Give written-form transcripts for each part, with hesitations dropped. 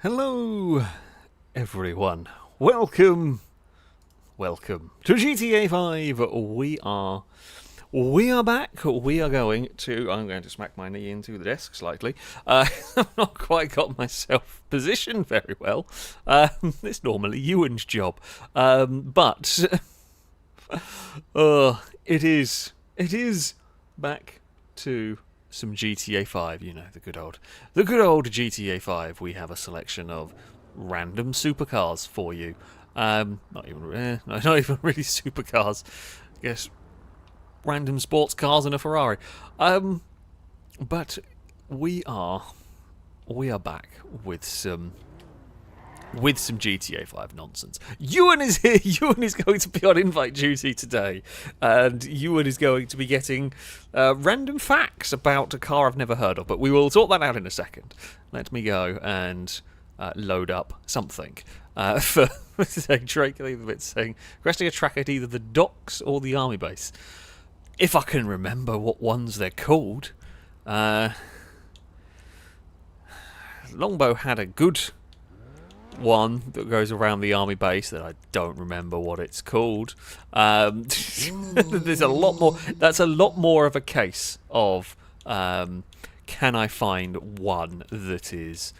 Hello, everyone. Welcome to GTA 5. We are back. We are going to. I'm going to smack my knee into the desk slightly. I've not quite got myself positioned very well. It's normally Ewan's job, but it is back to some GTA 5, you know, the good old GTA 5. We have a selection of random supercars for you. Not even really supercars. I guess random sports cars and a Ferrari. But we are back with some GTA 5 nonsense. Ewan is here. Ewan is going to be on invite duty today, and Ewan is going to be getting random facts about a car I've never heard of, but we will sort that out in a second. Let me go and load up something. For saying Drake, it's saying requesting a track at either the docks or the army base. If I can remember what ones they're called. Longbow had a good one that goes around the army base that I don't remember what it's called. There's a lot more. That's a lot more of a case of can I find one that is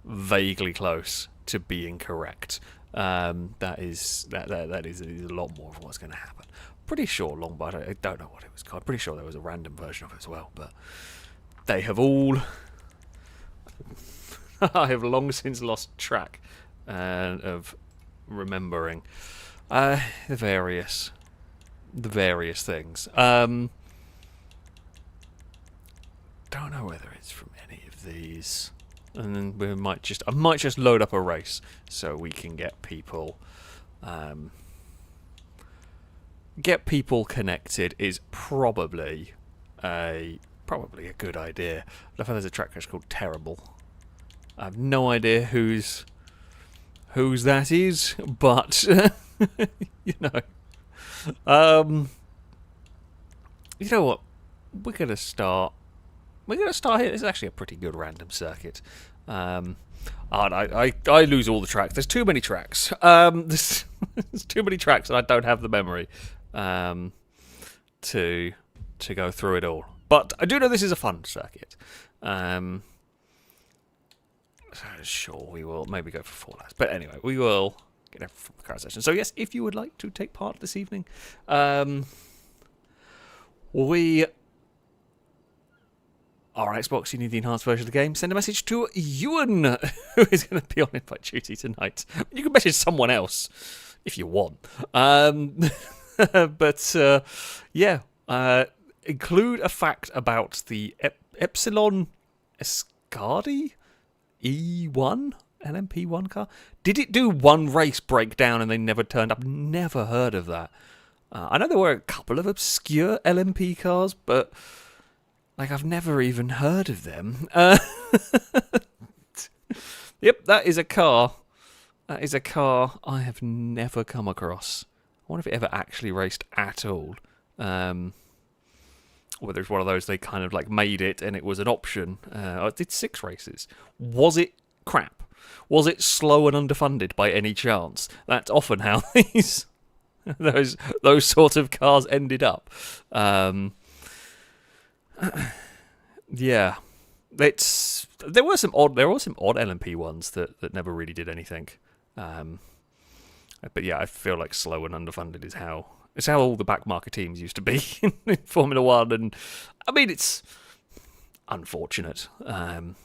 vaguely close to being correct. That is a lot more of what's going to happen. Pretty sure Longbow. I don't know what it was called. Pretty sure there was a random version of it as well, but they have all. I have long since lost track of remembering the various things. Don't know whether it's from any of these, and then I might just load up a race so we can get people connected. Is probably a good idea. I find there's a track that's called Terrible. I have no idea whose that is, but you know what? We're gonna start here. This is actually a pretty good random circuit. I lose all the tracks. There's too many tracks. There's too many tracks, and I don't have the memory to go through it all. But I do know this is a fun circuit. Sure, we will maybe go for 4 laps. But anyway, we will get a car session. So yes, if you would like to take part this evening, we are on Xbox. You need the enhanced version of the game. Send a message to Ewan, who is going to be on invite duty tonight. You can message someone else if you want. But include a fact about the Epsilon Escardi E1 LMP1 car. Did it do one race breakdown and they never turned up? Never heard of that. I know there were a couple of obscure LMP cars, but I've never even heard of them. Yep, that is a car. That is a car I have never come across. I wonder if it ever actually raced at all. Whether it's one of those they kind of made it and it was an option. It did 6 races. Was it crap? Was it slow and underfunded by any chance? That's often how these those sort of cars ended up. Yeah, there were some odd LMP ones that never really did anything. But yeah, I feel like slow and underfunded is how. It's how all the back market teams used to be in Formula 1, and I mean, it's unfortunate, and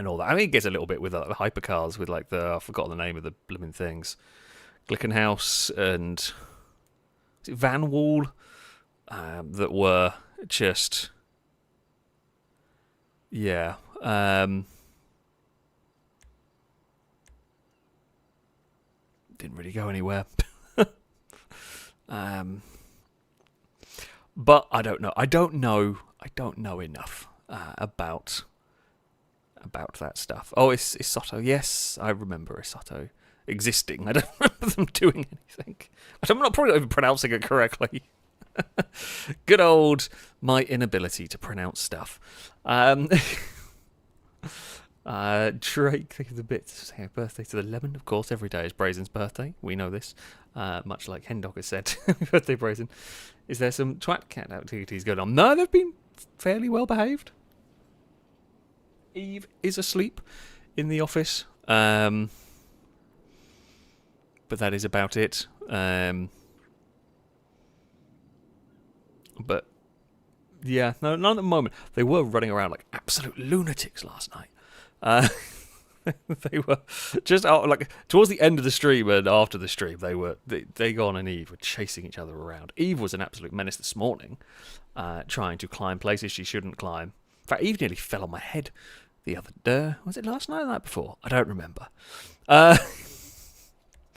all that. I mean, it gets a little bit with the hypercars, with I've forgotten the name of the blooming things, Glickenhaus and is it Van Wall, that were just, yeah, didn't really go anywhere. But I don't know. I don't know enough about that stuff. Oh, it's Isoto. Yes, I remember Isoto existing. I don't remember them doing anything. I'm probably not even pronouncing it correctly. Good old my inability to pronounce stuff. Drake, think of the bits. Happy birthday to the lemon. Of course, every day is Brazen's birthday. We know this. Much like Hendog has said. Happy birthday, Brazen. Is there some twat cat activities going on? No, they've been fairly well behaved. Eve is asleep in the office. But that is about it. But yeah, no, not at the moment. They were running around like absolute lunatics last night. They were just out, like towards the end of the stream and after the stream. Dagon and Eve were chasing each other around. Eve was an absolute menace this morning, trying to climb places she shouldn't climb. In fact, Eve nearly fell on my head the other day. Was it last night or the night before? I don't remember.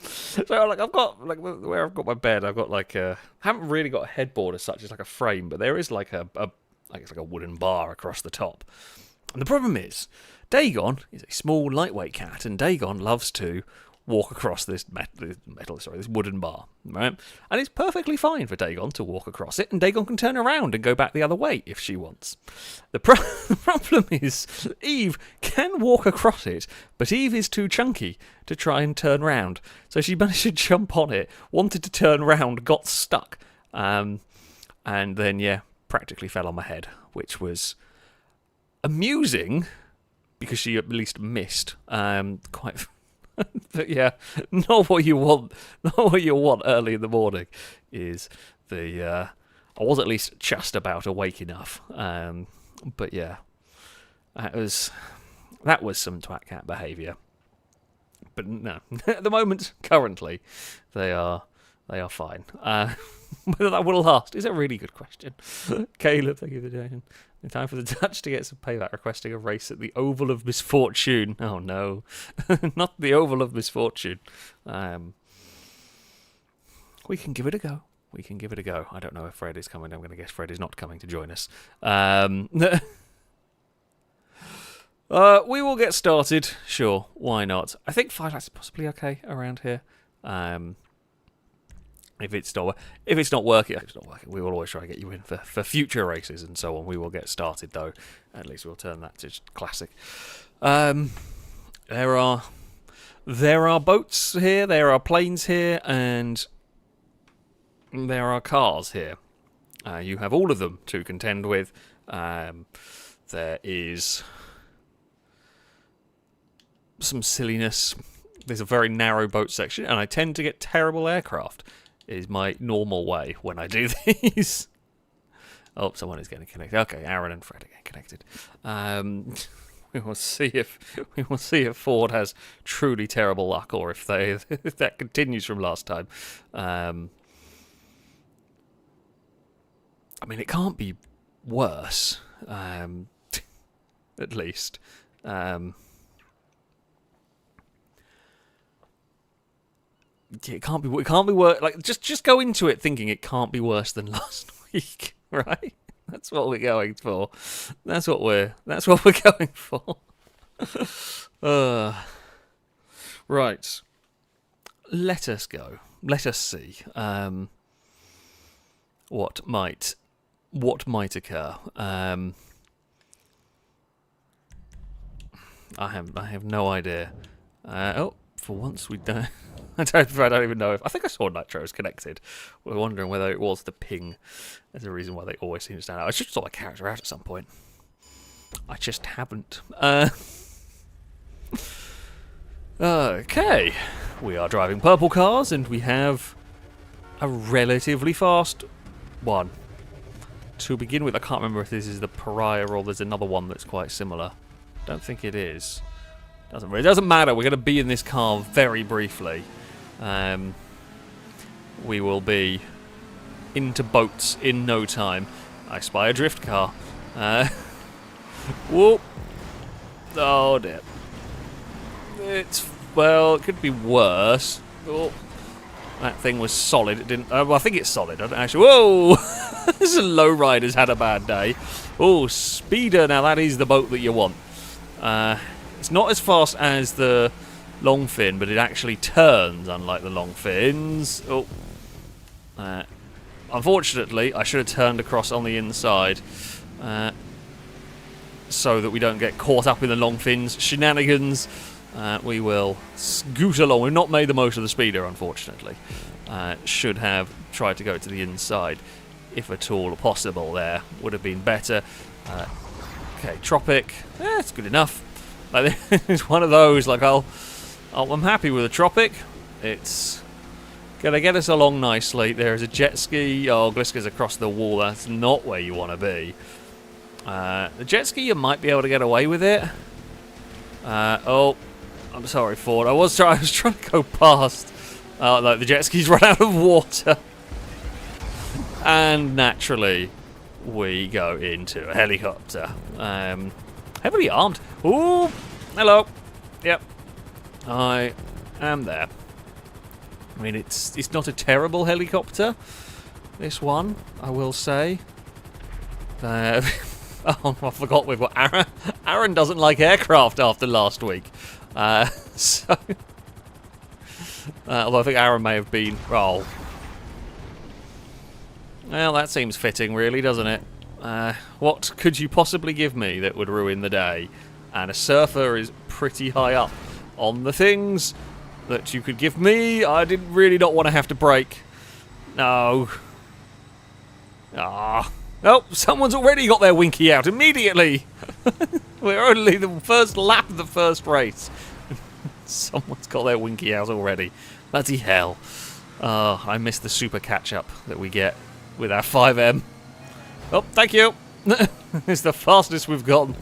So like I've got like where I've got my bed, I've got like I haven't really got a headboard as such. It's like a frame, but there is like it's like a wooden bar across the top. And the problem is, Dagon is a small, lightweight cat, and Dagon loves to walk across this this wooden bar, right? And it's perfectly fine for Dagon to walk across it, and Dagon can turn around and go back the other way if she wants. The problem is, Eve can walk across it, but Eve is too chunky to try and turn round. So she managed to jump on it, wanted to turn round, got stuck, and then, yeah, practically fell on my head, which was amusing, because she at least missed. Quite... But yeah, not what you want. Not what you want early in the morning. Is I was at least just about awake enough. But yeah, that was some twat cat behaviour. But no, at the moment, currently, they are fine. Whether that will last is a really good question. Caleb, thank you for the donation. In time for the Dutch to get some payback, requesting a race at the Oval of Misfortune. Oh no, not the Oval of Misfortune. We can give it a go. We can give it a go. I don't know if Fred is coming. I'm going to guess Fred is not coming to join us. We will get started. Sure, why not? I think FailRace is possibly okay around here. If it's not working, we will always try to get you in for future races and so on. We will get started though. At least we'll turn that to classic. There are boats here, there are planes here, and there are cars here. You have all of them to contend with. There is some silliness. There's a very narrow boat section, and I tend to get terrible aircraft. Is my normal way when I do these. Oh, someone is getting connected. Okay, Aaron and Fred are getting connected. We will see if Ford has truly terrible luck, or if that continues from last time. I mean, it can't be worse. At least. It can't be worse. Like, just go into it thinking it can't be worse than last week, right? That's what we're going for. That's what we're going for. Right. Let us go. Let us see. What might occur. I have no idea. For once we don't. I don't even know if... I think I saw Nitro's connected. We're wondering whether it was the ping as a reason why they always seem to stand out. I should sort my character out at some point. I just haven't. Okay. We are driving purple cars, and we have a relatively fast one. To begin with, I can't remember if this is the Pariah or there's another one that's quite similar. Don't think it is. It doesn't matter. We're going to be in this car very briefly. We will be into boats in no time. I spy a drift car. Whoop. Oh dear. It could be worse. Oh, that thing was solid. It didn't. Well, I think it's solid. I don't actually. Whoa! This lowrider's had a bad day. Oh, speeder. Now that is the boat that you want. It's not as fast as the long fin, but it actually turns, unlike the long fins. Oh. Unfortunately, I should have turned across on the inside. so that we don't get caught up in the long fins shenanigans. We will scoot along. We've not made the most of the speeder, unfortunately. Should have tried to go to the inside, if at all possible. There would have been better. Okay, Tropic. It's good enough. Like, it's one of those. Like I'm happy with a Tropic. It's gonna get us along nicely. There is a jet ski. Oh, Gliska's across the wall. That's not where you want to be. The jet ski, you might be able to get away with it. Oh. I'm sorry, Ford. I was trying to go past. Like the jet skis run out of water, and naturally, we go into a helicopter. Heavily armed. Ooh, hello. Yep, I am there. I mean, it's not a terrible helicopter. This one, I will say. Oh, I forgot we've got Aaron. Aaron doesn't like aircraft after last week. So, although I think Aaron may have been. Oh, well, that seems fitting, really, doesn't it? What could you possibly give me that would ruin the day? And a surfer is pretty high up on the things that you could give me. I did really not want to have to brake. No. Ah. Oh, someone's already got their winky out immediately. We're only the first lap of the first race. Someone's got their winky out already. Bloody hell. I miss the super catch-up that we get with our 5M. Oh, thank you. It's the fastest we've gotten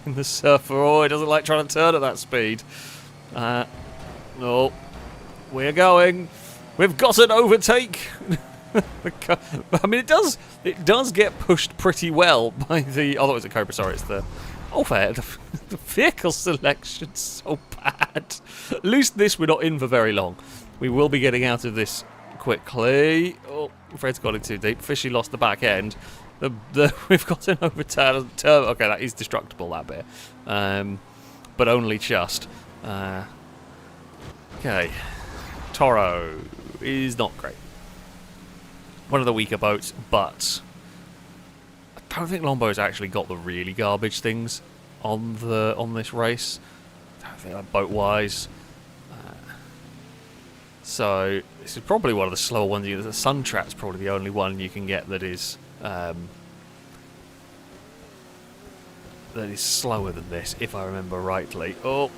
in the surfer. Oh, it doesn't like trying to turn at that speed. No. We're going. We've got an overtake. I mean, it does get pushed pretty well by the. Oh, that was a Cobra. Sorry, it's the. Oh, fair. The vehicle selection's so bad. At least this we're not in for very long. We will be getting out of this quickly. Oh, Fred's got it too deep. Fishy lost the back end. We've got an overturn. Okay, that is destructible, that bit. But only just. Okay. Toro is not great. One of the weaker boats, but I don't think Lombo's actually got the really garbage things on this race. I don't think that boat-wise. So this is probably one of the slower ones. The Sun Trap's probably the only one you can get that is slower than this, if I remember rightly. Oh,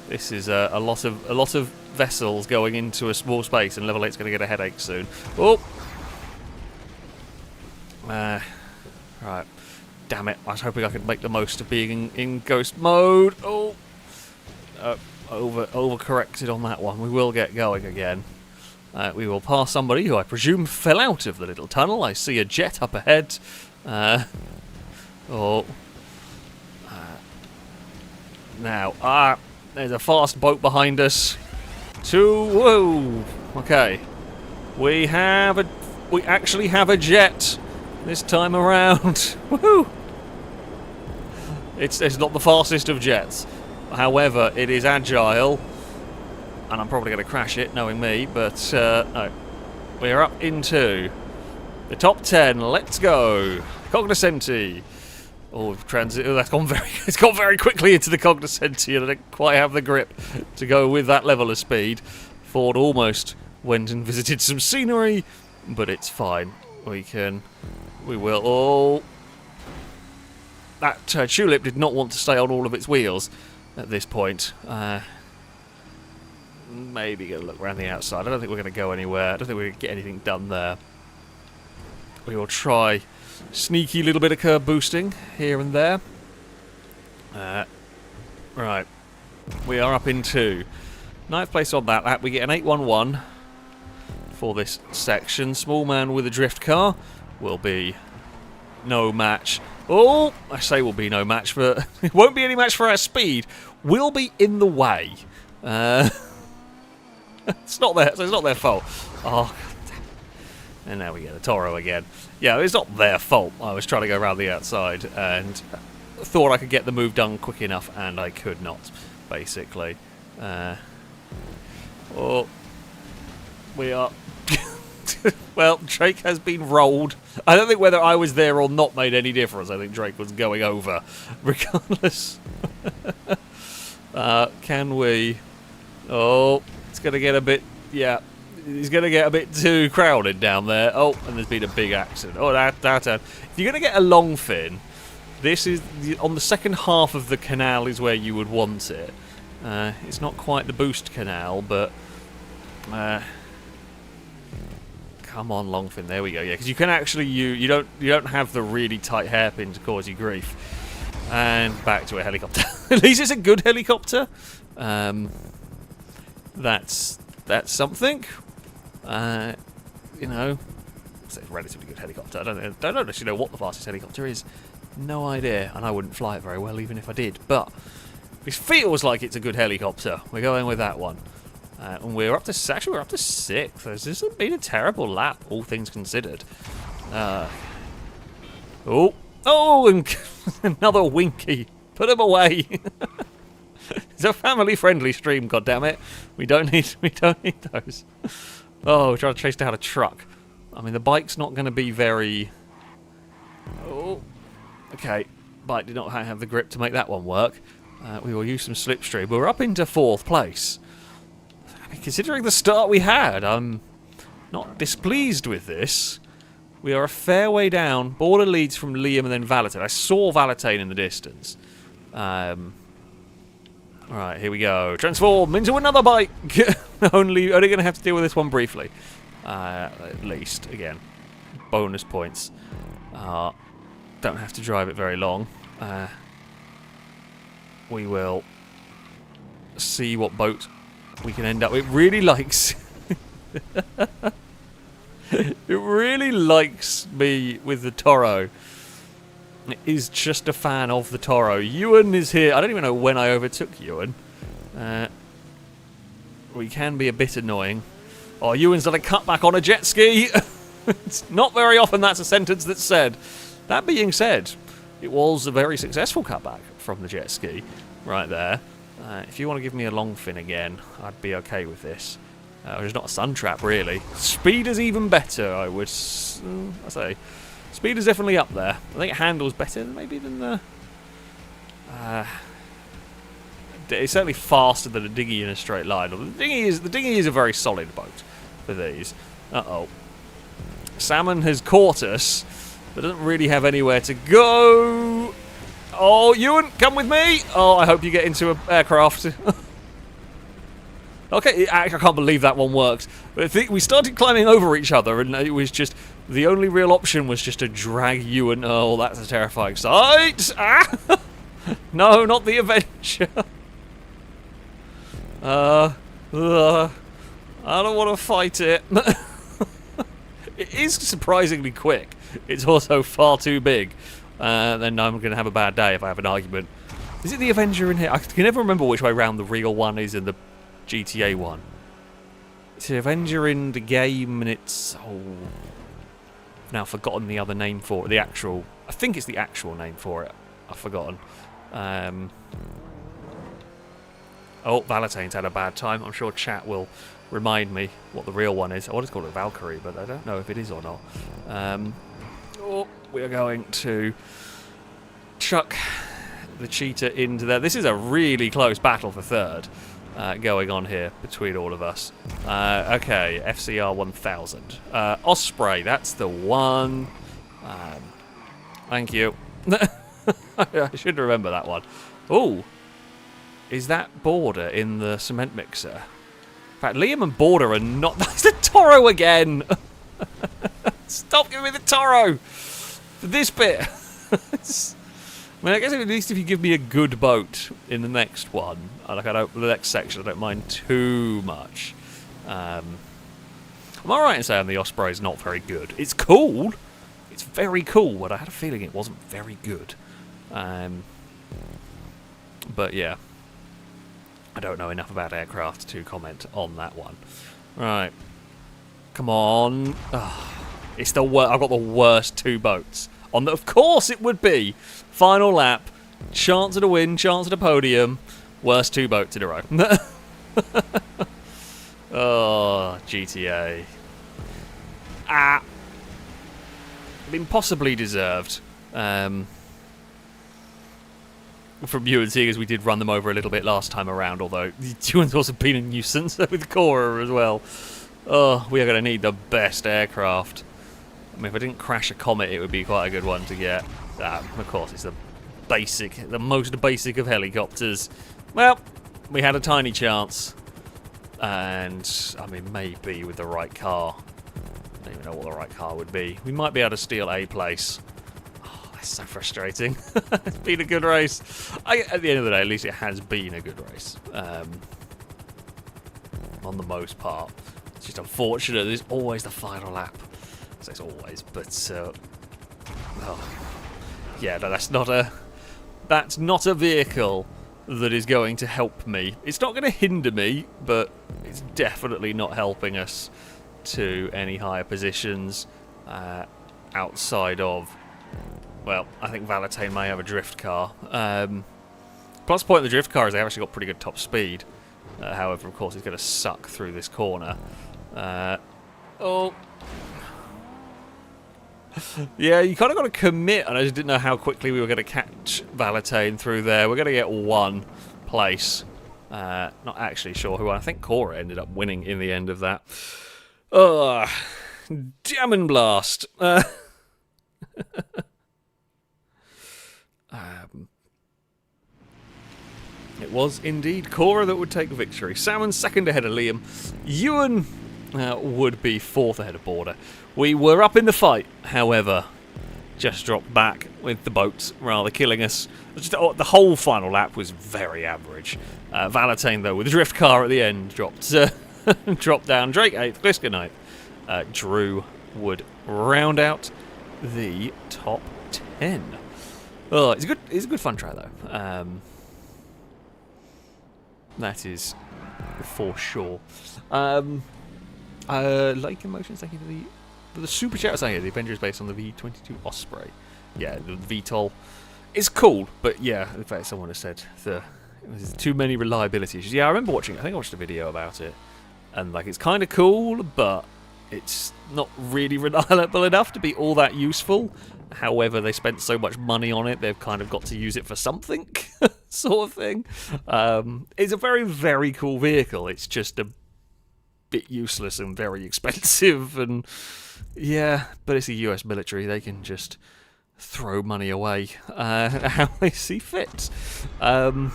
this is a lot of vessels going into a small space, and level 8's going to get a headache soon. Oh. Right. Damn it. I was hoping I could make the most of being in ghost mode. Oh. Overcorrected on that one. We will get going again. We will pass somebody who I presume fell out of the little tunnel. I see a jet up ahead. Now, there's a fast boat behind us. Whoa. Okay. We actually have a jet this time around. Woohoo! It's not the fastest of jets. However, it is agile. And I'm probably going to crash it, knowing me, but no. We're up into the top 10. Let's go. Cognoscenti. Oh, that's gone it's gone very quickly into the Cognoscenti, and I don't quite have the grip to go with that level of speed. Ford almost went and visited some scenery, but it's fine. We will. Oh, that Tulip did not want to stay on all of its wheels at this point. Maybe going to look around the outside. I don't think we're going to go anywhere. I don't think we're going to get anything done there. We will try sneaky little bit of curb boosting here and there. Right. We are up into 9th place on that lap. We get an 811 for this section. Small man with a drift car will be no match. Oh, I say will be no match, but it won't be any match for our speed. We'll be in the way. It's not their fault. Oh, and now we get a Toro again. Yeah, it's not their fault. I was trying to go around the outside and thought I could get the move done quick enough, and I could not, basically. Oh, we are Well, Drake has been rolled. I don't think whether I was there or not made any difference. I think Drake was going over, regardless. Can we... Oh, it's going to get a bit... Yeah, he's going to get a bit too crowded down there. Oh, and there's been a big accident. Oh, that... If you're going to get a long fin, this is... On the second half of the canal is where you would want it. It's not quite the boost canal, but... Come on, longfin. There we go. Yeah, because you can actually you don't have the really tight hairpin to cause you grief. And back to a helicopter. At least it's a good helicopter. That's something. You know, it's a relatively good helicopter. I don't actually know what the fastest helicopter is. No idea, and I wouldn't fly it very well even if I did. But it feels like it's a good helicopter. We're going with that one. And we're up to 6th. This hasn't been a terrible lap, all things considered. Oh, and another Winky. Put him away. It's a family-friendly stream, goddammit. We don't need those. Oh, we're trying to chase down a truck. I mean, the bike's not going to be very. Oh, okay. Bike did not have the grip to make that one work. We will use some slipstream. We're up into 4th place. I mean, considering the start we had, I'm not displeased with this. We are a fair way down. Border leads from Liam and then Valentine. I saw Valentine in the distance. Alright, here we go. Transform into another bike! only going to have to deal with this one briefly. At least, again. Bonus points. Don't have to drive it very long. We will see what boat we can end up. It really likes it really likes me with the Toro. It is just a fan of the Toro. Ewan is here. I don't even know when I overtook Ewan. We can be a bit annoying. Oh, Ewan's done a cutback on a jet ski. It's not very often that's a sentence that's said. That being said, it was a very successful cutback from the jet ski right there. If you want to give me a long fin again, I'd be okay with this. It's not a sun trap, really. Speed is even better, I would say. Speed is definitely up there. I think it handles better maybe than the... it's certainly faster than a dinghy in a straight line. The dinghy is a very solid boat for these. Uh-oh. Salmon has caught us, but doesn't really have anywhere to go. Oh, Ewan, come with me! Oh, I hope you get into an aircraft. Okay, I can't believe that one worked. But I think we started climbing over each other, and it was just... The only real option was just to drag Ewan. Oh, that's a terrifying sight! Ah! No, not the Avenger. I don't want to fight it. It is surprisingly quick. It's also far too big. Then I'm going to have a bad day if I have an argument. Is it the Avenger in here? I can never remember which way round the real one is and the GTA one. It's the Avenger in the game, and it's... Oh, I've now forgotten the other name for it. The actual... I think it's the actual name for it. I've forgotten. Oh, Valentine's had a bad time. I'm sure chat will remind me what the real one is. I want to call it Valkyrie, but I don't know if it is or not. Oh, we are going to chuck the cheetah into there. This is a really close battle for third going on here between all of us. Okay, FCR 1000. Osprey, that's the one. Thank you. I should remember that one. Oh, is that Border in the cement mixer? In fact, Liam and Border are not... That's the Toro again! Stop giving me the Toro! For this bit! I mean, I guess at least if you give me a good boat in the next one, like the next section, I don't mind too much. Am I right in saying the Osprey is not very good? It's cool! It's very cool, but I had a feeling it wasn't very good. But yeah. I don't know enough about aircraft to comment on that one. Right. Come on. Oh, it's the worst. I've got the worst two boats. Of course it would be. Final lap. Chance at a win. Chance at a podium. Worst two boats in a row. Oh, GTA. I mean, possibly deserved. From you and seeing as we did run them over a little bit last time around, although Ewan's also been a nuisance with Cora as well. Oh, we are going to need the best aircraft. I mean, if I didn't crash a Comet, it would be quite a good one to get. Of course, it's the most basic of helicopters. Well, we had a tiny chance. And, I mean, maybe with the right car. I don't even know what the right car would be. We might be able to steal a place. Oh, that's so frustrating. It's been a good race. At the end of the day, at least it has been a good race. On the most part. It's just unfortunate. There's always the final lap. So it's always, but... yeah, no, that's not a vehicle that is going to help me. It's not going to hinder me, but it's definitely not helping us to any higher positions outside of, well, I think Valentine may have a drift car. Plus point of the drift car is they've actually got pretty good top speed. However, of course, it's going to suck through this corner. Oh. Yeah, you kind of got to commit, and I just didn't know how quickly we were going to catch Valentine through there. We're going to get one place. Not actually sure who. I think Cora ended up winning in the end of that. Oh, damn and blast. It was indeed Cora that would take victory. Salmon second ahead of Liam. Ewan would be fourth ahead of Border. We were up in the fight, however, just dropped back with the boats, rather killing us. The whole final lap was very average. Valentine, though, with the drift car at the end, dropped down. Drake 8th, Gliska 9th. Drew would round out the top 10. Oh, it's a good fun try, though. That is for sure. Like emotions, thank you for the super chat saying the Avenger is based on the V22 Osprey. Yeah, the VTOL is cool, but yeah, in fact, someone has said there's too many reliability issues. Yeah, I remember watching it. I think I watched a video about it, and like it's kind of cool, but it's not really reliable enough to be all that useful. However, they spent so much money on it, they've kind of got to use it for something, sort of thing. It's a very, very cool vehicle. It's just a bit useless and very expensive, and yeah, but it's the US military. They can just throw money away how they see fit. Our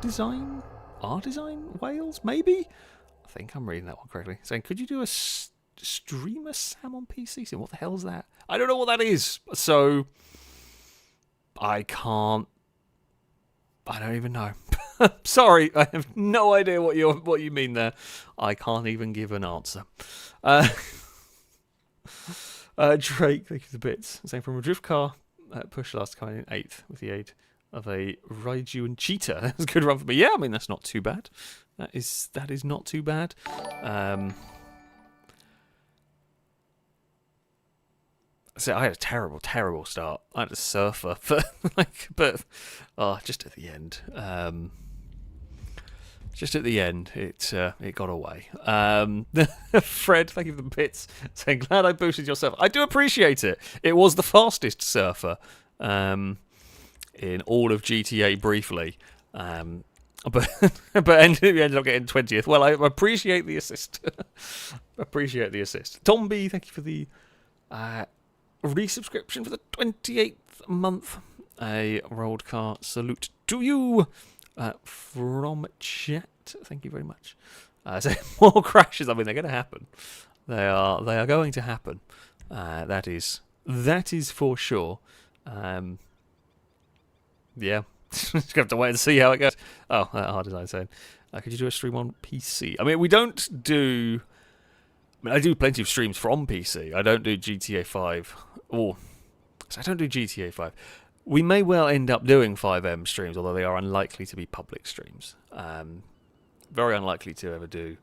design Wales, maybe? I think I'm reading that one correctly. Saying, could you do a streamer Sam on PC? So what the hell is that? I don't know what that is, so I don't even know. Sorry, I have no idea what you mean there. I can't even give an answer. Drake, thank you for the bits. Saying from a drift car, push last coming in 8th with the aid of a Raiju and Cheetah. That was a good run for me. Yeah, I mean that's not too bad. That is not too bad. So I had a terrible, terrible start. I had a surfer, but just at the end. Just at the end, it got away. Fred, thank you for the bits. Saying, glad I boosted your surfer. I do appreciate it. It was the fastest surfer in all of GTA briefly. But ended up getting 20th. Well, I appreciate the assist. Appreciate the assist. Tom B, thank you for the resubscription for the 28th month. A rolled car salute to you. From chat, thank you very much. So more crashes. I mean, they're going to happen. They are going to happen. That is for sure. Yeah, just have to wait and see how it goes. Oh, hard design saying, could you do a stream on PC? I mean, we don't do. I mean, I do plenty of streams from PC. I don't do GTA 5, so I don't do GTA 5. We may well end up doing 5M streams, although they are unlikely to be public streams. Very unlikely to ever do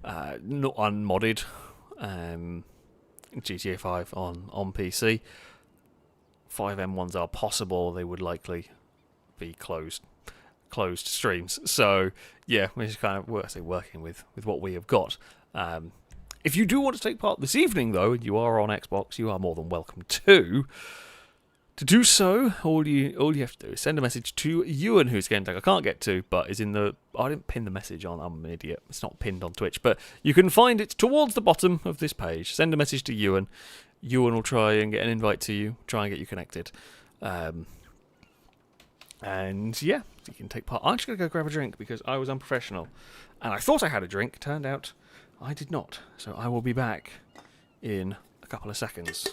not unmodded GTA 5 on PC. 5M ones are possible. They would likely be closed streams. So yeah, we're just kind of working with what we have got. If you do want to take part this evening, though, and you are on Xbox, you are more than welcome to. To do so, all you have to do is send a message to Ewan, whose game tag I can't get to, but is in the... I didn't pin the message on, I'm an idiot. It's not pinned on Twitch, but you can find it towards the bottom of this page. Send a message to Ewan. Ewan will try and get an invite to you, try and get you connected. And yeah, you can take part. I'm just going to go grab a drink because I was unprofessional. And I thought I had a drink, turned out I did not. So I will be back in a couple of seconds.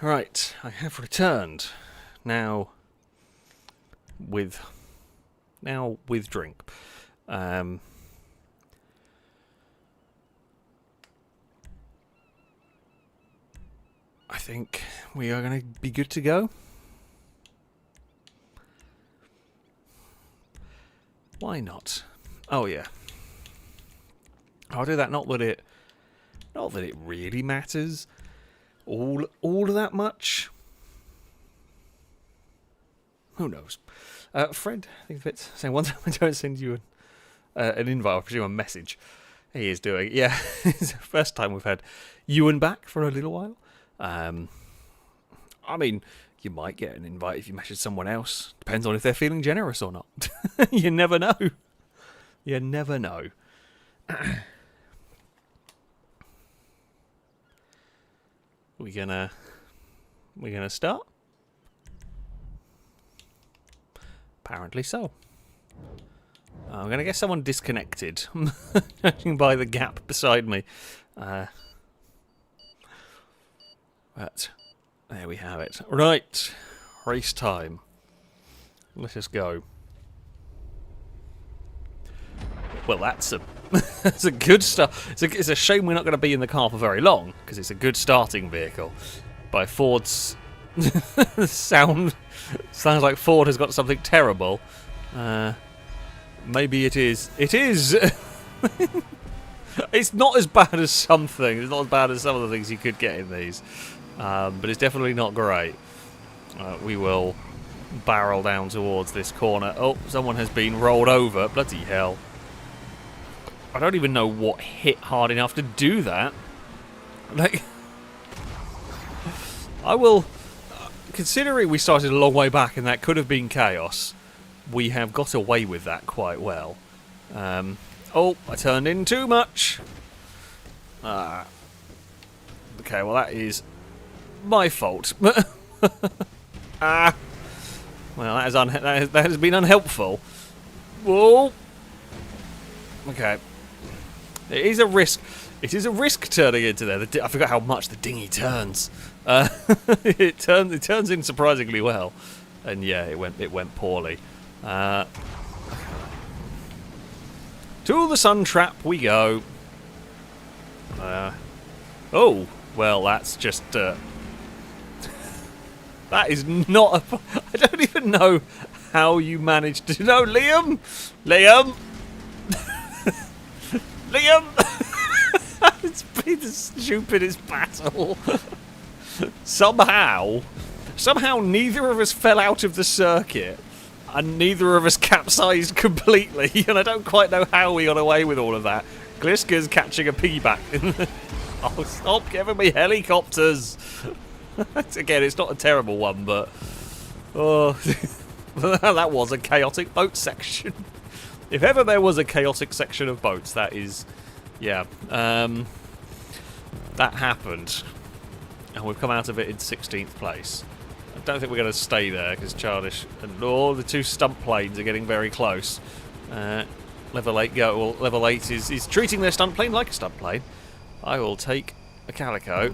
Right, I have returned. Now with drink. I think we are going to be good to go. Why not? Oh yeah. I'll do that. Not that it really matters. All of that much? Who knows? Fred, I think it's saying one time I don't send you an invite, I presume a message. He is doing, yeah. It's the first time we've had Ewan back for a little while. I mean, you might get an invite if you message someone else. Depends on if they're feeling generous or not. You never know. You never know. We gonna start? Apparently so. I'm gonna get someone disconnected, judging by the gap beside me. But there we have it. Right, race time. Let us go. Well, that's a that's a good start. It's a shame we're not going to be in the car for very long because it's a good starting vehicle. By Ford's sounds like Ford has got something terrible. Maybe it is. It is. It's not as bad as something. It's not as bad as some of the things you could get in these, but it's definitely not great. We will barrel down towards this corner. Oh, someone has been rolled over. Bloody hell. I don't even know what hit hard enough to do that. Like, I will... Considering we started a long way back and that could have been chaos, we have got away with that quite well. Oh, I turned in too much. Okay, well that is my fault. Well, that has been unhelpful. Whoa. Okay. It is a risk. It is a risk turning into there. I forgot how much the dinghy turns. It turns in surprisingly well, and yeah, it went poorly. To the sun trap we go. Oh, well, that's just. That is not a. I don't even know how you managed to. No, Liam, Liam. Liam! It's been the stupidest battle. Somehow neither of us fell out of the circuit, and neither of us capsized completely, and I don't quite know how we got away with all of that. Gliska's catching a piggyback. Oh, stop giving me helicopters! Again, it's not a terrible one, but... Oh, that was a chaotic boat section. If ever there was a chaotic section of boats, that is... Yeah. That happened. And we've come out of it in 16th place. I don't think we're going to stay there, because Childish and the two stunt planes are getting very close. Level 8 go. Well, level 8 is treating their stunt plane like a stunt plane. I will take a Calico.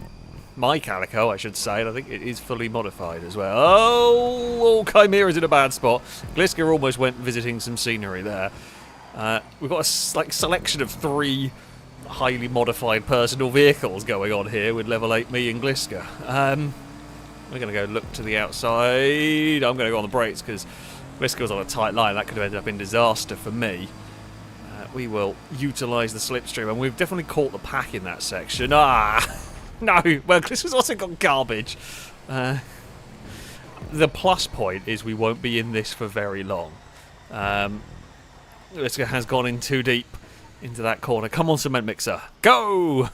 My Calico, I should say, and I think it is fully modified as well. Oh, Chimera's in a bad spot. Gliska almost went visiting some scenery there. We've got a selection of 3 highly modified personal vehicles going on here with level 8 me and Gliska. We're going to go look to the outside. I'm going to go on the brakes because Gliska was on a tight line. That could have ended up in disaster for me. We will utilise the slipstream, and we've definitely caught the pack in that section. Ah! No! Well, Gliska's also got garbage. The plus point is we won't be in this for very long. Gliska has gone in too deep into that corner. Come on, cement mixer. Go!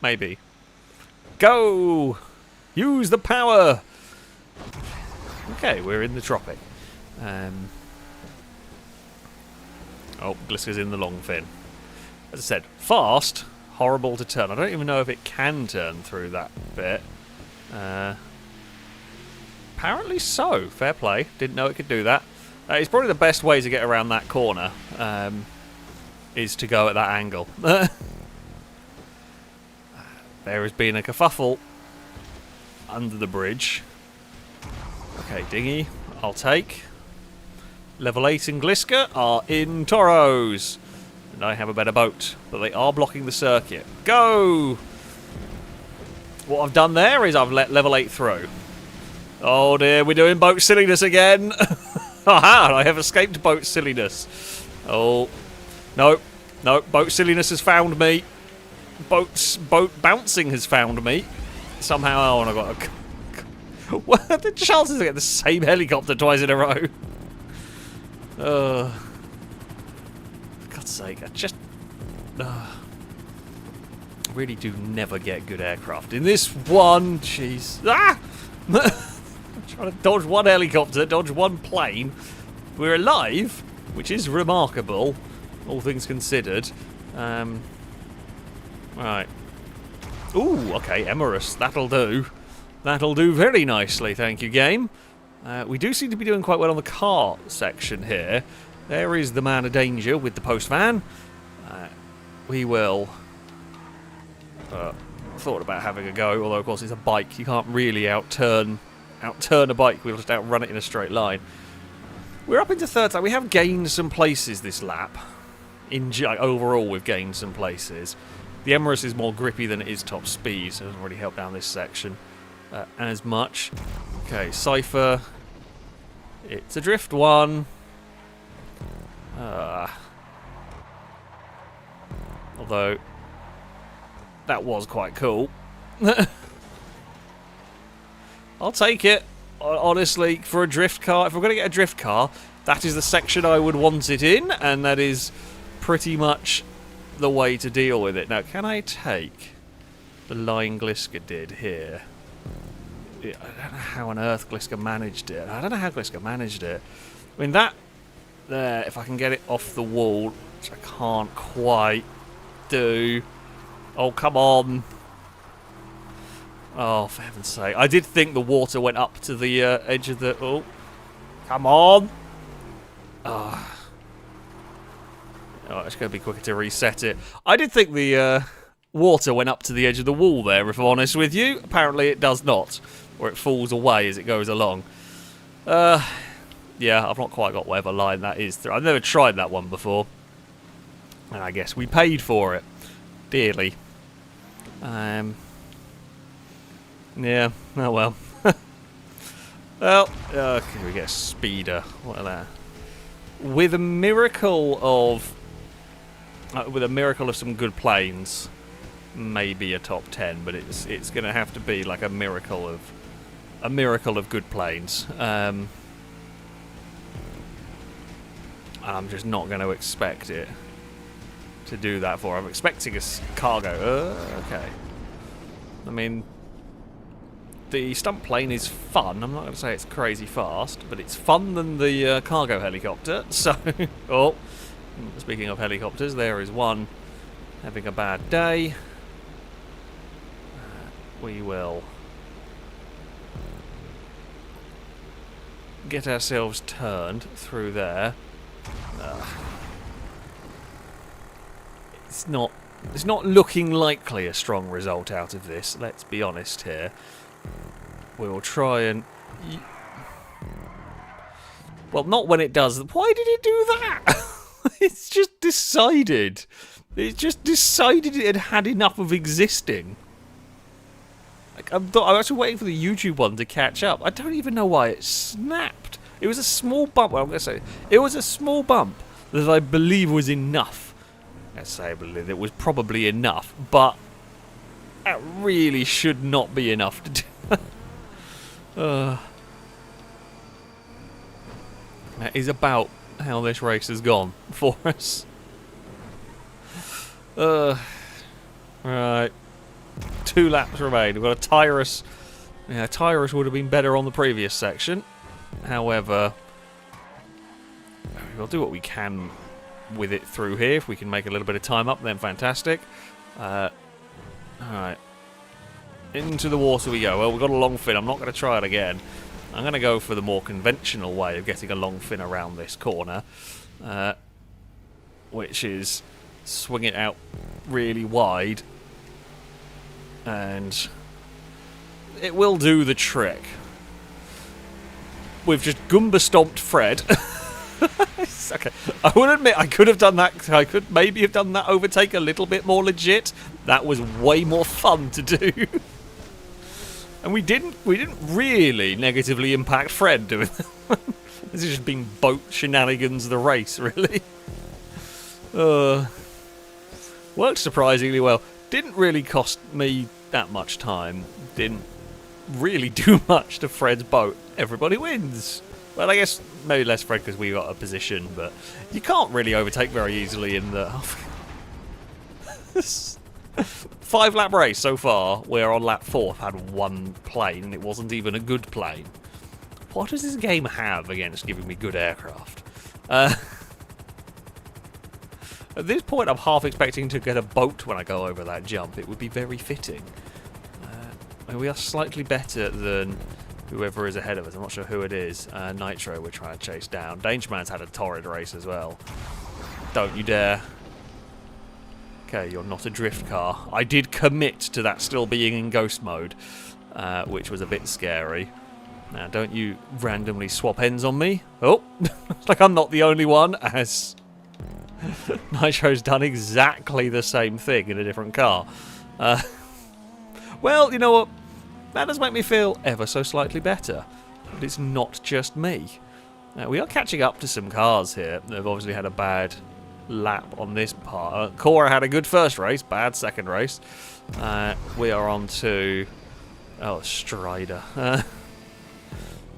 Maybe. Go! Use the power! Okay, we're in the tropic. Oh, Gliska's in the long fin. As I said, fast, horrible to turn. I don't even know if it can turn through that bit. Apparently so. Fair play. Didn't know it could do that. It's probably the best way to get around that corner, is to go at that angle. There has been a kerfuffle under the bridge. Okay, dinghy, I'll take. Level 8 and Gliska are in Toros. And I have a better boat, but they are blocking the circuit. Go! What I've done there is I've let level 8 through. Oh dear, we're doing boat silliness again. Aha, I have escaped boat silliness. Oh, no, no, boat silliness has found me. Boat bouncing has found me. Somehow, oh, I got a... What are the chances to get the same helicopter twice in a row? For God's sake, I just... I really do never get good aircraft. In this one, jeez. Ah! I'm trying to dodge one helicopter, dodge one plane. We're alive, which is remarkable, all things considered. Right. Ooh, okay, RandoM-orris. That'll do. That'll do very nicely, thank you, game. We do seem to be doing quite well on the car section here. There is the man of danger with the post van. We will... thought about having a go, although of course it's a bike. You can't really outturn a bike. We'll just outrun it in a straight line. We're up into third time. We have gained some places this lap. Overall, we've gained some places. The RandoM-orris is more grippy than it is top speed, so it doesn't really help down this section as much. Okay, Cypher. It's a drift one. Although, that was quite cool. I'll take it, honestly, for a drift car. If we're going to get a drift car, that is the section I would want it in, and that is pretty much the way to deal with it. Now, can I take the line Gliska did here? I don't know how on earth Gliska managed it. I don't know how Gliska managed it. I mean, that there, if I can get it off the wall, which I can't quite do. Oh, come on. Oh, for heaven's sake. I did think the water went up to the edge of the... Oh, come on. Oh, it's going to be quicker to reset it. I did think the water went up to the edge of the wall there, if I'm honest with you. Apparently it does not. Or it falls away as it goes along. Yeah, I've not quite got whatever line that is through. I've never tried that one before. And I guess we paid for it. Dearly. Yeah, oh well. Well, okay, we get a speeder. What are that? With a miracle of some good planes, maybe a top 10, but it's going to have to be like a miracle of good planes. I'm just not going to expect it to do that for. I'm expecting a cargo. Okay. I mean, the stunt plane is fun. I'm not going to say it's crazy fast, but it's fun than the cargo helicopter. So, oh, speaking of helicopters, there is one having a bad day. We will get ourselves turned through there. It's not It's not looking likely a strong result out of this, let's be honest here. We will try and... Well, not when it does. Why did it do that? It's just decided. It just decided it had had enough of existing. Like, I'm actually waiting for the YouTube one to catch up. I don't even know why it snapped. It was a small bump. Well, I'm going to say it was a small bump that I believe was enough. Let's say I believe it was probably enough, but that really should not be enough to do. That is about how this race has gone for us. Right. 2 laps remain. We've got a Tyrus. Yeah, Tyrus would have been better on the previous section. However, we'll do what we can with it through here. If we can make a little bit of time up, then fantastic. Alright. Into the water we go. Well, we've got a long fin. I'm not going to try it again. I'm going to go for the more conventional way of getting a long fin around this corner. Which is swing it out really wide. And it will do the trick. We've just Goomba stomped Fred. Okay, I will admit I could have done that. I could maybe have done that overtake a little bit more legit. That was way more fun to do. And we didn't really negatively impact Fred doing that. This has just been boat shenanigans the race, really. Worked surprisingly well. Didn't really cost me that much time. Didn't really do much to Fred's boat. Everybody wins. Well, I guess maybe less Fred because we got a position, but you can't really overtake very easily in the 5-lap race so far. We're on lap 4. I've had 1 plane, and it wasn't even a good plane. What does this game have against giving me good aircraft? At this point, I'm half expecting to get a boat when I go over that jump. It would be very fitting. We are slightly better than whoever is ahead of us. I'm not sure who it is. Nitro we're trying to chase down. Dangerman's had a torrid race as well. Don't you dare. Okay, you're not a drift car. I did commit to that still being in ghost mode, which was a bit scary. Now, don't you randomly swap ends on me. Oh, looks like I'm not the only one, as Nitro's done exactly the same thing in a different car. Well, you know what? That does make me feel ever so slightly better. But it's not just me. We are catching up to some cars here. They've obviously had a bad lap on this part. Cora had a good first race, bad second race. We are on to... Oh, Strider.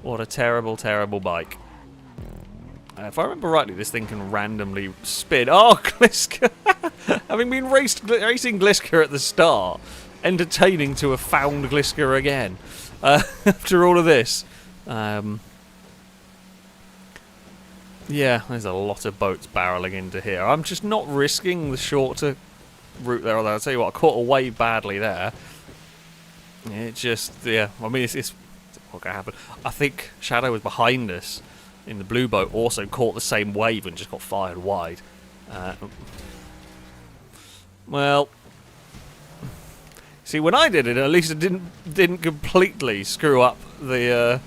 What a terrible, terrible bike. If I remember rightly, this thing can randomly spin. Oh, Gliska! Having been racing Gliska at the start, entertaining to have found Gliska again. After all of this. Yeah, there's a lot of boats barreling into here. I'm just not risking the shorter route there, although I'll tell you what, I caught a wave badly there. It just, yeah, I mean, it's what can happen. I think Shadow was behind us in the blue boat, also caught the same wave and just got fired wide. Well, see, when I did it, at least it didn't completely screw up the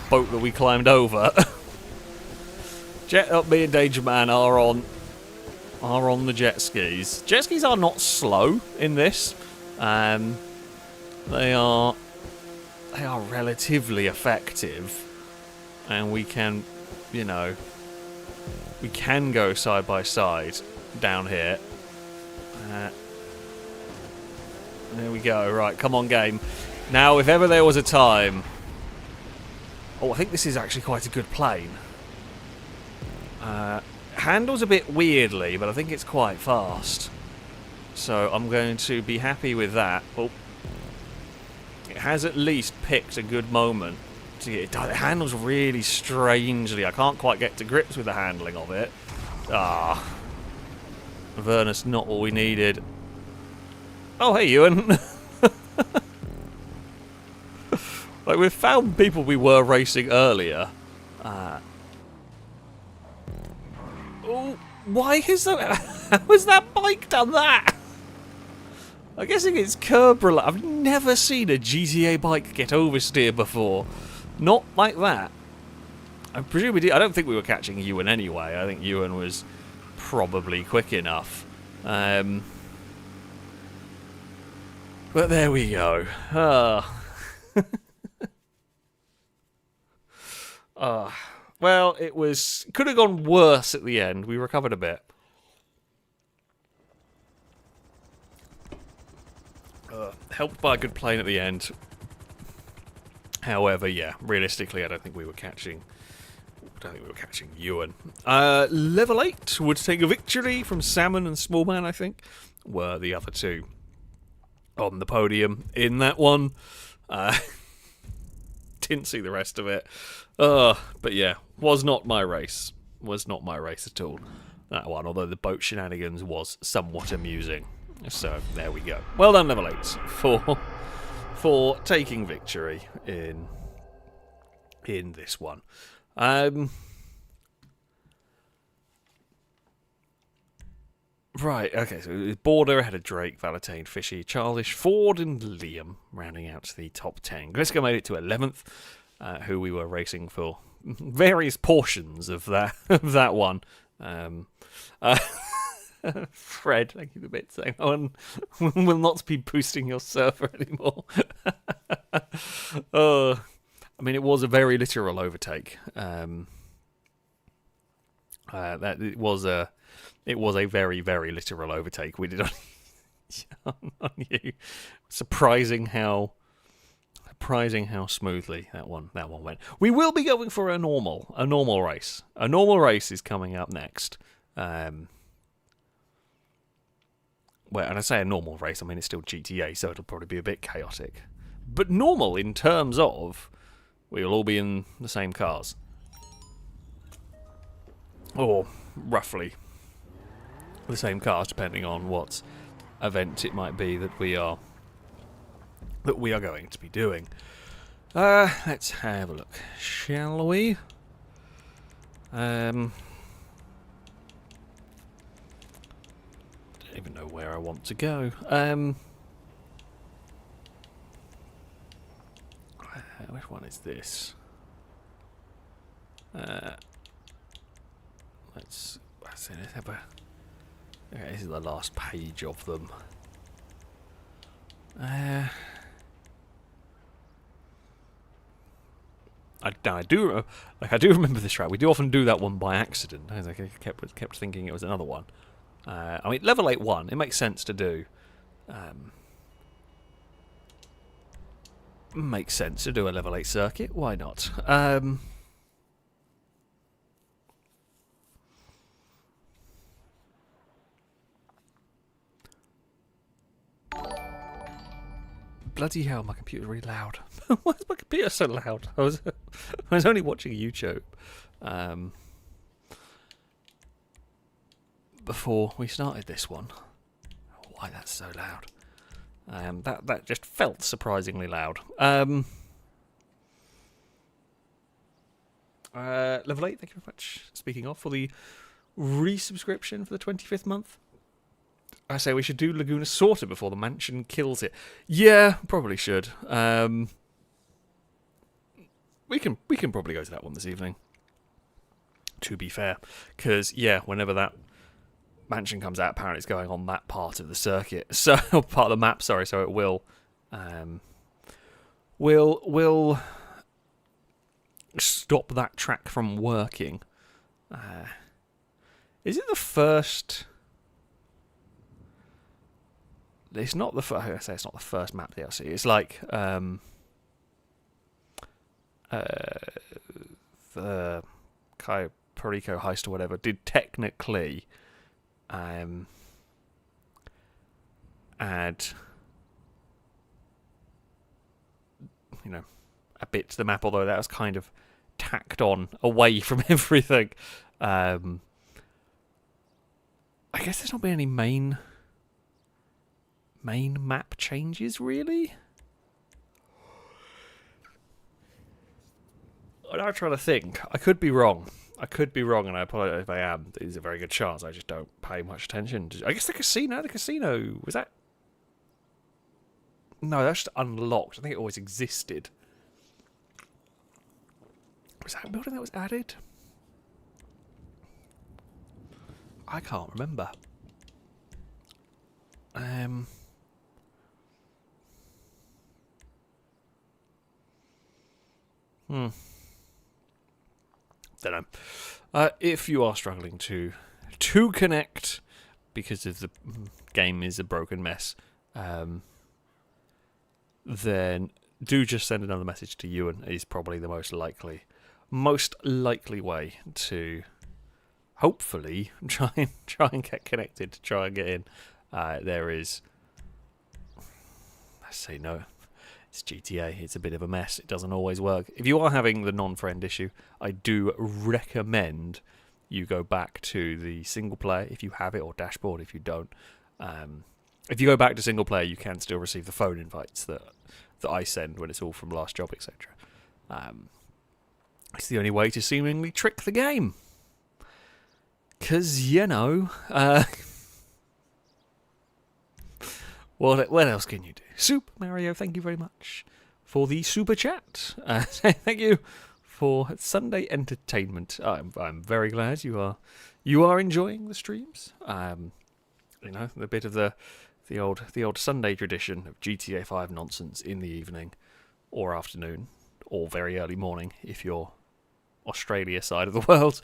boat that we climbed over. Me and Dangerman are on the jet skis. Jet skis are not slow in this. They are relatively effective, and we can, you know, we can go side by side down here. There we go. Right, come on, game. Now, if ever there was a time... Oh, I think this is actually quite a good plane. Handles a bit weirdly, but I think it's quite fast. So I'm going to be happy with that. Oh. It has at least picked a good moment. It handles really strangely. I can't quite get to grips with the handling of it. Ah. Avernus, not what we needed. Oh, hey, Ewan. Like, we've found people we were racing earlier. Oh, why is that? How has that bike done that? I'm guessing it's curb related. I've never seen a GTA bike get oversteer before. Not like that. I presume I don't think we were catching Ewan anyway. I think Ewan was probably quick enough. But there we go. Well, could have gone worse at the end. We recovered a bit. Helped by a good plane at the end. However, yeah, realistically, I don't think we were catching Ewan. Level 8 would take a victory from Salmon and Smallman, I think, were the other two on the podium in that one. Didn't see the rest of it. But yeah, was not my race. Was not my race at all, that one, although the boat shenanigans was somewhat amusing. So, there we go. Well done, Level 8, for taking victory in this one. Right, okay, so it was Border ahead of Drake, Valentine, Fishy, Childish, Ford, and Liam, rounding out the top 10. Gliska made it to 11th, who we were racing for various portions of that one. Fred, thank you for the bit, saying, "Oh, will not be boosting your server anymore." I mean, it was a very literal overtake. It was a very, very literal overtake we did on you. Surprising how smoothly that one went. We will be going for a normal race. A normal race is coming up next. Well, and I say a normal race, I mean it's still GTA, so it'll probably be a bit chaotic. But normal in terms of we'll all be in the same cars. Or roughly the same cars, depending on what event it might be that we are going to be doing. Let's have a look, shall we? Don't even know where I want to go. Which one is this? Let's have a. Okay, this is the last page of them. I do remember this track. We do often do that one by accident. I kept thinking it was another one. I mean, level 8-1, it makes sense to do. Makes sense to do a level 8 circuit. Why not? Bloody hell, my computer's really loud. Why is my computer so loud? I was only watching YouTube before we started this one. Why that's so loud? That just felt surprisingly loud. Level 8, thank you very much. Speaking of, for the resubscription for the 25th month. I say we should do Laguna Sorted before the mansion kills it. Yeah, probably should. We can probably go to that one this evening. To be fair, because yeah, whenever that mansion comes out, apparently it's going on that part of the circuit, so part of the map. Sorry, so it will stop that track from working. Is it the first? It's not the first. I say it's not the first map DLC. It's like the Perico heist or whatever did technically add a bit to the map, although that was kind of tacked on away from everything. I guess there's not been any main map changes, really? I'm trying to think. I could be wrong. I could be wrong, and I apologise if I am. There's a very good chance. I just don't pay much attention. I guess the casino was that? No, that's just unlocked. I think it always existed. Was that a building that was added? I can't remember. Don't know. If you are struggling to connect because of the game is a broken mess, then do just send another message to Ewan. Is probably the most likely way to hopefully try and get connected, try and get in. There is, I say no. It's GTA. It's a bit of a mess. It doesn't always work. If you are having the non-friend issue, I do recommend you go back to the single player if you have it, or dashboard if you don't. If you go back to single player, you can still receive the phone invites that I send when it's all from last job, etc. It's the only way to seemingly trick the game. Because, what else can you do? Super Mario, thank you very much for the super chat. Thank you for Sunday entertainment. I'm very glad you are enjoying the streams. A bit of the old Sunday tradition of GTA 5 nonsense in the evening or afternoon or very early morning if you're Australia side of the world.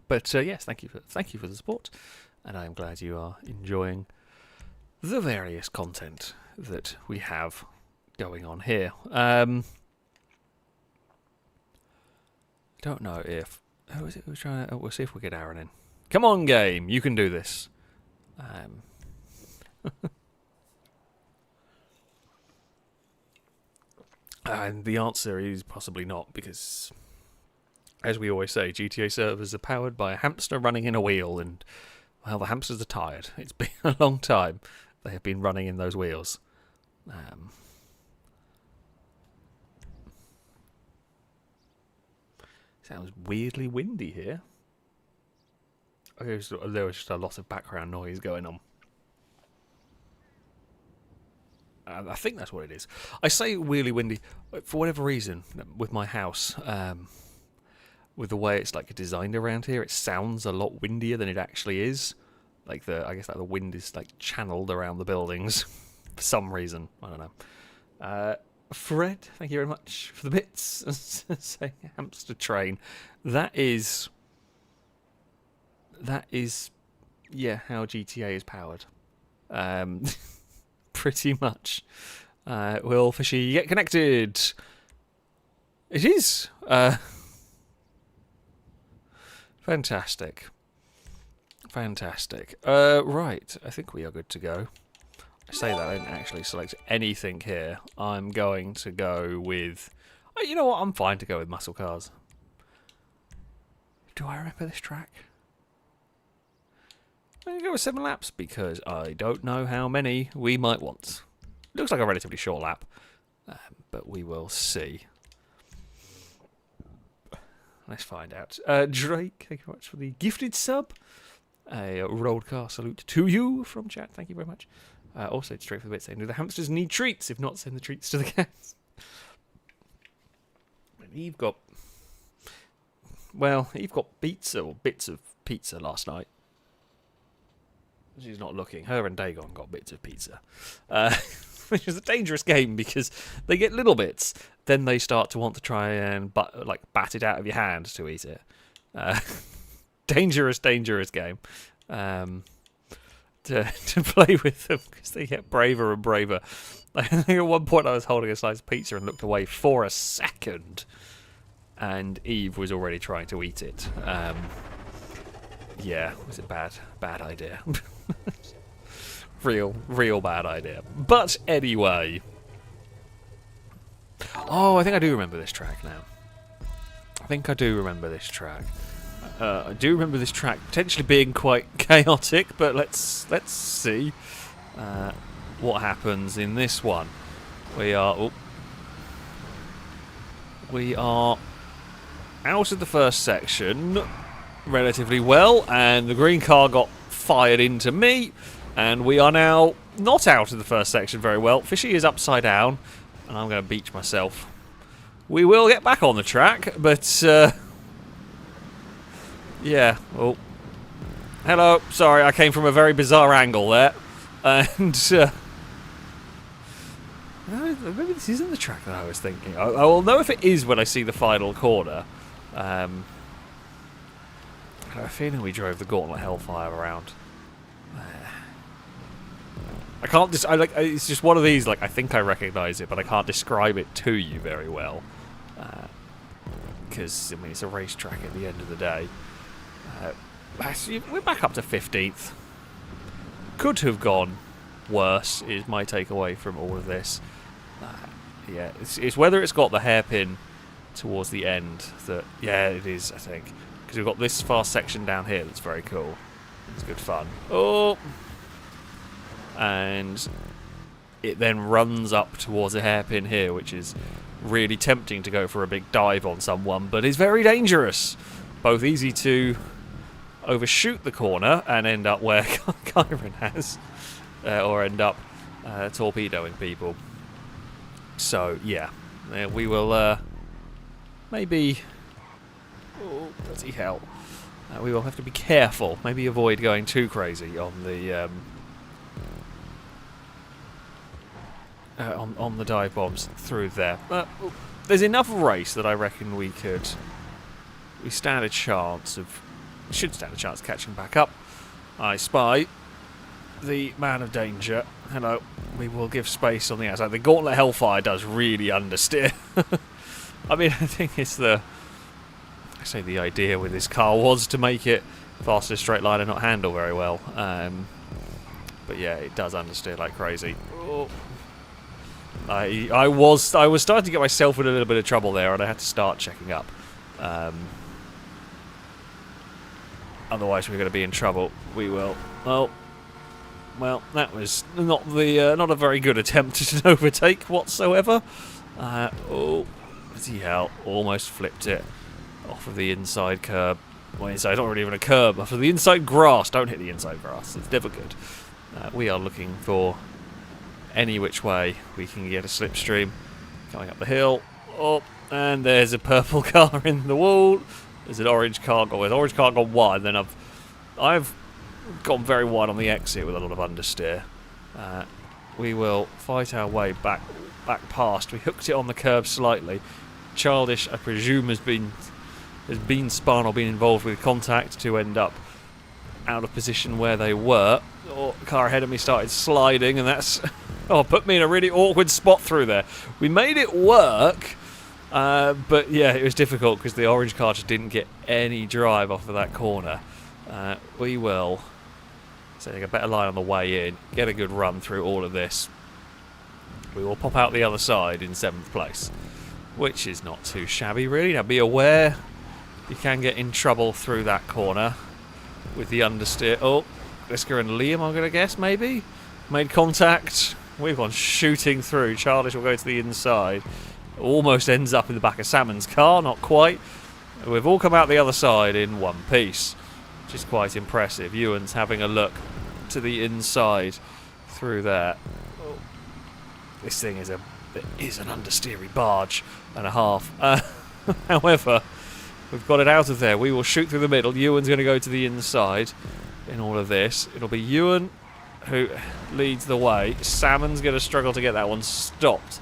But yes, thank you for the support, and I'm glad you are enjoying the various content that we have going on here. Don't know if who is it who's trying to. We'll see if we get Aaron in. Come on, game, you can do this. And the answer is possibly not, because, as we always say, GTA servers are powered by a hamster running in a wheel, and, well, the hamsters are tired. It's been a long time they have been running in those wheels. Sounds weirdly windy here. There was just a lot of background noise going on. I think that's what it is. I say weirdly windy for whatever reason with my house. With the way it's like designed around here, it sounds a lot windier than it actually is. I guess the wind is like channeled around the buildings for some reason. I don't know. Fred, thank you very much for the bits. Saying hamster train. That is how GTA is powered. Pretty much. Will Fishy get connected? It is. Fantastic. Right, I think we are good to go. I say that, I didn't actually select anything here. I'm going to go with... Oh, you know what, I'm fine to go with muscle cars. Do I remember this track? I'm going to go with 7 laps because I don't know how many we might want. Looks like a relatively short lap, but we will see. Let's find out. Drake, thank you very much for the gifted sub. A roadcar salute to you from chat. Thank you very much. Also, straight for the bit saying, do the hamsters need treats? If not, send the treats to the cats. You've got pizza or bits of pizza last night. She's not looking. Her and Dagon got bits of pizza. Which is a dangerous game because they get little bits. Then they start to want to try and bat it out of your hand to eat it. Dangerous game to play with them because they get braver and braver. I think at one point I was holding a slice of pizza and looked away for a second, and Eve was already trying to eat it. Yeah, was it bad idea? real bad idea. But anyway. Oh, I think I do remember this track now. I do remember this track potentially being quite chaotic, but let's see what happens in this one. We are out of the first section relatively well, and the green car got fired into me, and we are now not out of the first section very well. Fishy is upside down, and I'm going to beach myself. We will get back on the track, but yeah, well, hello, sorry, I came from a very bizarre angle there, and maybe this isn't the track that I was thinking. I will know if it is when I see the final corner. I have a feeling we drove the Gauntlet Hellfire around. I can't just. It's just one of these. Like, I think I recognise it, but I can't describe it to you very well. Because I mean, it's a racetrack at the end of the day. We're back up to 15th. Could have gone worse. Is my takeaway from all of this. Yeah, it's whether it's got the hairpin towards the end that. Yeah, it is. I think because we've got this fast section down here that's very cool. It's good fun. Oh. And it then runs up towards a hairpin here, which is really tempting to go for a big dive on someone, but is very dangerous. Both easy to overshoot the corner and end up where Kyron has, or end up torpedoing people. So, yeah, we will maybe... Oh, bloody hell. We will have to be careful. Maybe avoid going too crazy on the... on the dive bombs through there. There's enough race that I reckon we stand a chance of... should stand a chance of catching back up. I spy the man of danger. Hello. We will give space on the outside. The Gauntlet Hellfire does really understeer. I mean, I think it's the... I say the idea with this car was to make it faster straight line and not handle very well. But yeah, it does understeer like crazy. Oh. I was starting to get myself in a little bit of trouble there, and I had to start checking up. Otherwise, we're going to be in trouble. We will. Well, that was not a very good attempt at an overtake whatsoever. Oh, bloody hell! Almost flipped it off of the inside curb. Well, inside, not even a curb. Off of the inside grass. Don't hit the inside grass. It's never good. We are looking for any which way we can get a slipstream coming up the hill. Oh, and there's a purple car in the wall. There's an orange car gone. Orange car gone wide. Then I've gone very wide on the exit with a lot of understeer. We will fight our way back past. We hooked it on the curb slightly. Childish, I presume, has been spun or been involved with contact to end up out of position where they were. Oh, the car ahead of me started sliding, and that's put me in a really awkward spot through there. We made it work, but yeah, it was difficult because the orange car just didn't get any drive off of that corner. We will setting a better line on the way in, get a good run through all of this. We will pop out the other side in 7th place, which is not too shabby really. Now be aware you can get in trouble through that corner with the understeer. Oh, Liska and Liam, I'm going to guess, maybe? Made contact. We've gone shooting through. Childish will go to the inside. Almost ends up in the back of Salmon's car, not quite. We've all come out the other side in one piece, which is quite impressive. Ewan's having a look to the inside through there. Oh, this thing is an understeery barge and a half. However, we've got it out of there. We will shoot through the middle. Ewan's going to go to the inside in all of this. It'll be Ewan who leads the way. Salmon's going to struggle to get that one stopped.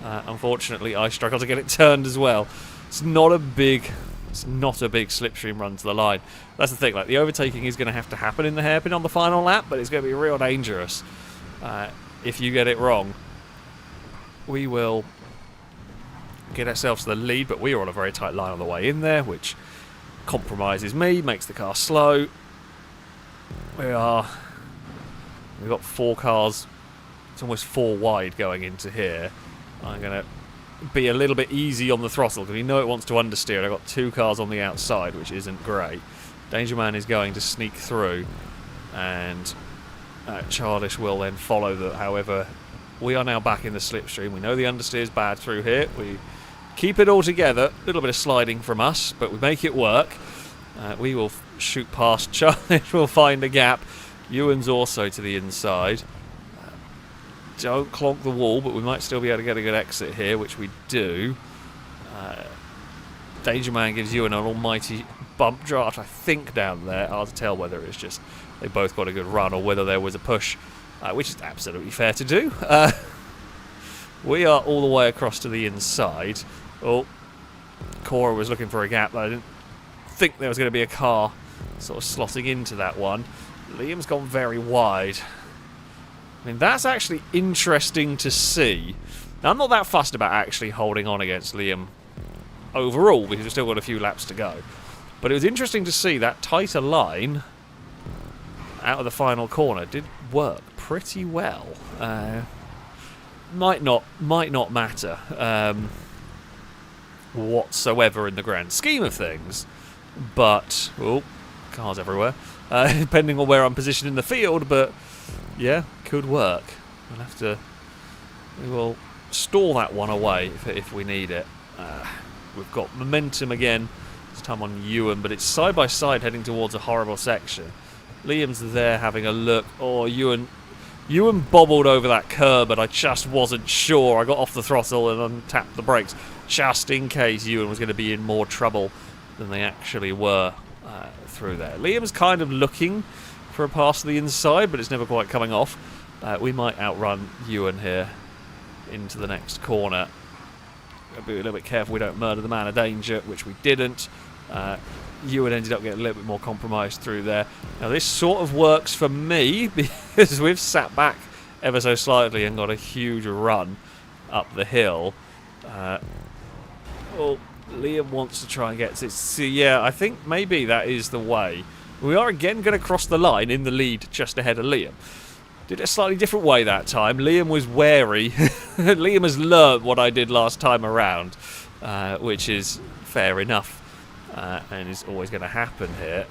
Unfortunately, I struggle to get it turned as well. It's not a big slipstream run to the line. That's the thing. Like, the overtaking is going to have to happen in the hairpin on the final lap, but it's going to be real dangerous if you get it wrong. We will get ourselves to the lead, but we are on a very tight line on the way in there, which compromises me, makes the car slow. We've got 4 cars. It's almost 4 wide going into here. I'm going to be a little bit easy on the throttle because we know it wants to understeer. And I've got 2 cars on the outside, which isn't great. Danger Man is going to sneak through, and Childish will then follow that. However, we are now back in the slipstream. We know the understeer is bad through here. We keep it all together. A little bit of sliding from us, but we make it work. We will shoot past Charlie. We'll find a gap. Ewan's also to the inside. Don't clog the wall, but we might still be able to get a good exit here, which we do. Danger Man gives Ewan an almighty bump draft, I think, down there. Hard to tell whether it's just they both got a good run or whether there was a push, which is absolutely fair to do. We are all the way across to the inside. Oh, Cora was looking for a gap. I didn't think there was going to be a car sort of slotting into that one. Liam's gone very wide. I mean, that's actually interesting to see. Now, I'm not that fussed about actually holding on against Liam overall, because we've still got a few laps to go. But it was interesting to see that tighter line out of the final corner did work pretty well. Might not matter whatsoever in the grand scheme of things, but cars everywhere. Depending on where I'm positioned in the field, but yeah, could work. We will store that one away if we need it. We've got momentum again. This time on Ewan, but it's side by side heading towards a horrible section. Liam's there having a look. Oh, Ewan bobbled over that curb, and I just wasn't sure. I got off the throttle and untapped the brakes just in case Ewan was going to be in more trouble than they actually were through there. Liam's kind of looking for a pass to the inside, but it's never quite coming off. We might outrun Ewan here into the next corner. Gotta be a little bit careful we don't murder the man of danger, which we didn't. Ewan ended up getting a little bit more compromised through there. Now this sort of works for me because we've sat back ever so slightly and got a huge run up the hill. Liam wants to try and get to it. So yeah, I think maybe that is the way. We are again going to cross the line in the lead just ahead of Liam. Did it a slightly different way that time. Liam was wary. Liam has learnt what I did last time around, which is fair enough, and is always going to happen here.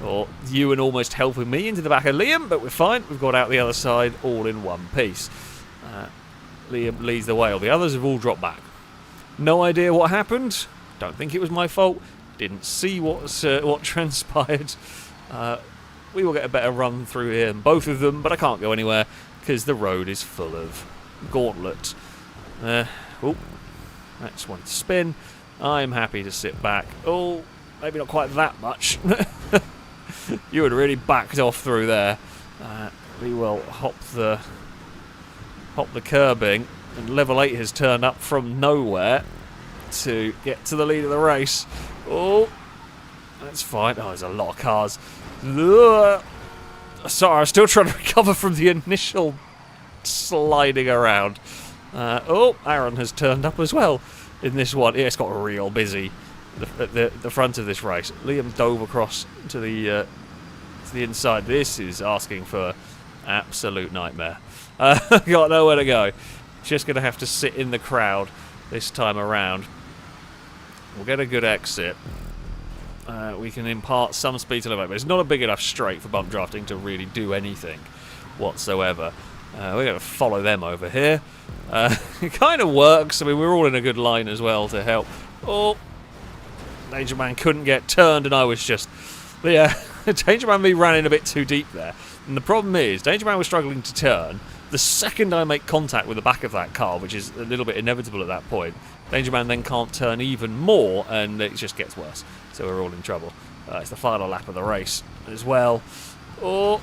Or Ewan almost helping me into the back of Liam, but we're fine. We've got out the other side all in one piece. Liam leads the way. All the others have all dropped back. No idea what happened. Don't think it was my fault. Didn't see what transpired. We will get a better run through here than both of them, but I can't go anywhere because the road is full of gauntlet. Next one to spin. I'm happy to sit back. Oh, maybe not quite that much. You had really backed off through there. We will hop the curbing, and level 8 has turned up from nowhere to get to the lead of the race. Oh, that's fine. Oh, there's a lot of cars. Sorry, I'm still trying to recover from the initial sliding around. Aaron has turned up as well in this one. Yeah, it's got real busy at the front of this race. Liam dove across to the inside. This is asking for absolute nightmare. Got nowhere to go. Just going to have to sit in the crowd this time around. We'll get a good exit. We can impart some speed to the back, but it's not a big enough straight for bump drafting to really do anything whatsoever. We're going to follow them over here. It kind of works. I mean, we're all in a good line as well to help. Oh, Danger Man couldn't get turned, and I was just... Yeah, Danger Man me ran in a bit too deep there. And the problem is, Danger Man was struggling to turn. The second I make contact with the back of that car, which is a little bit inevitable at that point, Danger Man then can't turn even more, and it just gets worse. So we're all in trouble. It's the final lap of the race as well. Oh,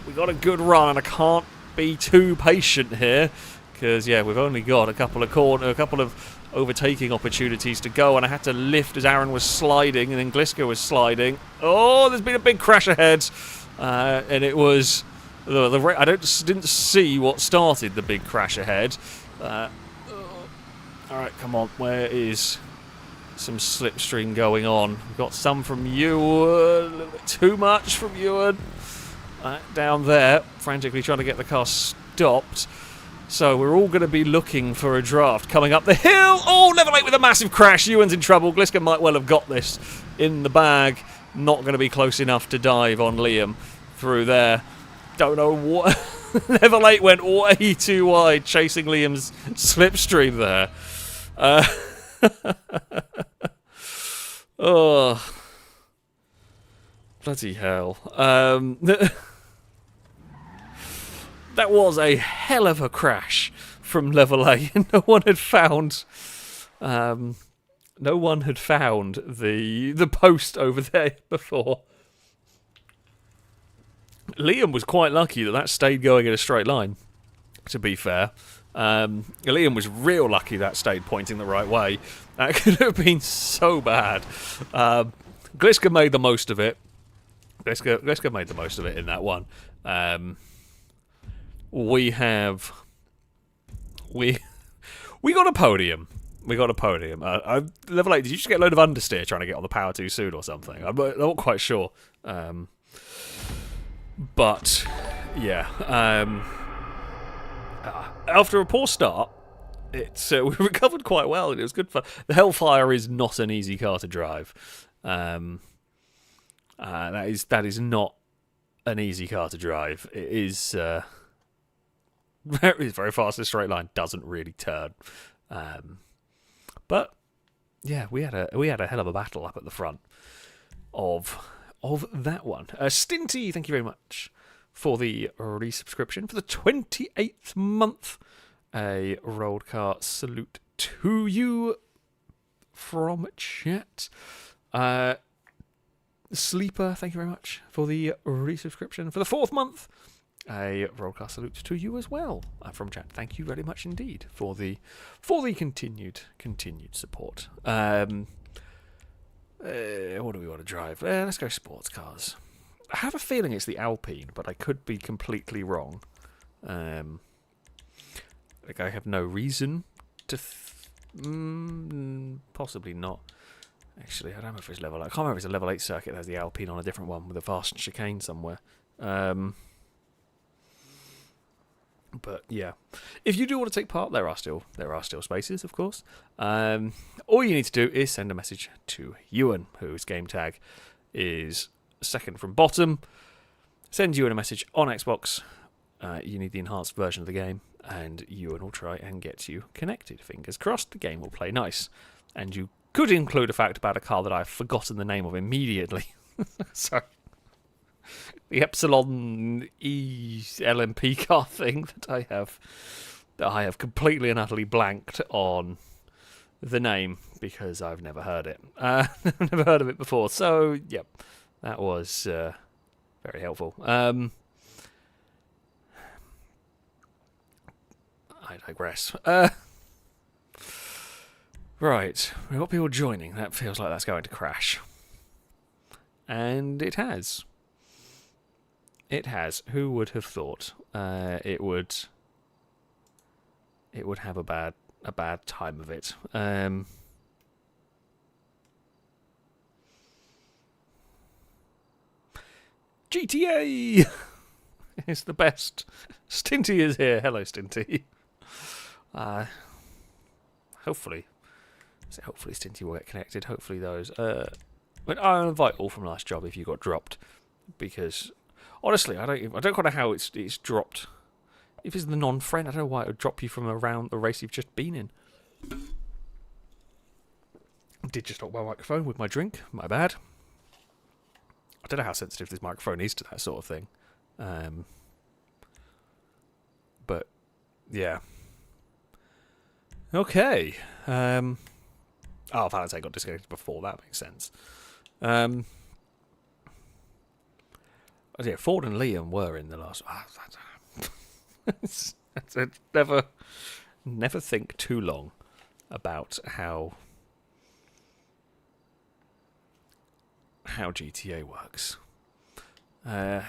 we got a good run, and I can't be too patient here because yeah, we've only got a couple of overtaking opportunities to go, and I had to lift as Aaron was sliding, and then Gliska was sliding. Oh, there's been a big crash ahead, and it was I didn't see what started the big crash ahead. All right, come on, where is some slipstream going on? We've got some from Ewan, a little bit too much from Ewan. Down there, frantically trying to get the car stopped. So we're all going to be looking for a draft coming up the hill. Oh, level 8 with a massive crash. Ewan's in trouble. Gliska might well have got this in the bag. Not going to be close enough to dive on Liam through there. Don't know what. Level 8 went way too wide, chasing Liam's slipstream there. Oh, bloody hell. That was a hell of a crash from level A. No one had found the post over there before. Liam was quite lucky that stayed going in a straight line, to be fair. Liam was real lucky that stayed pointing the right way. That could have been so bad. Gliska made the most of it. Gliska made the most of it in that one. We got a podium. We got a podium. Level 8, did you just get a load of understeer trying to get on the power too soon or something? I'm not quite sure. But, yeah. After a poor start, we recovered quite well, and it was good fun. The Hellfire is not an easy car to drive. That is not an easy car to drive. It is very fast in a straight line. Doesn't really turn. But yeah, we had a hell of a battle up at the front of that one. Stinty, thank you very much for the resubscription for the 28th month. A rolled car salute to you from chat. Sleeper, thank you very much for the resubscription for the 4th month. A rolled car salute to you as well from chat. Thank you very much indeed for the continued support. What do we want to drive? Let's go sports cars. I have a feeling it's the Alpine, but I could be completely wrong. I have no reason to... possibly not. Actually, I don't know if it's level 8. I can't remember if it's a level 8 circuit that has the Alpine on a different one with a fast chicane somewhere. But yeah, if you do want to take part, there are still spaces, of course. All you need to do is send a message to Ewan, whose game tag is second from bottom. Send Ewan a message on Xbox. You need the enhanced version of the game, and Ewan will try and get you connected. Fingers crossed, the game will play nice. And you could include a fact about a car that I've forgotten the name of immediately. Sorry. The Epsilon E LMP car thing that I have completely and utterly blanked on the name because I've never heard it. I've never heard of it before. So, yep, that was very helpful. I digress. Right, we've got people joining. That feels like that's going to crash. And it has. It has. Who would have thought it would have a bad time of it? GTA is the best. Stinty is here. Hello, Stinty. Hopefully Stinty will get connected. Hopefully those. But I'll invite all from last job if you got dropped, because honestly, I don't quite know how it's dropped. If it's the non-friend, I don't know why it would drop you from around the race you've just been in. I did just knock my microphone with my drink. My bad. I don't know how sensitive this microphone is to that sort of thing. But yeah. Okay. Oh, Valentine got disconnected before. That makes sense. Oh yeah, Ford and Liam were in the last. Never think too long about how GTA works. Right,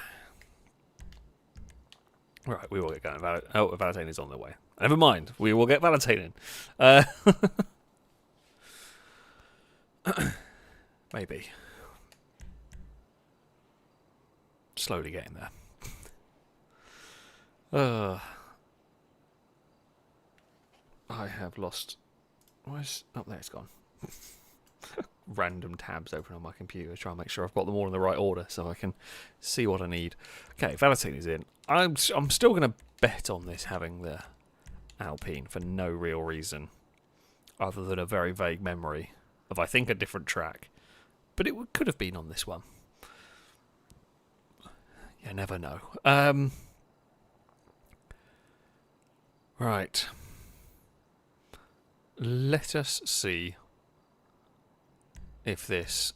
we will get going. Valentine is on the way. Never mind, we will get Valentine in. Maybe. Slowly getting there. I have lost... Where's... Oh, there it's gone. Random tabs open on my computer, try and make sure I've got them all in the right order so I can see what I need. Okay, Valentine is in. I'm still going to bet on this having the Alpine for no real reason. other than a very vague memory of, I think, a different track. But it could have been on this one. You never know. Right. Let us see if this...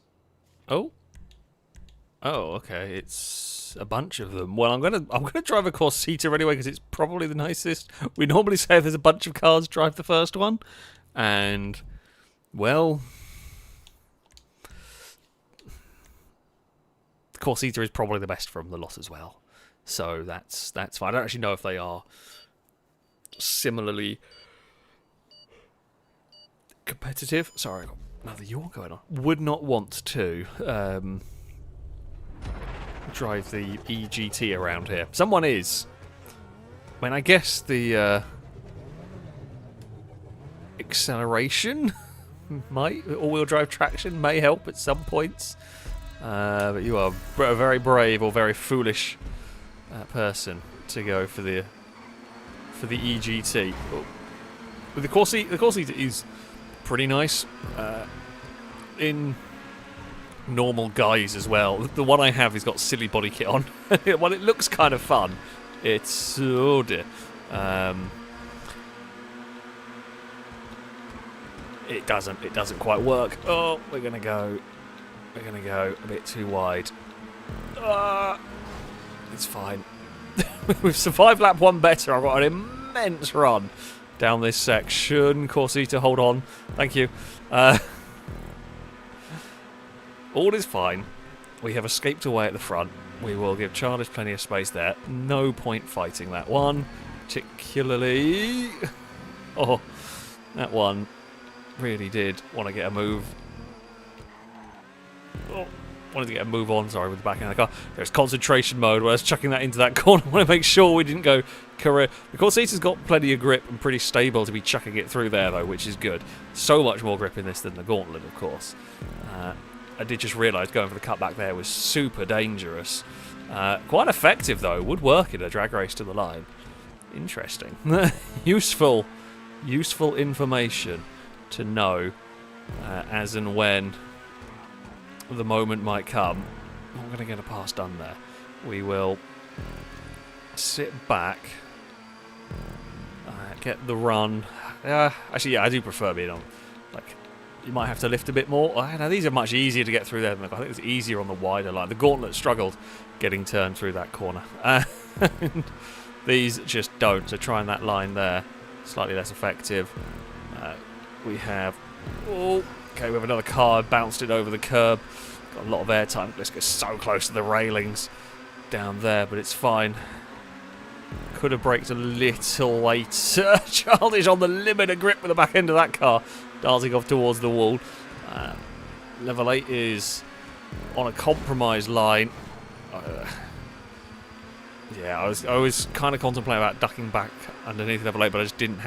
Oh, okay. It's a bunch of them. Well, I'm gonna drive a Corsita anyway because it's probably the nicest. We normally say if there's a bunch of cars, drive the first one, and well, the Corsita is probably the best from the lot as well. So that's fine. I don't actually know if they are similarly competitive. Sorry, I've got another yawn going on. Would not want to drive the EGT around here. Someone is. I mean, I guess the acceleration might, all-wheel drive traction may help at some points. But you are a very brave or very foolish person to go for the EGT. But the Corsita is pretty nice in normal guise as well. The one I have has got silly body kit on. Well, it looks kind of fun. It's oh dear. It doesn't quite work. Oh, we're gonna go a bit too wide. It's fine. We've survived lap 1 better. I've got an immense run down this section. Corsita, hold on. Thank you. All is fine. We have escaped away at the front. We will give Charles plenty of space there. No point fighting that one. Particularly... Oh, that one really did want to get a move. Oh, wanted to get a move on, sorry, with the back end of the car. There's concentration mode where I was chucking that into that corner. I want to make sure we didn't go career. The Corsita's got plenty of grip and pretty stable to be chucking it through there, though, which is good. So much more grip in this than the Gauntlet, of course. I did just realise going for the cutback there was super dangerous. Quite effective, though. Would work in a drag race to the line. Interesting. Useful information to know as and when the moment might come. I'm going to get a pass done there. We will sit back, get the run. Actually, yeah, I do prefer being on. Like, you might have to lift a bit more. Now, these are much easier to get through there. I think it's easier on the wider line. The Gauntlet struggled getting turned through that corner. And these just don't. So trying that line there, slightly less effective. We have... Oh, okay, we have another car. Bounced it over the curb. Got a lot of air time. Let's get so close to the railings down there, but it's fine. Could have braked a little later. Charles is on the limit of grip with the back end of that car, darting off towards the wall. Level 8 is on a compromised line. Yeah, I was kind of contemplating about ducking back underneath level 8, but I just didn't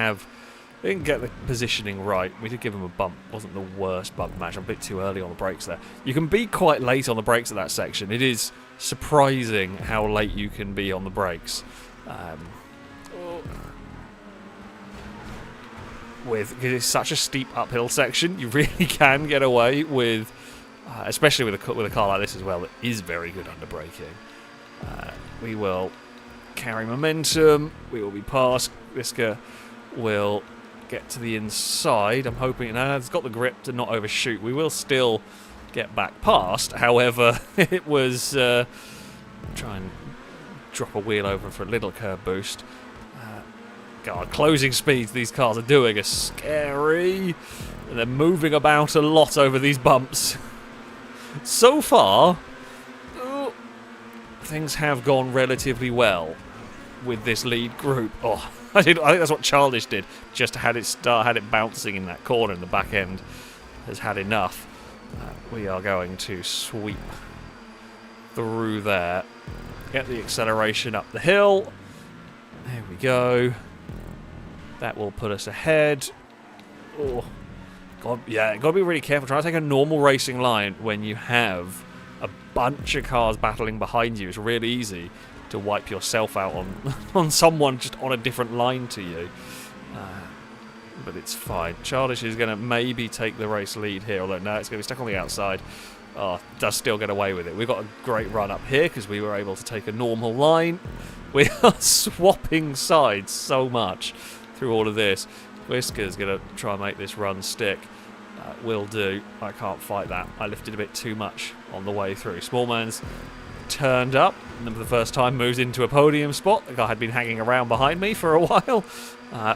get the positioning right. We did give him a bump. Wasn't the worst bump match. I'm a bit too early on the brakes there. You can be quite late on the brakes at that section. It is surprising how late you can be on the brakes. Because it's such a steep uphill section, you really can get away with, especially with a car like this as well, that is very good under braking. We will carry momentum. We will be past. Visca will get to the inside. I'm hoping it's got the grip to not overshoot. We will still get back past. However, it was try and drop a wheel over for a little curb boost. God, closing speeds these cars are doing are scary. And they're moving about a lot over these bumps. So far, things have gone relatively well with this lead group. Oh, I think that's what Childish did. Just had it bouncing in that corner, and the back end has had enough. We are going to sweep through there. Get the acceleration up the hill. There we go. That will put us ahead. Oh, God, yeah, got to be really careful. Try to take a normal racing line when you have a bunch of cars battling behind you. It's really easy to wipe yourself out on someone just on a different line to you. but it's fine. Childish is going to maybe take the race lead here, although no, it's going to be stuck on the outside. Oh, does still get away with it. We've got a great run up here because we were able to take a normal line. We are swapping sides so much through all of this. Whisker's going to try and make this run stick. Will do. I can't fight that. I lifted a bit too much on the way through. Smallman's turned up, and then for the first time moves into a podium spot. The guy had been hanging around behind me for a while.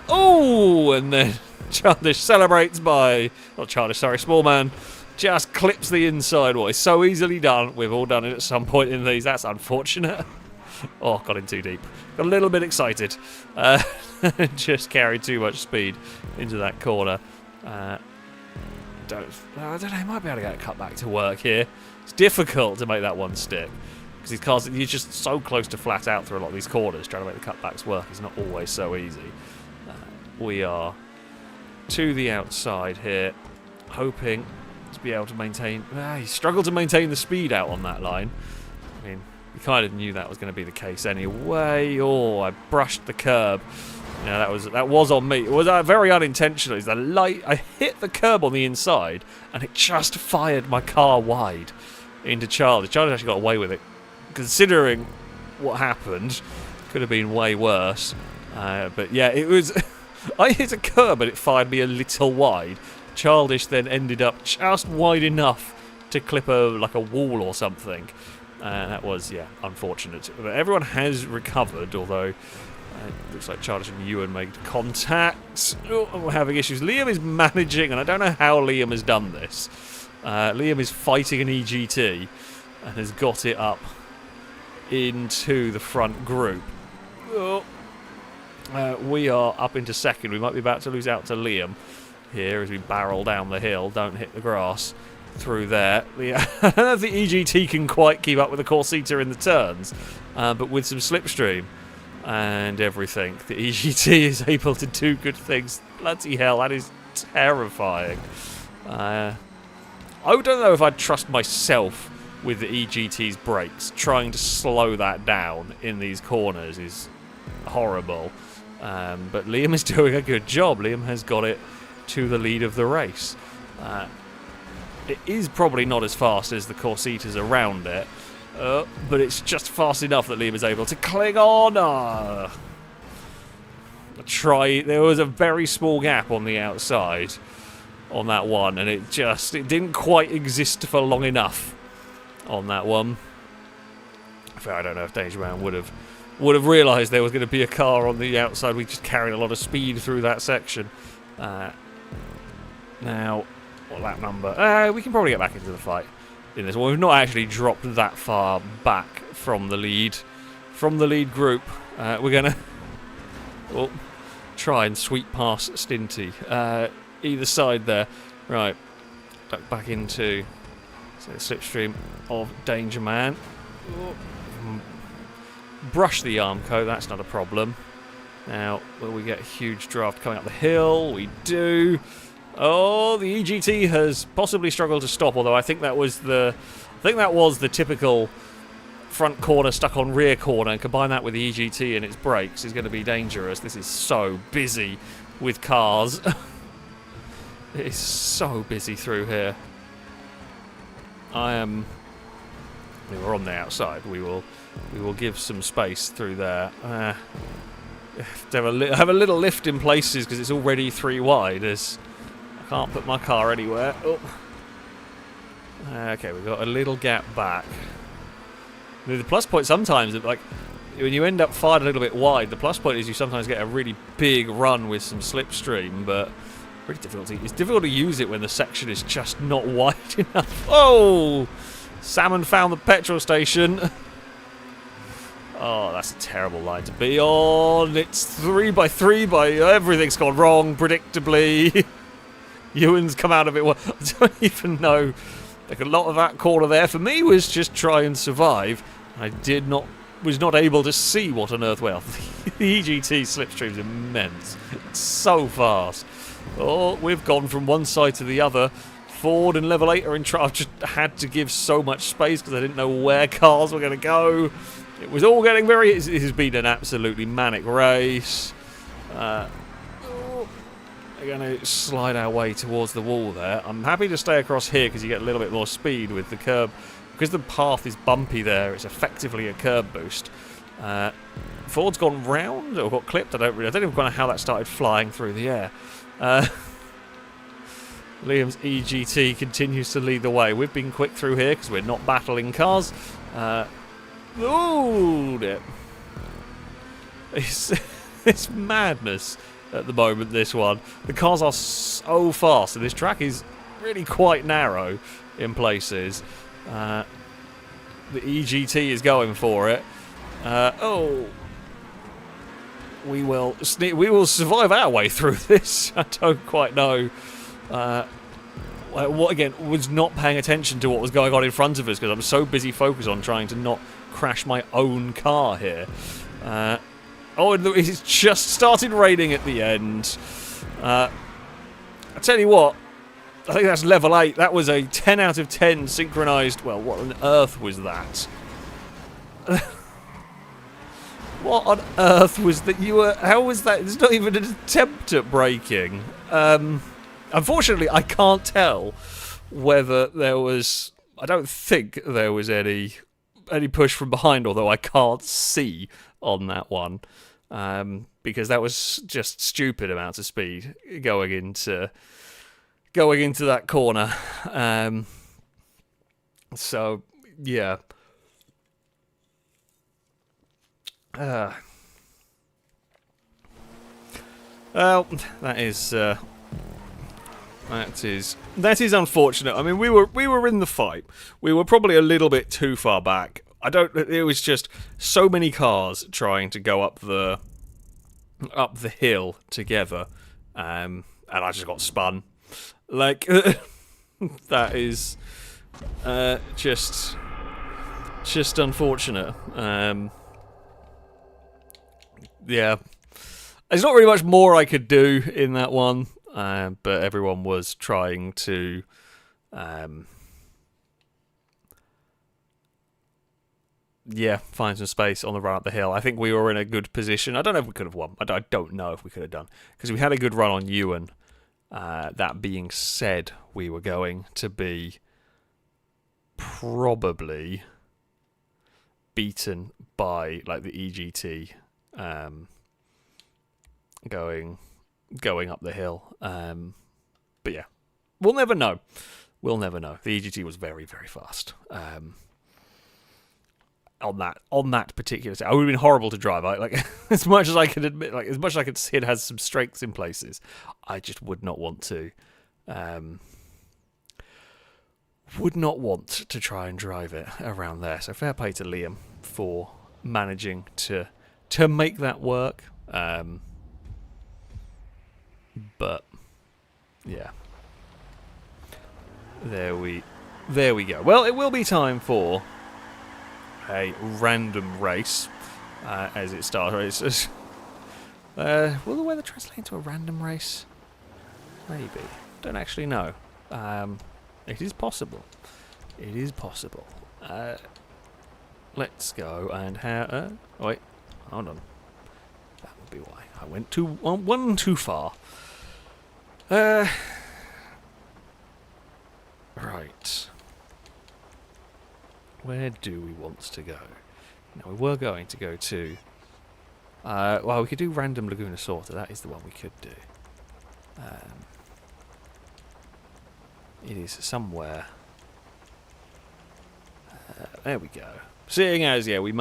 Oh, and then Childish celebrates by... Not Childish, sorry, Smallman just clips the inside wall. It's so easily done. We've all done it at some point in these. That's unfortunate. Oh, got in too deep. Got a little bit excited. Just carried too much speed into that corner. I don't know, he might be able to get a cut back to work here. It's difficult to make that one stick because these cars, you're just so close to flat out through a lot of these corners. Trying to make the cutbacks work is not always so easy. We are to the outside here, hoping to be able to maintain... he struggled to maintain the speed out on that line. I mean, we kind of knew that was going to be the case anyway. Oh, I brushed the curb. Yeah, that was on me. It was very unintentional. The light, I hit the curb on the inside, and it just fired my car wide into Charlie. Charlie actually got away with it, considering what happened. Could have been way worse. But yeah, it was. I hit a curb, and it fired me a little wide. Childish then ended up just wide enough to clip a wall or something. That was, yeah, unfortunate. But everyone has recovered, although looks like Childish and Ewan made contact. Oh, we're having issues. Liam is managing, and I don't know how Liam has done this. Liam is fighting an EGT and has got it up into the front group. Oh. We are up into second. We might be about to lose out to Liam here as we barrel down the hill. Don't hit the grass through there. I don't know if the EGT can quite keep up with the Corsita in the turns, but with some slipstream and everything, the EGT is able to do good things. Bloody hell, that is terrifying. I don't know if I'd trust myself with the EGT's brakes. Trying to slow that down in these corners is horrible. But Liam is doing a good job. Liam has got it to the lead of the race. It is probably not as fast as the Corsitas around it, but it's just fast enough that Liam is able to cling on. There was a very small gap on the outside on that one, and it didn't quite exist for long enough on that one. I don't know if Danger Man would have realised there was going to be a car on the outside. We just carried a lot of speed through that section. Now, what lap number? We can probably get back into the fight in this one. We've not actually dropped that far back from the lead group. We're going to try and sweep past Stinty. Either side there. Right, duck back into the slipstream of Danger Man. Brush the Armco, that's not a problem. Now, will we get a huge draft coming up the hill? We do. Oh, the EGT has possibly struggled to stop, although I think that was the typical front corner stuck on rear corner, and combine that with the EGT and its brakes is going to be dangerous. This is so busy with cars. It is so busy through here. We were on the outside. We will give some space through there. Have a little lift in places because it's already 3 wide. As I can't put my car anywhere. Oh. Okay, we've got a little gap back. The plus point sometimes, like when you end up fired a little bit wide, the plus point is you sometimes get a really big run with some slipstream, but really difficult. It's difficult to use it when the section is just not wide enough. Oh! Salmon found the petrol station. Oh, that's a terrible line to be on. It's 3x3 by everything's gone wrong, predictably. Ewan's come out of it. Well, I don't even know. Like, a lot of that corner there for me was just try and survive. I was not able to see what on earth. Well, the EGT slipstream is immense. It's so fast. Oh, we've gone from one side to the other. Ford and Level 8 are in trouble. I've just had to give so much space because I didn't know where cars were going to go. It was all getting very... It has been an absolutely manic race. We're going to slide our way towards the wall there. I'm happy to stay across here because you get a little bit more speed with the curb. Because the path is bumpy there, it's effectively a curb boost. Ford's gone round or got clipped. I don't even know how that started flying through the air. Liam's EGT continues to lead the way. We've been quick through here because we're not battling cars. Oh, dear. It's madness at the moment, this one. The cars are so fast, and this track is really quite narrow in places. The EGT is going for it. We will survive our way through this. I don't quite know. What again? Was not paying attention to what was going on in front of us because I'm so busy focused on trying to not crash my own car here. And it's just started raining at the end. I tell you what, I think that's level 8. That was a 10 out of 10 synchronised. Well, what on earth was that? What on earth was that you were... How was that? There's not even an attempt at braking. Unfortunately, I can't tell whether there was... I don't think there was any push from behind, although I can't see on that one. Because that was just stupid amounts of speed going into that corner. So, yeah. Well, that is unfortunate. I mean, we were in the fight. We were probably a little bit too far back. It was just so many cars trying to go up the hill together, and I just got spun. Like that is just unfortunate. Yeah, there's not really much more I could do in that one, but everyone was trying to find some space on the run up the hill. I think we were in a good position. I don't know if we could have won. I don't know if we could have done, because we had a good run on Ewan. That being said, we were going to be probably beaten by like the EGT going up the hill. But yeah, we'll never know. We'll never know. The EGT was very, very fast. On that particular set. It would have been horrible to drive. Like as much as I could admit, like as much as I could see it has some strengths in places, I just would not want to try and drive it around there. So fair play to Liam for managing to make that work. But yeah. There we go. Well, it will be time for a random race as it starts. Will the weather translate into a random race? Maybe. Don't actually know. It is possible. It is possible. Let's go and have... wait, hold on. That would be why. I went one too far. Right. Where do we want to go? Now, we were going to go to... well, we could do Random Laguna Sorter. That is the one we could do. It is somewhere... there we go. Seeing as, yeah, we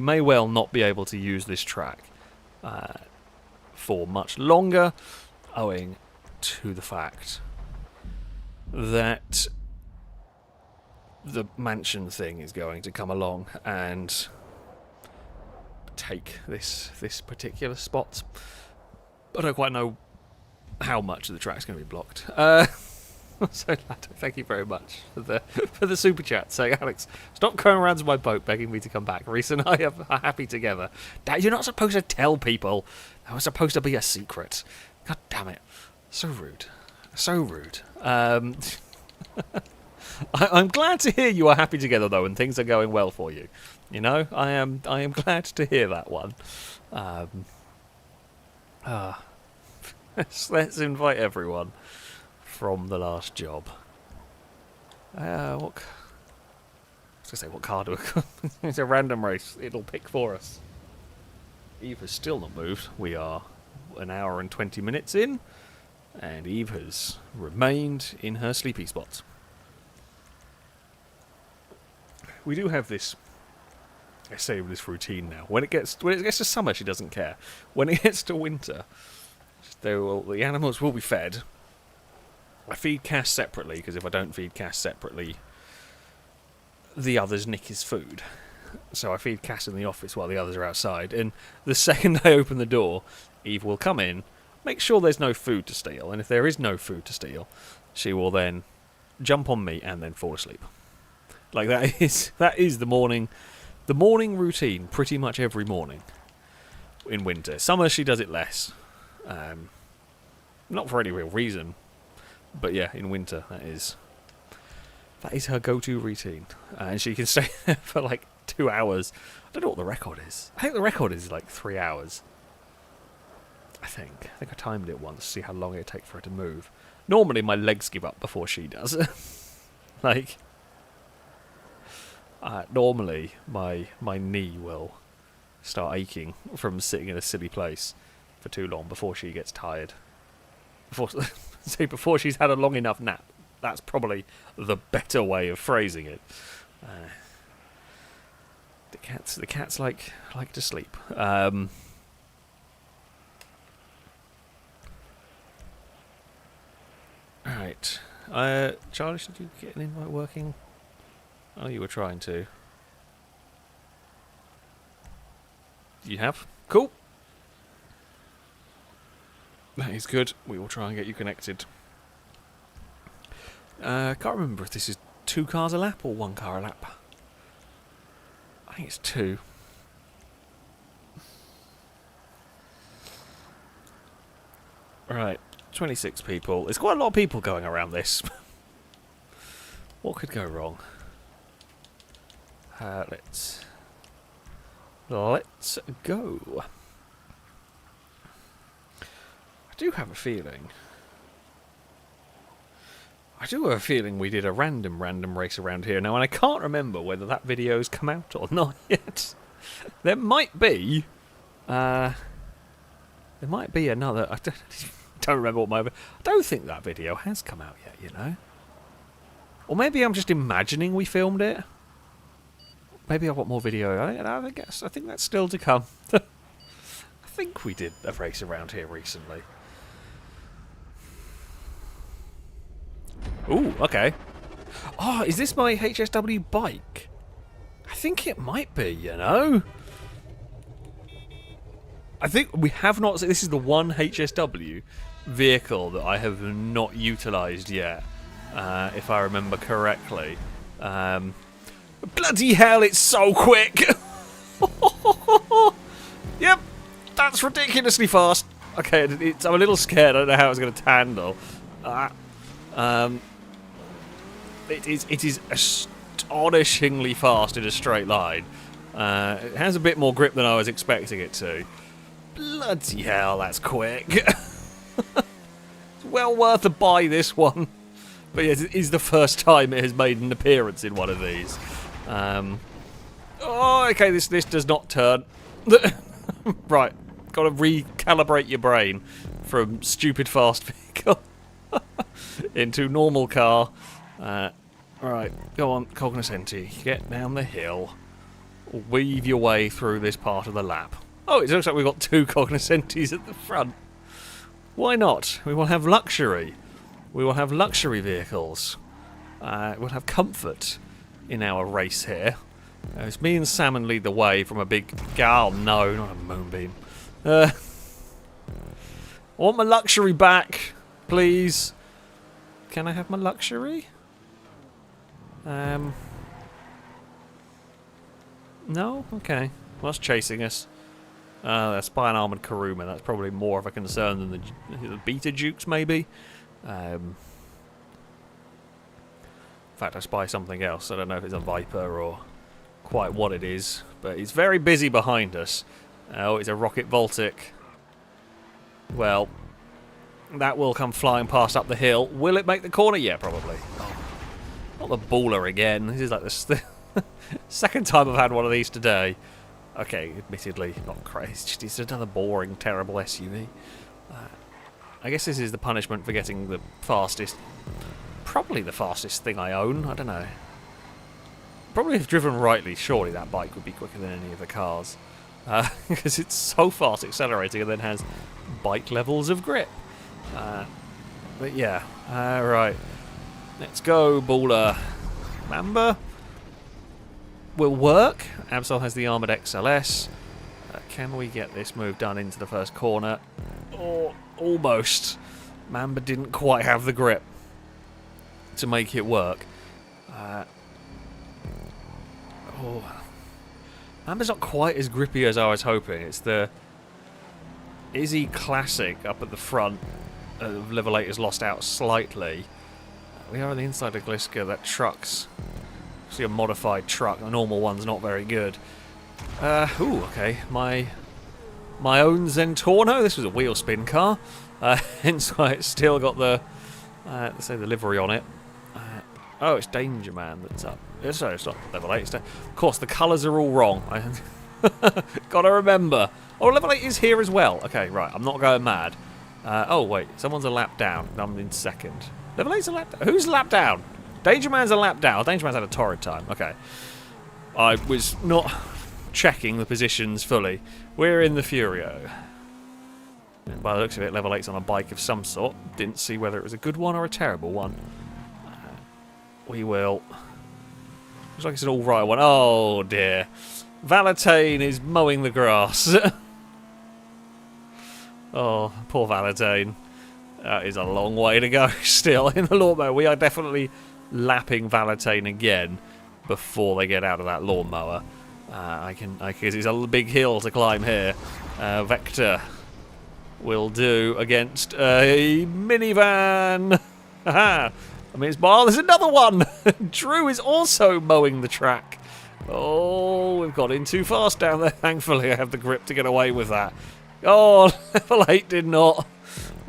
may well not be able to use this track for much longer, owing to the fact that the mansion thing is going to come along and take this particular spot. I don't quite know how much of the track's going to be blocked. So, thank you very much for the super chat saying, Alex, stop going around to my boat begging me to come back. Reese and I are happy together. Dad, you're not supposed to tell people. That was supposed to be a secret. God damn it. So rude. So rude. I'm glad to hear you are happy together, though, and things are going well for you. You know, I am glad to hear that one. Let's invite everyone from the last job. What? I was gonna say, what car do we? It's a random race. It'll pick for us. Eve has still not moved. We are an hour and 20 minutes in, and Eve has remained in her sleepy spot. We do have this. I say this routine now. When it gets to summer, she doesn't care. When it gets to winter, the animals will be fed. I feed Cass separately, because if I don't feed Cass separately, the others nick his food. So I feed Cass in the office while the others are outside. And the second I open the door, Eve will come in, make sure there's no food to steal. And if there is no food to steal, she will then jump on me and then fall asleep. Like that is the morning routine pretty much every morning in winter. Summer she does it less. Not for any real reason. But yeah, in winter that is her go-to routine. And she can stay there for like 2 hours. I don't know what the record is. I think the record is like 3 hours. I think I timed it once to see how long it would take for her to move. Normally my legs give up before she does. Like, normally my knee will start aching from sitting in a silly place for too long before she gets tired. Before she's had a long enough nap. That's probably the better way of phrasing it. The cats like to sleep. Right. Charlie, should you get an invite working? Oh, you were trying to. You have? Cool. That is good. We will try and get you connected. Can't remember if this is 2 cars a lap or 1 car a lap. I think it's 2. Right, 26 people. There's quite a lot of people going around this. What could go wrong? Let's go. I do have a feeling we did a random race around here now, and I can't remember whether that video's come out or not yet. There might be another. I don't remember what I don't think that video has come out yet, you know. Or maybe I'm just imagining we filmed it. Maybe I've got more video. I think that's still to come. I think we did a race around here recently. Ooh, okay. Oh, is this my HSW bike? I think it might be, you know? I think we have not... This is the one HSW vehicle that I have not utilised yet, if I remember correctly. Bloody hell, it's so quick! Yep, that's ridiculously fast. Okay, I'm a little scared. I don't know how it's going to handle. It is astonishingly fast in a straight line. It has a bit more grip than I was expecting it to. Bloody hell, that's quick. It's well worth a buy, this one. But yes, it is the first time it has made an appearance in one of these. Oh, okay, this does not turn. Right, got to recalibrate your brain from stupid fast vehicle into normal car. Right, go on, Cognoscenti. Get down the hill. Weave your way through this part of the lap. Oh, it looks like we've got 2 Cognoscentis at the front. Why not? We will have luxury. We will have luxury vehicles. We'll have comfort in our race here. It's me and Salmon lead the way from a big... Oh, no, not a moonbeam. I want my luxury back, please. Can I have my luxury? No? Okay. What's chasing us? That's by an armoured Karuma. That's probably more of a concern than the Beta Dukes, maybe. In fact, I spy something else. I don't know if it's a Viper or quite what it is, but it's very busy behind us. Oh, it's a Rocket Voltic. Well, That will come flying past up the hill. Will it make the corner? Yeah, probably. Oh, not the baller again. This is like the second time I've had one of these today. Okay, admittedly, not crazy. It's another boring, terrible SUV. I guess this is the punishment for getting the fastest... Probably the fastest thing I own. I don't know. Probably if driven rightly, surely that bike would be quicker than any of the cars. Because it's so fast accelerating and then has bike levels of grip. But yeah, right. Let's go, baller. Mamba will work. Absol has the armoured XLS. Can we get this move done into the first corner? Oh, almost. Mamba didn't quite have the grip to make it work. Mamba's not quite as grippy as I was hoping. It's the Izzy Classic up at the front. Level 8 has lost out slightly. We are on the inside of Gliska. That truck's actually a modified truck. The normal one's not very good. Ooh, okay. My own Zentorno. This was a wheel spin car. Hence why it's still got the, let's say, the livery on it. Oh, it's Danger Man that's up. Sorry, it's not level 8. Of course, the colours are all wrong. Gotta remember. Oh, level 8 is here as well. Okay, right. I'm not going mad. Oh, wait. Someone's a lap down. I'm in second. Level 8's a lap down. Who's a lap down? Danger Man's a lap down. Danger Man's had a torrid time. Okay. I was not checking the positions fully. We're in the Furio. And by the looks of it, level 8's on a bike of some sort. Didn't see whether it was a good one or a terrible one. We will. Looks like it's an alright one. Oh dear. Valentine is mowing the grass. Oh, poor Valentine. That is a long way to go still in the lawnmower. We are definitely lapping Valentine again before they get out of that lawnmower. Because it's a big hill to climb here. Vector will do against a minivan. Haha. I mean, there's another one! Drew is also mowing the track. Oh, we've got in too fast down there. Thankfully, I have the grip to get away with that. Oh, level 8 did not.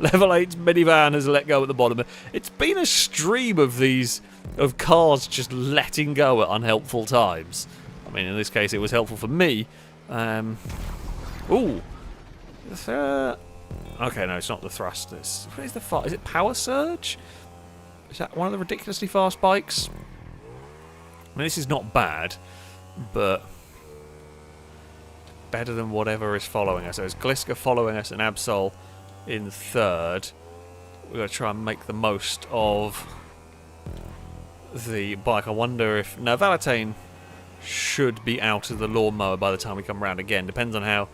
Level 8's minivan has let go at the bottom. It's been a stream of of cars just letting go at unhelpful times. I mean, in this case, it was helpful for me. Ooh. Okay, no, it's not the thrusters. What is the far? Is it Power Surge? Is that one of the ridiculously fast bikes? I mean, this is not bad, but better than whatever is following us. So it's Gliska following us and Absol in third. We've got to try and make the most of the bike. I wonder if... No, Valentine should be out of the lawnmower by the time we come round again. Depends on how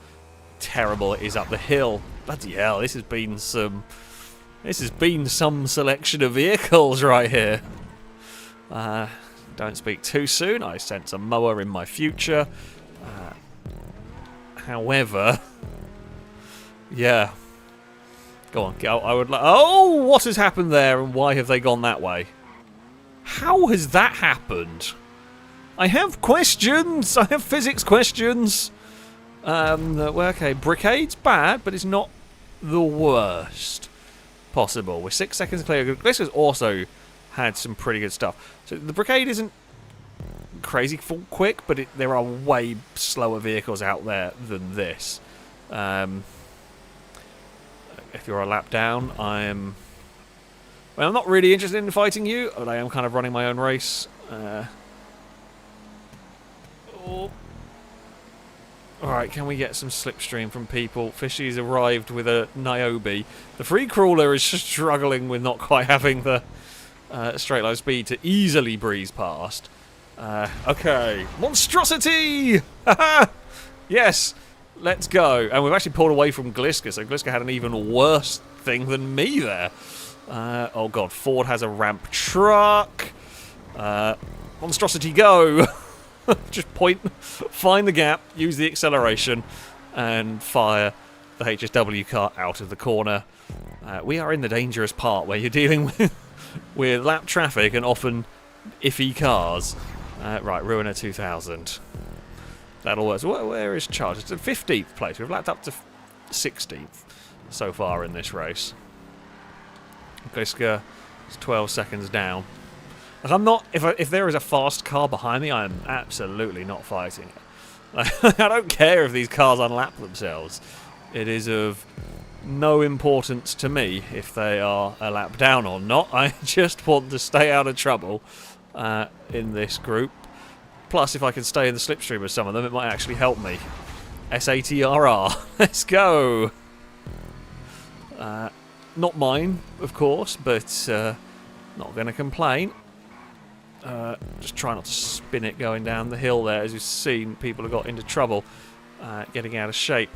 terrible it is up the hill. Bloody hell, this has been some... This has been some selection of vehicles right here. Don't speak too soon. I sense a mower in my future. However, yeah. Go on. I would like. Oh, what has happened there, and why have they gone that way? How has that happened? I have questions. I have physics questions. Well, okay, Brickade's bad, but it's not the worst possible. We're 6 seconds clear. This has also had some pretty good stuff. So the Brigade isn't crazy quick, but there are way slower vehicles out there than this. If you're a lap down, I'm not really interested in fighting you, but I am kind of running my own race. Alright, can we get some slipstream from people? Fishy's arrived with a Niobe. The free crawler is struggling with not quite having the straight line speed to easily breeze past. Okay. Monstrosity! Haha! Yes! Let's go. And we've actually pulled away from Gliska, so Gliska had an even worse thing than me there. Oh god, Ford has a ramp truck. Monstrosity, go! Just find the gap, use the acceleration, and fire the HSW car out of the corner. We are in the dangerous part where you're dealing with lap traffic and often iffy cars. Right, Ruiner 2000. That'll work. So where is Charge? It's the 15th place. We've lapped up to 16th so far in this race. Gliska is 12 seconds down. Like, I'm not. If there is a fast car behind me, I am absolutely not fighting it. I don't care if these cars unlap themselves. It is of no importance to me if they are a lap down or not. I just want to stay out of trouble in this group. Plus, if I can stay in the slipstream with some of them, it might actually help me. SATRR. Let's go. Not mine, of course, but not going to complain. Just try not to spin it going down the hill there. As you've seen, people have got into trouble getting out of shape.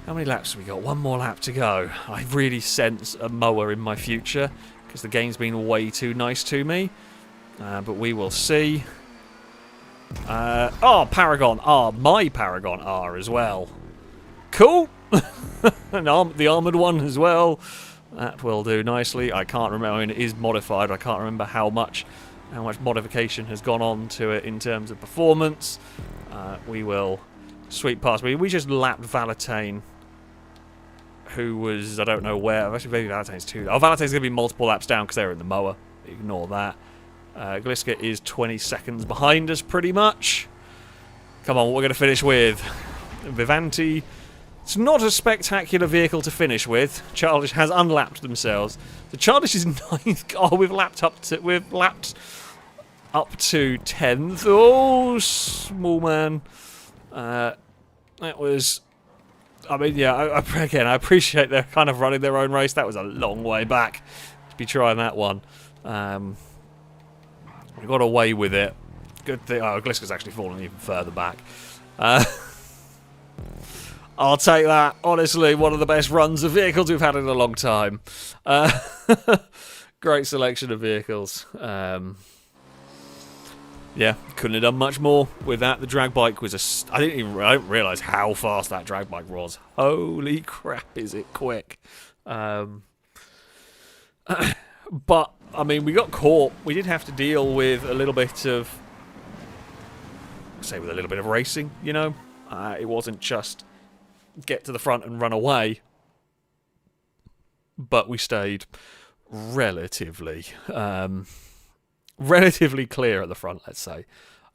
How many laps have we got? One more lap to go. I really sense a mower in my future because the game's been way too nice to me. But we will see. Paragon R. My Paragon R as well. Cool. And the armoured one as well. That will do nicely. I can't remember. I mean, it is modified. I can't remember how much modification has gone on to it in terms of performance. We will sweep past. We just lapped Valentine, who was, I don't know where. Actually, maybe Valentine's too. Oh, Valentine's going to be multiple laps down because they're in the mower. Ignore that. Gliska is 20 seconds behind us, pretty much. Come on, what we're going to finish with. Vivanti. It's not a spectacular vehicle to finish with. Childish has unlapped themselves. The Childish is 9th. Oh, we've lapped up to 10th. Oh, small man. That was. I mean, yeah. Again, I appreciate they're kind of running their own race. That was a long way back to be trying that one. We got away with it. Good thing. Oh, Gliska's actually fallen even further back. I'll take that. Honestly, one of the best runs of vehicles we've had in a long time. Great selection of vehicles. Yeah, couldn't have done much more with that. The drag bike was I didn't realise how fast that drag bike was. Holy crap, is it quick. But, I mean, we got caught. We did have to deal with a little bit of... with a little bit of racing, you know? It wasn't just get to the front and run away. But we stayed relatively clear at the front, let's say.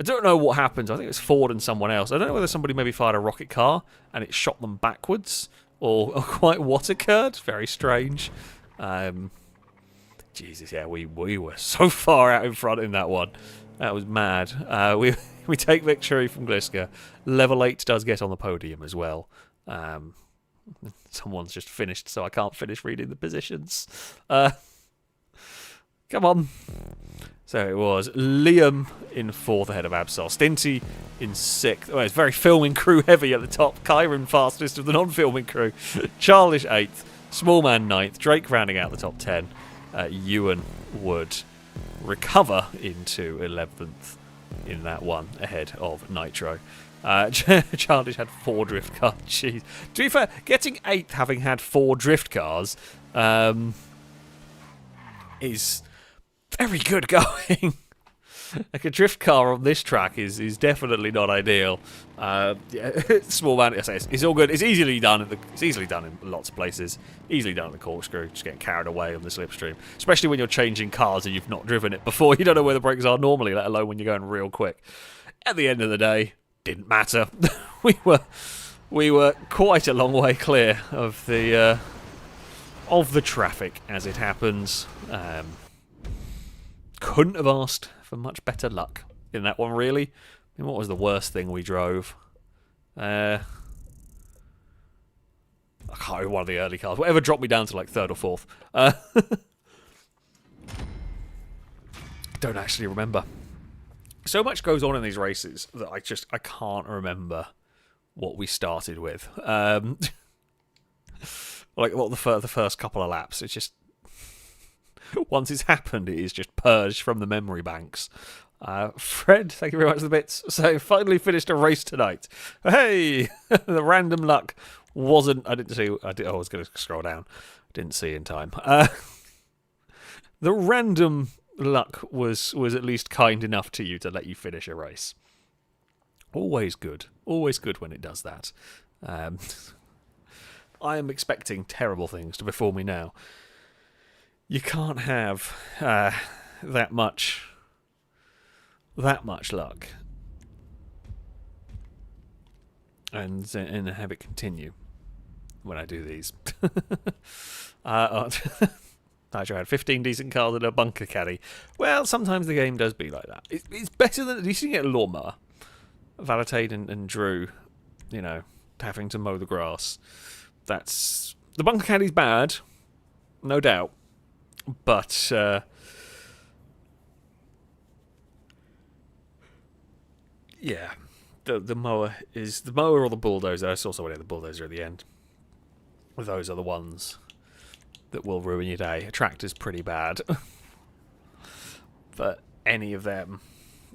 I don't know what happened. I think it was Ford and someone else. I don't know whether somebody maybe fired a rocket car and it shot them backwards, or quite what occurred. Very strange. Jesus, yeah, we were so far out in front in that one. That was mad. We take victory from Gliska. Level 8 does get on the podium as well. Someone's just finished, so I can't finish reading the positions. Come on. So it was Liam in 4th ahead of Absol. Stinty in 6th. Oh, it's very filming crew heavy at the top. Kyron fastest of the non-filming crew. Childish 8th. Smallman 9th. Drake rounding out the top 10. Ewan would recover into 11th in that one ahead of Nitro. Childish had 4 drift cars. Jeez. To be fair, getting 8th having had 4 drift cars is very good going. Like, a drift car on this track is definitely not ideal. Yeah, small man, it's all good. It's easily done. It's easily done in lots of places. Easily done in the corkscrew. Just getting carried away on the slipstream, especially when you're changing cars and you've not driven it before. You don't know where the brakes are normally, let alone when you're going real quick. At the end of the day, didn't matter. we were quite a long way clear of the traffic as it happens. Couldn't have asked for much better luck in that one, really. I mean, what was the worst thing we drove? I can't remember, one of the early cars. Whatever dropped me down to like 3rd or 4th. Don't actually remember. So much goes on in these races that I can't remember what we started with. Like, what the first couple of laps. It's just... Once it's happened, it is just purged from the memory banks. Fred, thank you very much for the bits. So, finally finished a race tonight. Hey! The random luck wasn't... I was going to scroll down. Didn't see in time. The random luck was at least kind enough to you to let you finish a race. Always good. Always good when it does that. I am expecting terrible things to befall me now. You can't have that much luck and have it continue when I do these. Actually, I had 15 decent cars and a bunker caddy. Well, sometimes the game does be like that. It's better than at least you get a lawnmower. Valentade and Drew, you know, having to mow the grass. That's the bunker caddy's bad, no doubt, but yeah, the mower is the mower or the bulldozer. I saw somebody at the bulldozer at the end. Those are the ones that will ruin your day. A tractor's pretty bad, but any of them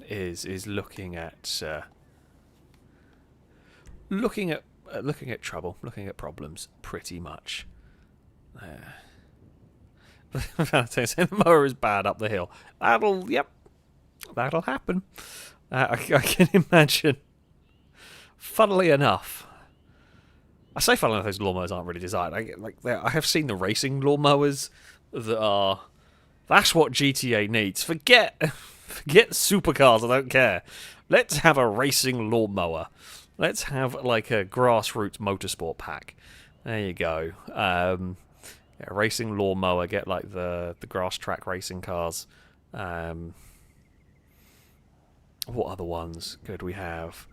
is looking at trouble, looking at problems, pretty much. The mower is bad up the hill. That'll happen. I can imagine. Funnily enough, I say funnily enough, those lawnmowers aren't really designed. I have seen the racing lawnmowers that are. That's what GTA needs. Forget supercars. I don't care. Let's have a racing lawnmower. Let's have like a grassroots motorsport pack. There you go. A racing lawnmower. Get like the grass track racing cars. What other ones could we have?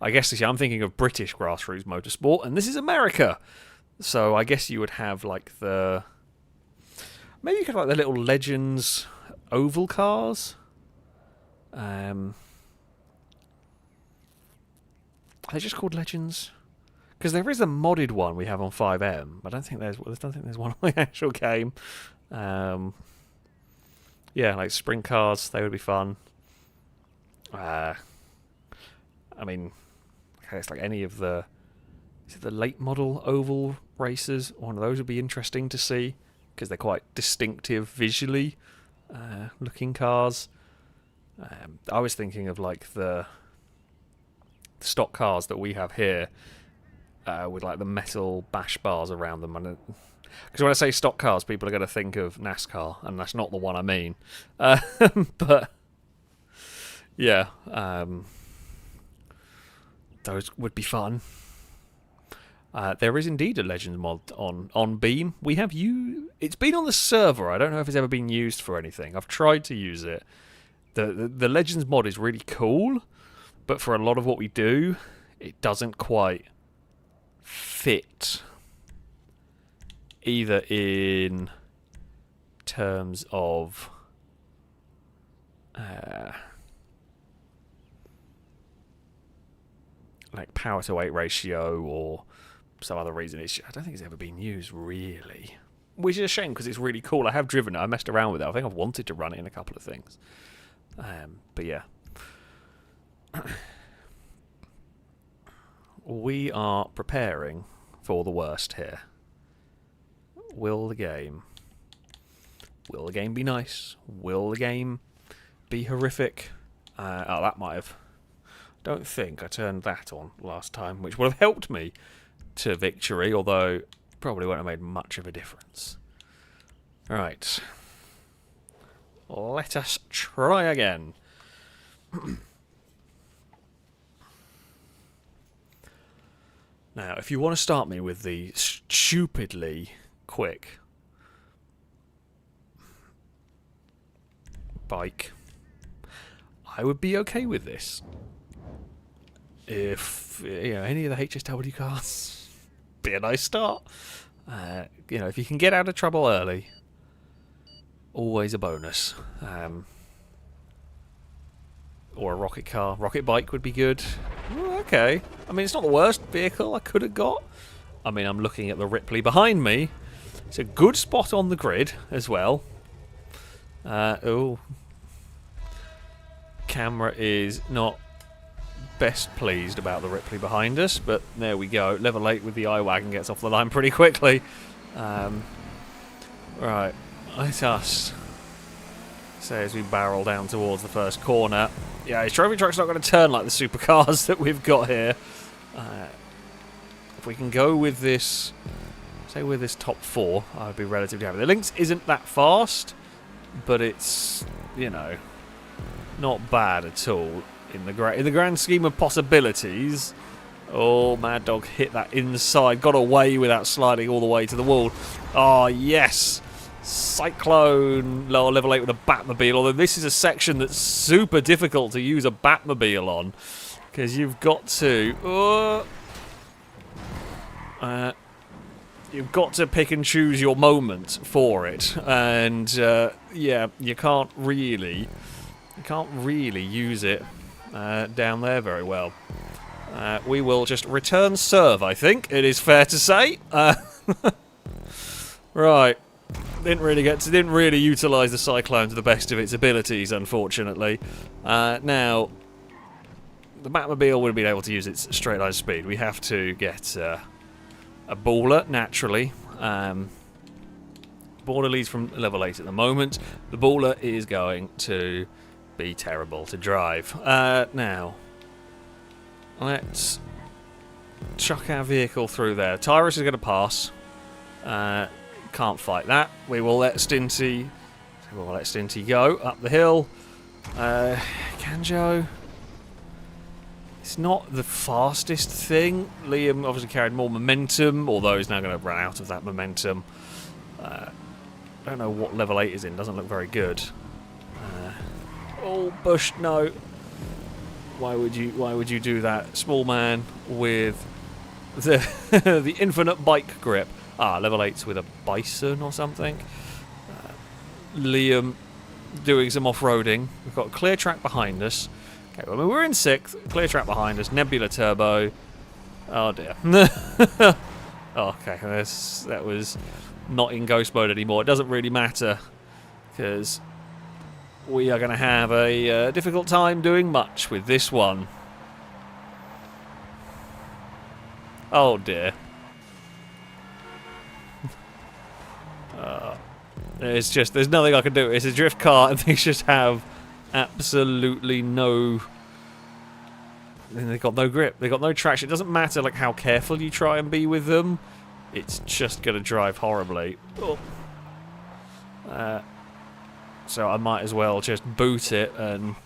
I guess I'm thinking of British grassroots motorsport, and this is America. So I guess you would have like maybe you could have like the little Legends oval cars. Are they just called Legends? Because there is a modded one we have on 5M. I don't think there's one on the actual game. Yeah, like sprint cars, they would be fun. I mean, it's like any of the late model oval races. One of those would be interesting to see because they're quite distinctive visually looking cars. I was thinking of like the stock cars that we have here with like the metal bash bars around them. Because when I say stock cars, people are going to think of NASCAR, and that's not the one I mean. But yeah, those would be fun. There is indeed a Legends mod on Beam. It's been on the server. I don't know if it's ever been used for anything. I've tried to use it. The Legends mod is really cool, but for a lot of what we do, it doesn't quite fit. Either in terms of like power to weight ratio or some other reason. I don't think it's ever been used really, which is a shame because it's really cool. I have driven it. I messed around with it. I think I've wanted to run it in a couple of things. But yeah. We are preparing for the worst here. Will the game be nice? Will the game be horrific? That might have... Don't think I turned that on last time, which would have helped me to victory, although probably wouldn't have made much of a difference. Right. Let us try again. Now, if you want to start me with the stupidly quick bike, I would be okay with this. If any of the HSW cars, be a nice start. If you can get out of trouble early, always a bonus. Or a rocket car, rocket bike would be good. Ooh, okay, I mean it's not the worst vehicle I could have got. I mean I'm looking at the Ripley behind me. It's a good spot on the grid as well. Camera is not best pleased about the Ripley behind us, but there we go. Level 8 with the iWagon gets off the line pretty quickly. Right, let us say as we barrel down towards the first corner. Yeah, his trophy truck's not going to turn like the supercars that we've got here. If we can go with this say we're this top 4, I would be relatively happy. The Lynx isn't that fast, but it's, you know, not bad at all in the grand scheme of possibilities. Oh, Mad Dog hit that inside, got away without sliding all the way to the wall. Oh, yes. Cyclone, lower level 8 with a Batmobile, although this is a section that's super difficult to use a Batmobile on, because you've got to... you've got to pick and choose your moment for it, and yeah, you can't really use it down there very well. We will just return serve, I think it is fair to say. Right, didn't really utilise the Cyclone to the best of its abilities, unfortunately. Now, the Batmobile would have been able to use its straight line speed. We have to get a baller, naturally. Baller leads from level 8 at the moment. The baller is going to be terrible to drive. Now, let's chuck our vehicle through there. Tyrus is going to pass. Can't fight that. We will let Stinty go up the hill. Kanjo, it's not the fastest thing. Liam obviously carried more momentum, although he's now going to run out of that momentum. Don't know what level 8 is in. Doesn't look very good. Oh, Bush, no. Why would you do that? Small man with the the infinite bike grip. Ah, level 8's with a bison or something. Liam doing some off-roading. We've got a clear track behind us. Okay, well, we're in 6th. Clear track behind us. Nebula Turbo. Oh dear. Okay, that was not in ghost mode anymore. It doesn't really matter, because we are going to have a difficult time doing much with this one. Oh dear. There's nothing I can do. It's a drift car, and they just have absolutely no... They've got no grip. They've got no traction. It doesn't matter like how careful you try and be with them. It's just going to drive horribly. Oh. So I might as well just boot it and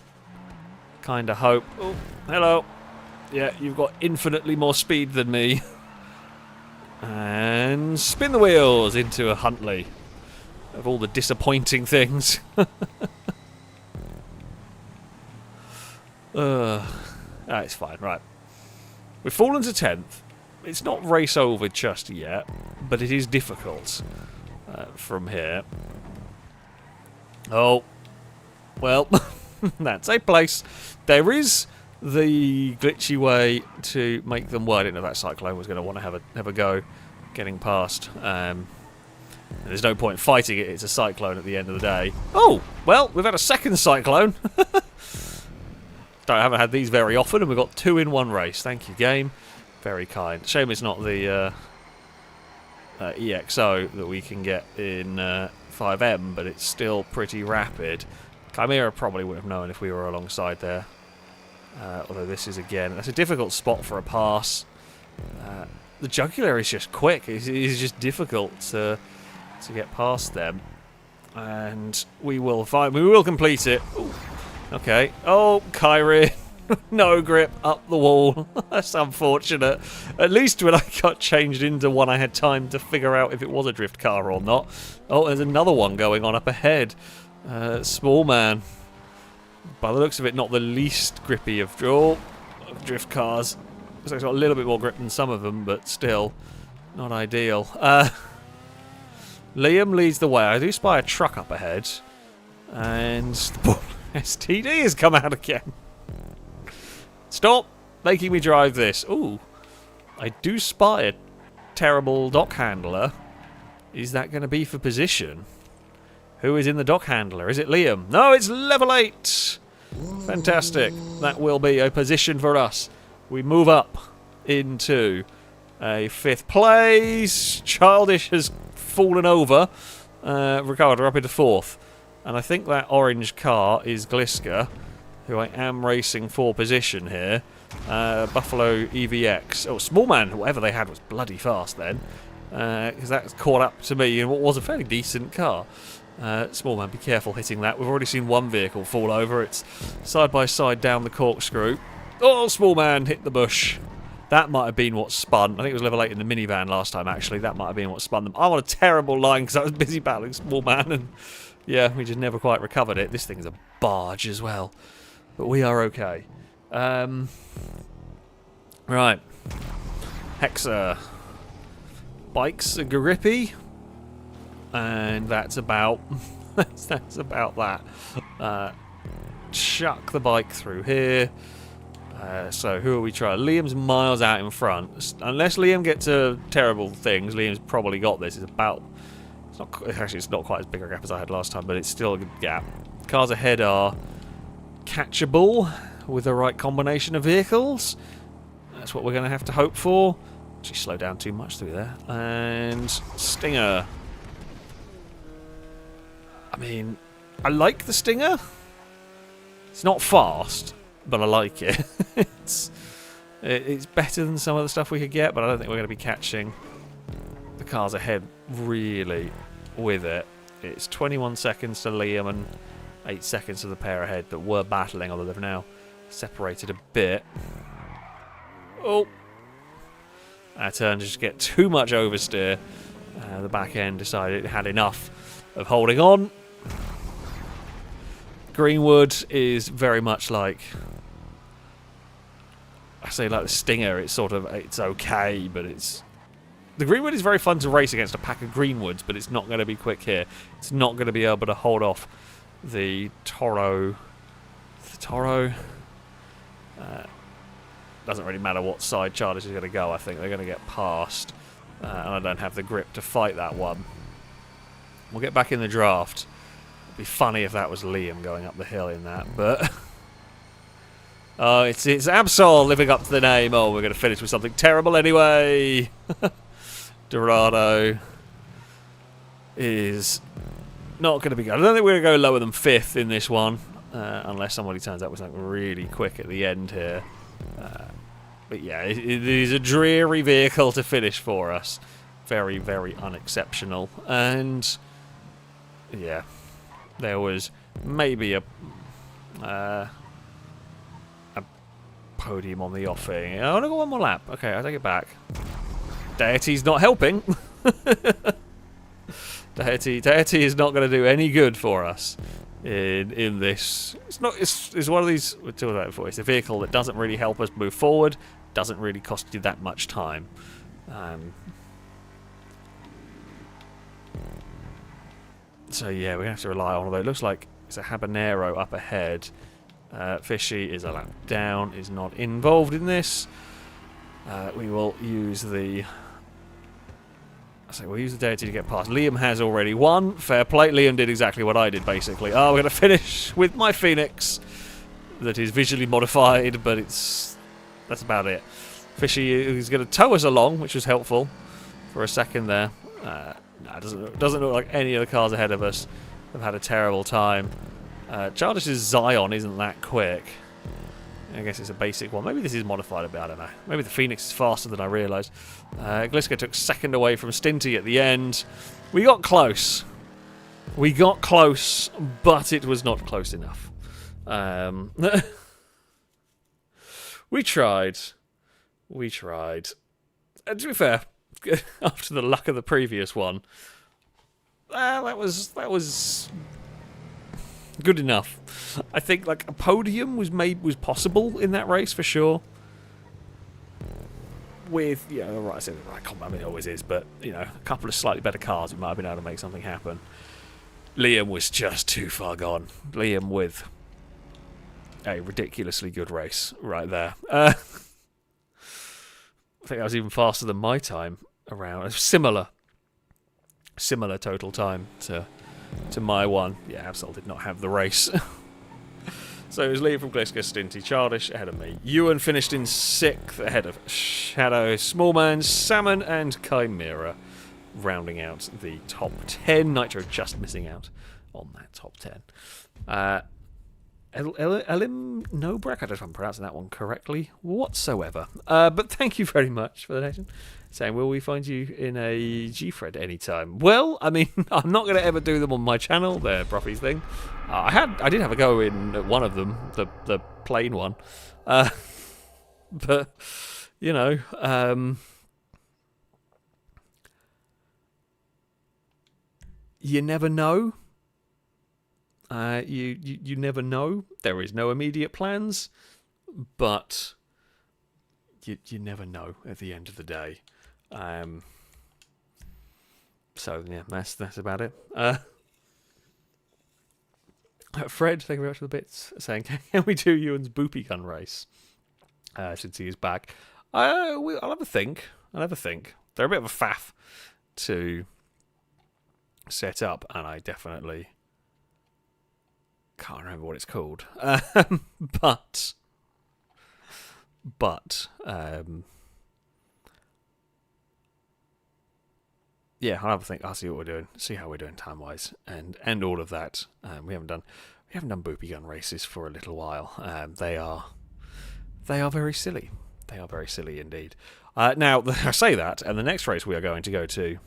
kind of hope... Oh, hello. Yeah, you've got infinitely more speed than me. And spin the wheels into a Huntley. Of all the disappointing things. It's fine, right. We've fallen to 10th. It's not race over just yet, but it is difficult from here. Oh, well, that's a place. There is the glitchy way to make them wide. I didn't know that Cyclone was going to want to have a go getting past. And there's no point fighting it. It's a Cyclone at the end of the day. Oh, well, we've had a second Cyclone. I haven't had these very often, and we've got 2 in 1 race. Thank you, game. Very kind. Shame it's not the EXO that we can get in 5M, but it's still pretty rapid. Chimera probably would have known if we were alongside there. Although this is, again, that's a difficult spot for a pass. The jugular is just quick. It's just difficult to get past them. And we will complete it. Ooh. Okay. Oh, Kyrie. No grip up the wall. That's unfortunate. At least when I got changed into one, I had time to figure out if it was a drift car or not. Oh, there's another one going on up ahead. Small man. By the looks of it, not the least grippy of drift cars. So it's got a little bit more grip than some of them, but still not ideal. Liam leads the way. I do spy a truck up ahead. And STD has come out again. Stop making me drive this. Ooh. I do spy a terrible dock handler. Is that going to be for position? Who is in the dock handler? Is it Liam? No, it's level 8. Fantastic. That will be a position for us. We move up into a 5th place. Childish has fallen over. Ricardo up into 4th. And I think that orange car is Gliska, who I am racing for position here. Buffalo EVX. Oh, small man, whatever they had was bloody fast then. because that's caught up to me in what was a fairly decent car. Small man, be careful hitting that. We've already seen one vehicle fall over. It's side by side down the corkscrew. Oh, small man hit the bush. That might have been what spun. I think it was level 8 in the minivan last time, actually. That might have been what spun them. I'm on a terrible line because I was busy battling small man, and yeah, we just never quite recovered it. This thing's a barge as well. But we are okay. Right. Hexa. Bikes are grippy. And that's about... that's about that. Chuck the bike through here. So who are we trying? Liam's miles out in front. Unless Liam gets terrible things, Liam's probably got this. It's about... It's not quite as big a gap as I had last time, but it's still a good gap. Cars ahead are catchable with the right combination of vehicles. That's what we're going to have to hope for. Actually, slow down too much through there. And Stinger. I mean, I like the Stinger. It's not fast, but I like it. It's better than some of the stuff we could get, but I don't think we're going to be catching the cars ahead really with it. It's 21 seconds to Liam and 8 seconds to the pair ahead that were battling, although they've now separated a bit. Oh! Our turn just get too much oversteer. The back end decided it had enough of holding on. Greenwood is very much like... I say like the Stinger, it's sort of... It's okay, but it's... The Greenwood is very fun to race against a pack of Greenwoods, but it's not going to be quick here. It's not going to be able to hold off the Toro. The Toro... doesn't really matter what side Charles is going to go, I think. They're going to get past. And I don't have the grip to fight that one. We'll get back in the draft. It'd be funny if that was Liam going up the hill in that, but... Oh, it's Absol living up to the name. Oh, we're going to finish with something terrible anyway. Dorado is not going to be good. I don't think we're going to go lower than 5th in this one, unless somebody turns up with something really quick at the end here. But yeah, it is a dreary vehicle to finish for us. Very, very unexceptional. And yeah, there was maybe a podium on the offing. I want to go one more lap. Okay, I'll take it back. Deity's not helping. Deity is not going to do any good for us in this. It's one of these, we're talking about it before, it's a vehicle that doesn't really help us move forward, doesn't really cost you that much time. So yeah, we're going to have to rely on, although it looks like it's a Habanero up ahead. Fishy is a lap down, is not involved in this. We will use the... we'll use the Deity to get past. Liam has already won. Fair play. Liam did exactly what I did, basically. Oh, we're going to finish with my Phoenix. That is visually modified, but that's about it. Fishy is going to tow us along, which was helpful for a second there. No, it doesn't look like any of the cars ahead of us have had a terrible time. Childish's Zion isn't that quick. I guess it's a basic one. Maybe this is modified a bit, I don't know. Maybe the Phoenix is faster than I realised. Gliska took second away from Stinty at the end. We got close. We got close, but it was not close enough. We tried. We tried. And to be fair, after the luck of the previous one, that was good enough. I think like a podium was possible in that race for sure. With right, I said the right combat, I mean it always is, but a couple of slightly better cars, we might have been able to make something happen. Liam was just too far gone. Liam with a ridiculously good race right there. I think that was even faster than my time around. Similar total time to my one. Yeah, Absol did not have the race. So it was Liam from Gliska, Stinty, Childish ahead of me. Ewan finished in 6th ahead of Shadow, Smallman, Salmon, and Chimera, rounding out the top 10. Nitro just missing out on that top 10. Elim Nobrek. I don't know if I'm pronouncing that one correctly whatsoever. But thank you very much for the donation. Saying, will we find you in a G-thread anytime? Well, I mean, I'm not going to ever do them on my channel. They're Broffy's thing. I did have a go in one of them, the plain one. But you know, you never know. You never know. There is no immediate plans, but you never know at the end of the day. So yeah, that's about it. Fred, thank you very much for the bits. Saying, can we do Ewan's boopy gun race? Since he is back, I'll have a think. They're a bit of a faff to set up, and I definitely can't remember what it's called. But yeah, I'll have a think. I'll see what we're doing, see how we're doing time wise, and all of that. We haven't done boopy gun races for a little while. They are very silly. They are very silly indeed. Now I say that, and the next race we are going to go to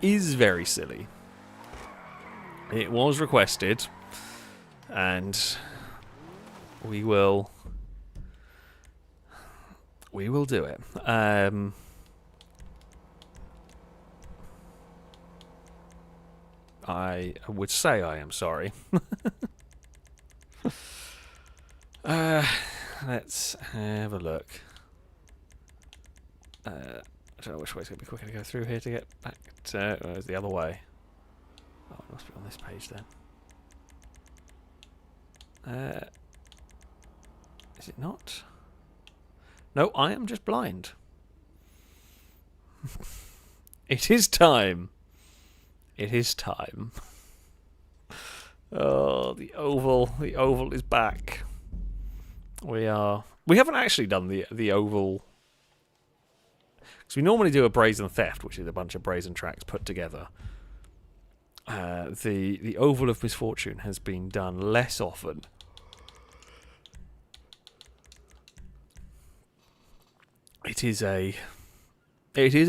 is very silly. It was requested, and we will do it. I would say I am sorry. Let's have a look. I don't know which way it's going to be quicker to go through here to get back to... it's the other way. Oh, it must be on this page then. Is it not? No, I am just blind. It is time. It is time. Oh, the oval. The oval is back. We haven't actually done the oval, because we normally do a brazen theft, which is a bunch of brazen tracks put together. The oval of misfortune has been done less often. It is a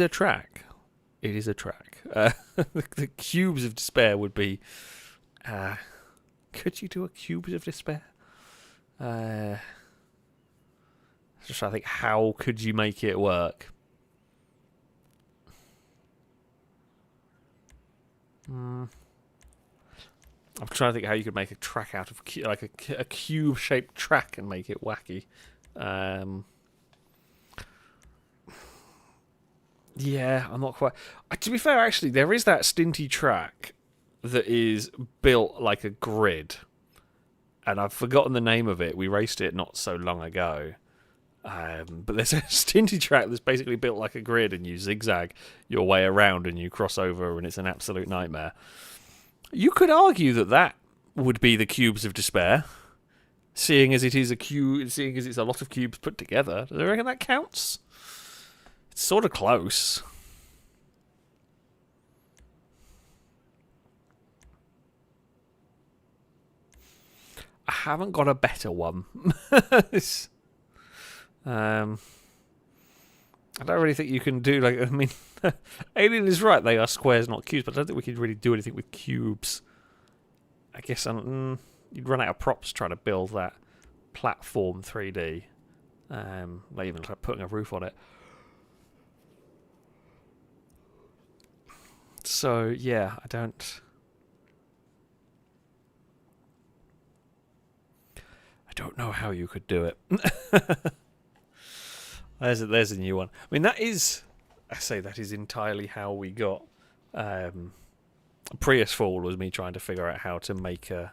track. It is a track. The cubes of despair would be. Could you do a cubes of despair? Just trying to think, how could you make it work? I'm trying to think how you could make a track out of like a cube-shaped track and make it wacky. Yeah, I'm not quite. To be fair, actually, there is that stinty track that is built like a grid, and I've forgotten the name of it. We raced it not so long ago. But there's a stinty track that's basically built like a grid, and you zigzag your way around and you cross over, and it's an absolute nightmare. You could argue that would be the cubes of despair, seeing as it is seeing as it's a lot of cubes put together. Do you reckon that counts? It's sort of close. I haven't got a better one. I don't really think you can do, like, I mean, Alien is right, they are squares, not cubes, but I don't think we could really do anything with cubes. I guess you'd run out of props trying to build that platform 3D. Like even like putting a roof on it. So, yeah, I don't know how you could do it. There's a new one. I mean, that is entirely how we got Prius Fall, was me trying to figure out how to make a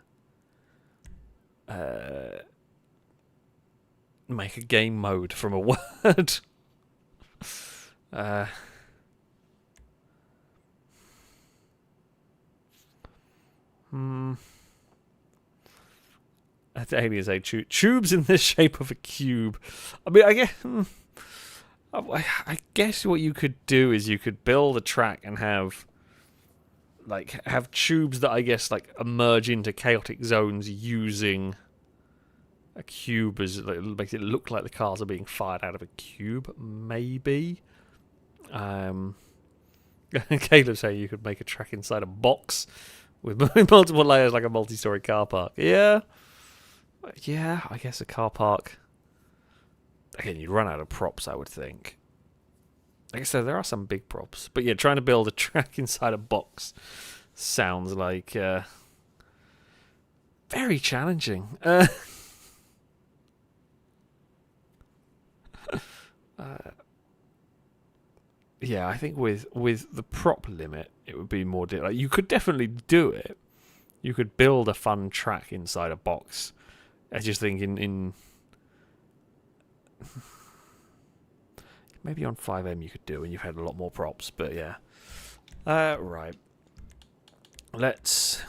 game mode from a word. Aliens say tubes in the shape of a cube. I mean, I guess what you could do is you could build a track and have tubes that I guess like emerge into chaotic zones using a cube is it makes it look like the cars are being fired out of a cube, maybe. Caleb saying you could make a track inside a box with multiple layers like a multi-story car park. Yeah, I guess a car park. Again, you'd run out of props, I would think. Like I said, there are some big props, but yeah, trying to build a track inside a box sounds like very challenging. Yeah, I think with the prop limit, it would be more... Like, you could definitely do it. You could build a fun track inside a box. I just think in maybe on 5M you could do, and you've had a lot more props, but yeah. Right. Let's...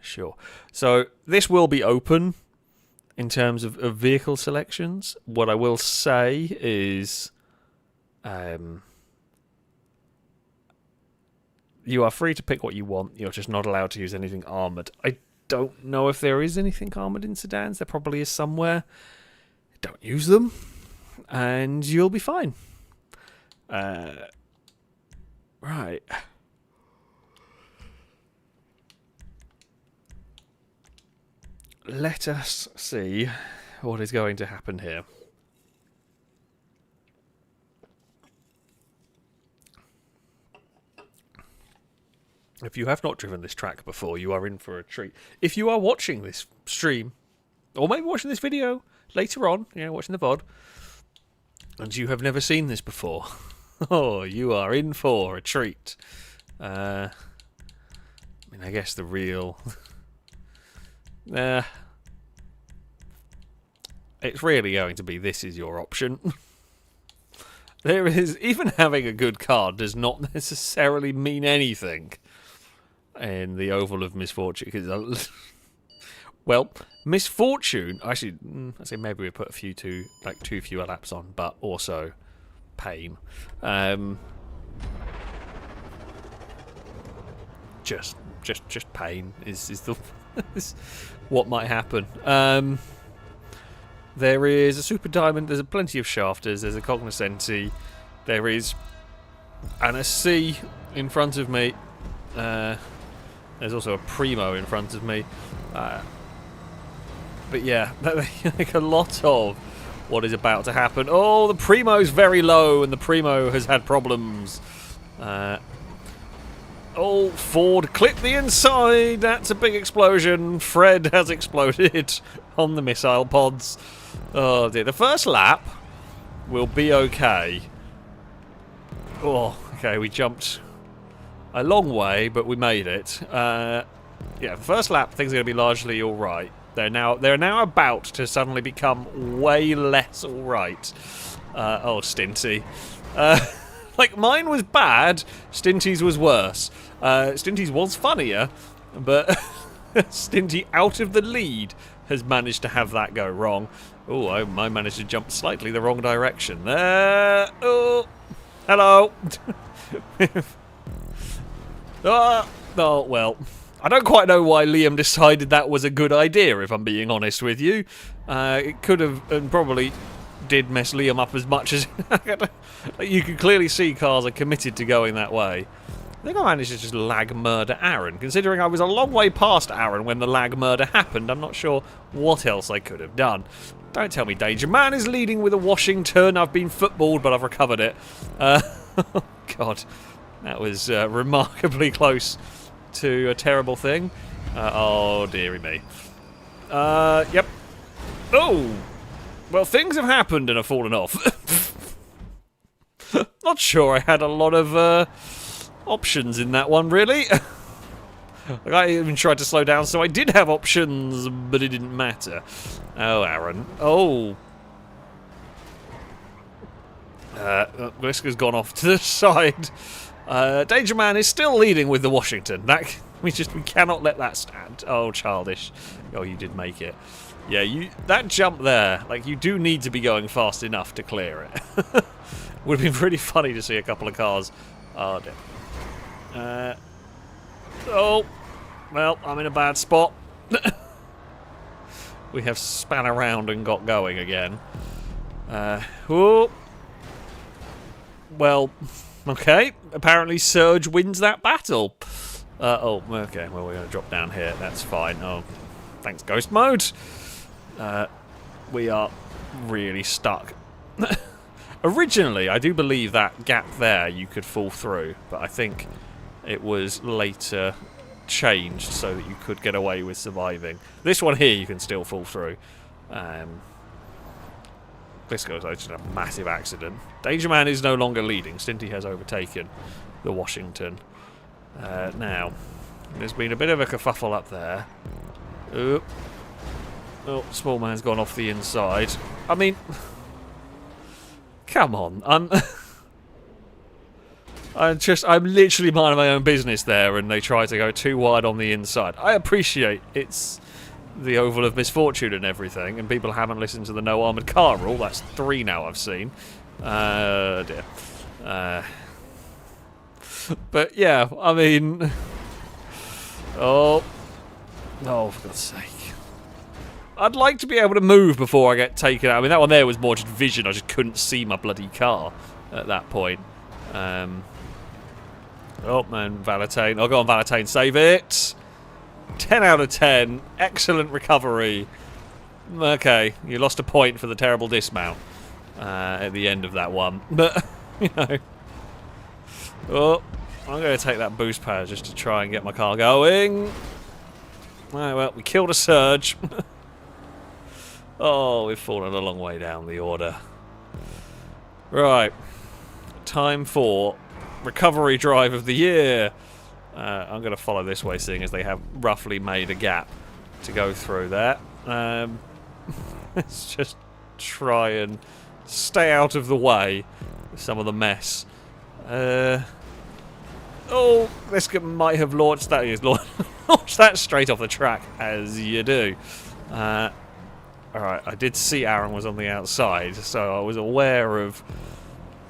Sure. So, this will be open in terms of vehicle selections. What I will say is... you are free to pick what you want. You're just not allowed to use anything armoured. I don't know if there is anything armoured in sedans. There probably is somewhere. Don't use them, and you'll be fine. Right. Let us see what is going to happen here. If you have not driven this track before, you are in for a treat. If you are watching this stream, or maybe watching this video later on, watching the VOD, and you have never seen this before, oh, you are in for a treat. I guess the real... it's really going to be this is your option. There is... Even having a good car does not necessarily mean anything in the Oval of Misfortune. Well, Misfortune... Actually, I say maybe we put two fewer laps on, but also pain. Just pain is the is what might happen. There is a Super Diamond, there's plenty of shafters, there's a Cognoscenti, there is an SC in front of me, there's also a Primo in front of me, but yeah, like a lot of what is about to happen. Oh, the Primo's very low, and the Primo has had problems. Oh, Ford clipped the inside, that's a big explosion. Fred has exploded on the missile pods. Oh dear, the first lap will be okay. Oh, okay, we jumped a long way, but we made it. Yeah, the first lap, things are going to be largely alright. They're now about to suddenly become way less alright. Oh, Stinty. Like, mine was bad, Stinty's was worse. Stinty's was funnier, but Stinty out of the lead has managed to have that go wrong. Oh, I managed to jump slightly the wrong direction there. Oh, hello. Oh, well, I don't quite know why Liam decided that was a good idea, if I'm being honest with you. It could have, and probably did mess Liam up as much as... You can clearly see cars are committed to going that way. I think I managed to just lag murder Aaron. Considering I was a long way past Aaron when the lag murder happened, I'm not sure what else I could have done. Don't tell me Danger Man is leading with a Washington. I've been footballed, but I've recovered it. Oh, God. That was remarkably close to a terrible thing. Oh, dearie me. Yep. Oh! Well, things have happened and have fallen off. Not sure I had a lot of options in that one, really. Like, I even tried to slow down, so I did have options, but it didn't matter. Oh, Aaron. Oh. Gliska's gone off to the side. Danger Man is still leading with the Washington. We cannot let that stand. Oh, childish. Oh, you did make it. Yeah, that jump there, like, you do need to be going fast enough to clear it. Would have been pretty funny to see a couple of cars. Oh, dear. Oh, well, I'm in a bad spot. we have span around and got going again. Oh. Well, okay. Apparently Surge wins that battle. Oh, okay. Well, we're going to drop down here. That's fine. Oh, thanks, Ghost Mode. We are really stuck. Originally, I do believe that gap there you could fall through, but I think it was later changed so that you could get away with surviving. This one here you can still fall through. This guy's just a massive accident. Danger Man is no longer leading. Stinty has overtaken the Washington. Now, there's been a bit of a kerfuffle up there. Oop. Oh, Small Man's gone off the inside. I mean, come on. I'm literally minding my own business there, and they try to go too wide on the inside. I appreciate it's the Oval of Misfortune and everything, and people haven't listened to the no armoured car rule. That's 3 now I've seen. Dear. But yeah, I mean, oh, for God's sake. I'd like to be able to move before I get taken out. I mean, that one there was more just vision. I just couldn't see my bloody car at that point. Oh, man, Valentine. Oh, go on, Valentine, save it. 10 out of 10. Excellent recovery. Okay, you lost a point for the terrible dismount at the end of that one. But, you know. Oh, I'm going to take that boost power just to try and get my car going. Oh, well, we killed a Surge. Oh, we've fallen a long way down the order. Right. Time for recovery drive of the year. I'm going to follow this way, seeing as they have roughly made a gap to go through there. Let's just try and stay out of the way of some of the mess. Oh, this might have launched that. Yes, launched that straight off the track, as you do. Alright, I did see Aaron was on the outside, so I was aware of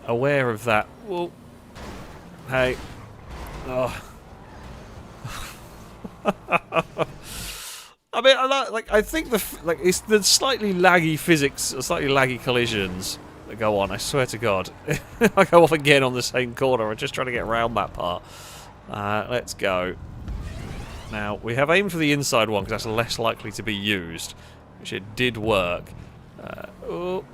that. Whoa. Hey. Oh. I mean, I think it's the slightly laggy physics, slightly laggy collisions that go on. I swear to God, I go off again on the same corner. I'm just trying to get around that part. Let's go. Now we have aimed for the inside one because that's less likely to be used, which it did work. Oh,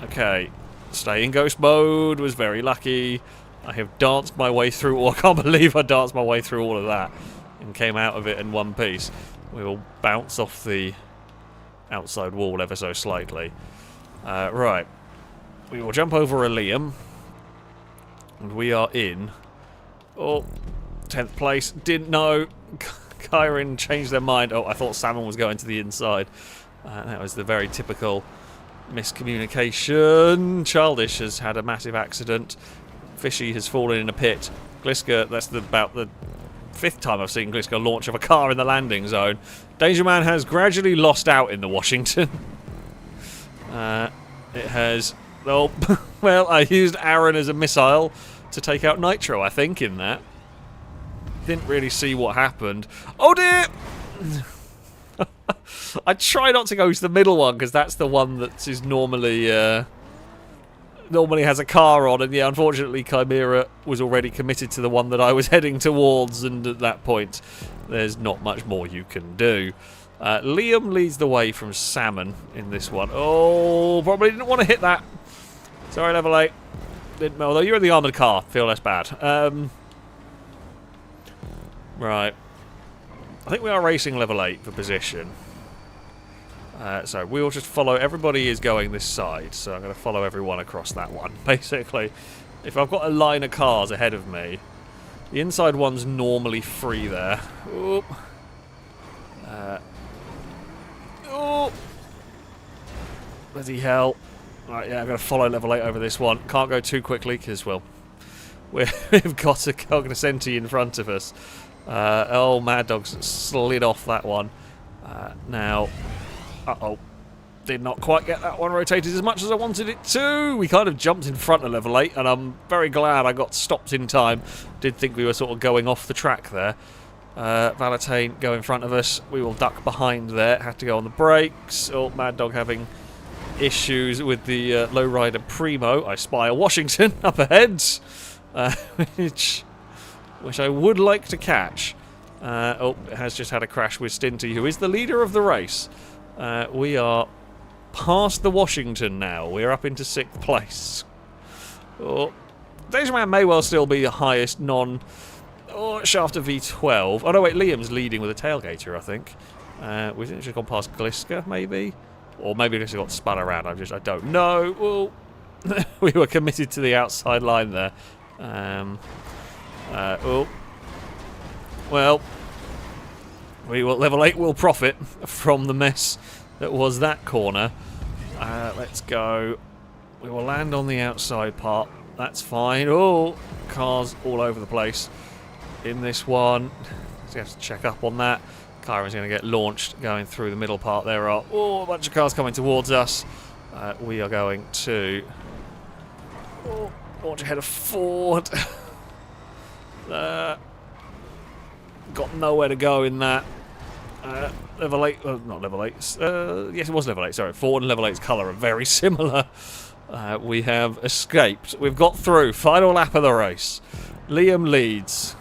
okay. Stay in ghost mode was very lucky. I have danced my way through. I can't believe I danced my way through all of that and came out of it in one piece. We will bounce off the outside wall ever so slightly. Right. We will jump over a Liam. And we are in. Oh, 10th place. Didn't know. Kyron changed their mind. Oh, I thought Salmon was going to the inside. That was the very typical miscommunication. Childish has had a massive accident. Fishy has fallen in a pit. Gliska, that's about the 5th time I've seen Gliska launch of a car in the landing zone. Danger Man has gradually lost out in the Washington. It has... Oh, well, I used Aaron as a missile to take out Nitro, I think, in that. Didn't really see what happened. Oh, dear! I try not to go to the middle one, because that's the one that is normally... normally has a car on, and yeah, unfortunately Chimera was already committed to the one that I was heading towards, and at that point there's not much more you can do. Liam leads the way from Salmon in this one. Oh, probably didn't want to hit that. Sorry, level 8. Didn't, although you're in the armoured car, feel less bad. Right. I think we are racing level 8 for position. So we'll just follow. Everybody is going this side, so I'm going to follow everyone across that one. Basically, if I've got a line of cars ahead of me, the inside one's normally free there. Oop. Oh! Bloody hell. Right, yeah, I'm going to follow level 8 over this one. Can't go too quickly, because, well, we've got a cognoscenti in front of us. Oh, Mad Dog's slid off that one. Now... Uh-oh. Did not quite get that one rotated as much as I wanted it to. We kind of jumped in front of level 8, and I'm very glad I got stopped in time. Did think we were sort of going off the track there. Valentine go in front of us. We will duck behind there. Had to go on the brakes. Oh, Mad Dog having issues with the lowrider Primo. I spy a Washington up ahead, which I would like to catch. Oh, it has just had a crash with Stinty, who is the leader of the race. We are past the Washington now. We're up into 6th place. Oh, Dejaman may well still be the highest shafter V12. Oh no, wait, Liam's leading with a tailgater, I think. We've just gone past Gliska, maybe? Or maybe Gliska got spun around, I don't know. Well, we were committed to the outside line there. Well, level 8 will profit from the mess that was that corner. Let's go. We will land on the outside part. That's fine. Oh, cars all over the place in this one. So you have to check up on that. Kyron's going to get launched going through the middle part. There are a bunch of cars coming towards us. We are going to launch ahead of Ford. Got nowhere to go in that. Level 8, not level 8. Yes, it was level 8. Sorry, Ford and level 8's colour are very similar. We have escaped. We've got through. Final lap of the race. Liam leads.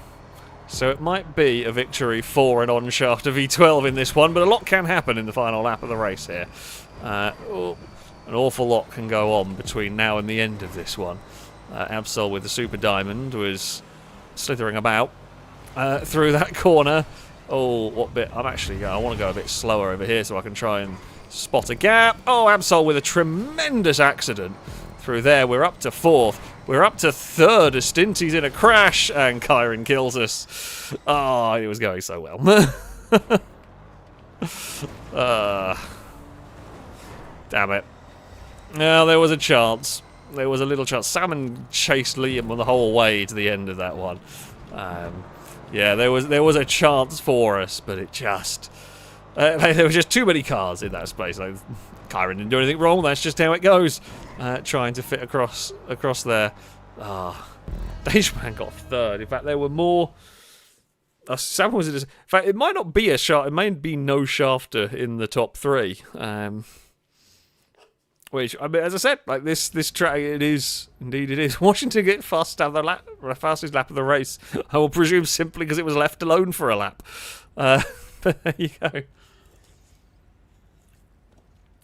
So it might be a victory for an on-shafter V12 in this one, but a lot can happen in the final lap of the race here. An awful lot can go on between now and the end of this one. Absol with the Super Diamond was slithering about through that corner. Oh, what bit? I want to go a bit slower over here so I can try and spot a gap. Oh, Absol with a tremendous accident through there. We're up to 4th. We're up to 3rd as Stinty's in a crash and Kyron kills us. Oh, it was going so well. Damn it. Well, there was a chance. There was a little chance. Salmon chased Liam the whole way to the end of that one. Yeah, there was a chance for us, but it just... there were just too many cars in that space. Like, Kyron didn't do anything wrong. That's just how it goes. Trying to fit across there. Dejaman got 3rd. In fact, there were more... Salmon was in fact, it might not be a shaft. It may be no shafter in the top 3. Which, I mean, as I said, like this track, it is. Washington get fastest lap of the race. I will presume simply because it was left alone for a lap. But there you go.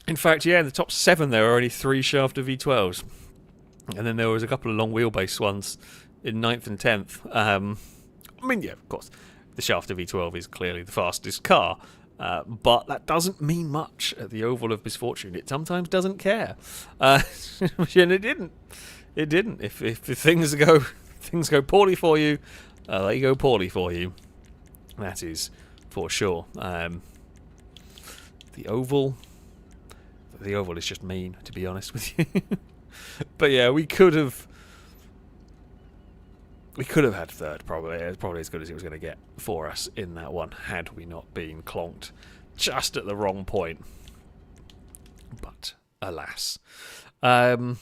In fact, yeah, in the top 7 there were only 3 shafter V12s. And then there was a couple of long wheelbase ones in 9th and 10th. I mean, yeah, of course, the shafter V12 is clearly the fastest car. But that doesn't mean much at the Oval of Misfortune. It sometimes doesn't care. And it didn't. It didn't. If things go poorly for you, they go poorly for you. That is for sure. The Oval is just mean, to be honest with you. But yeah, we could have had 3rd, probably. It's probably as good as it was going to get for us in that one, had we not been clonked just at the wrong point. But alas. Caleb,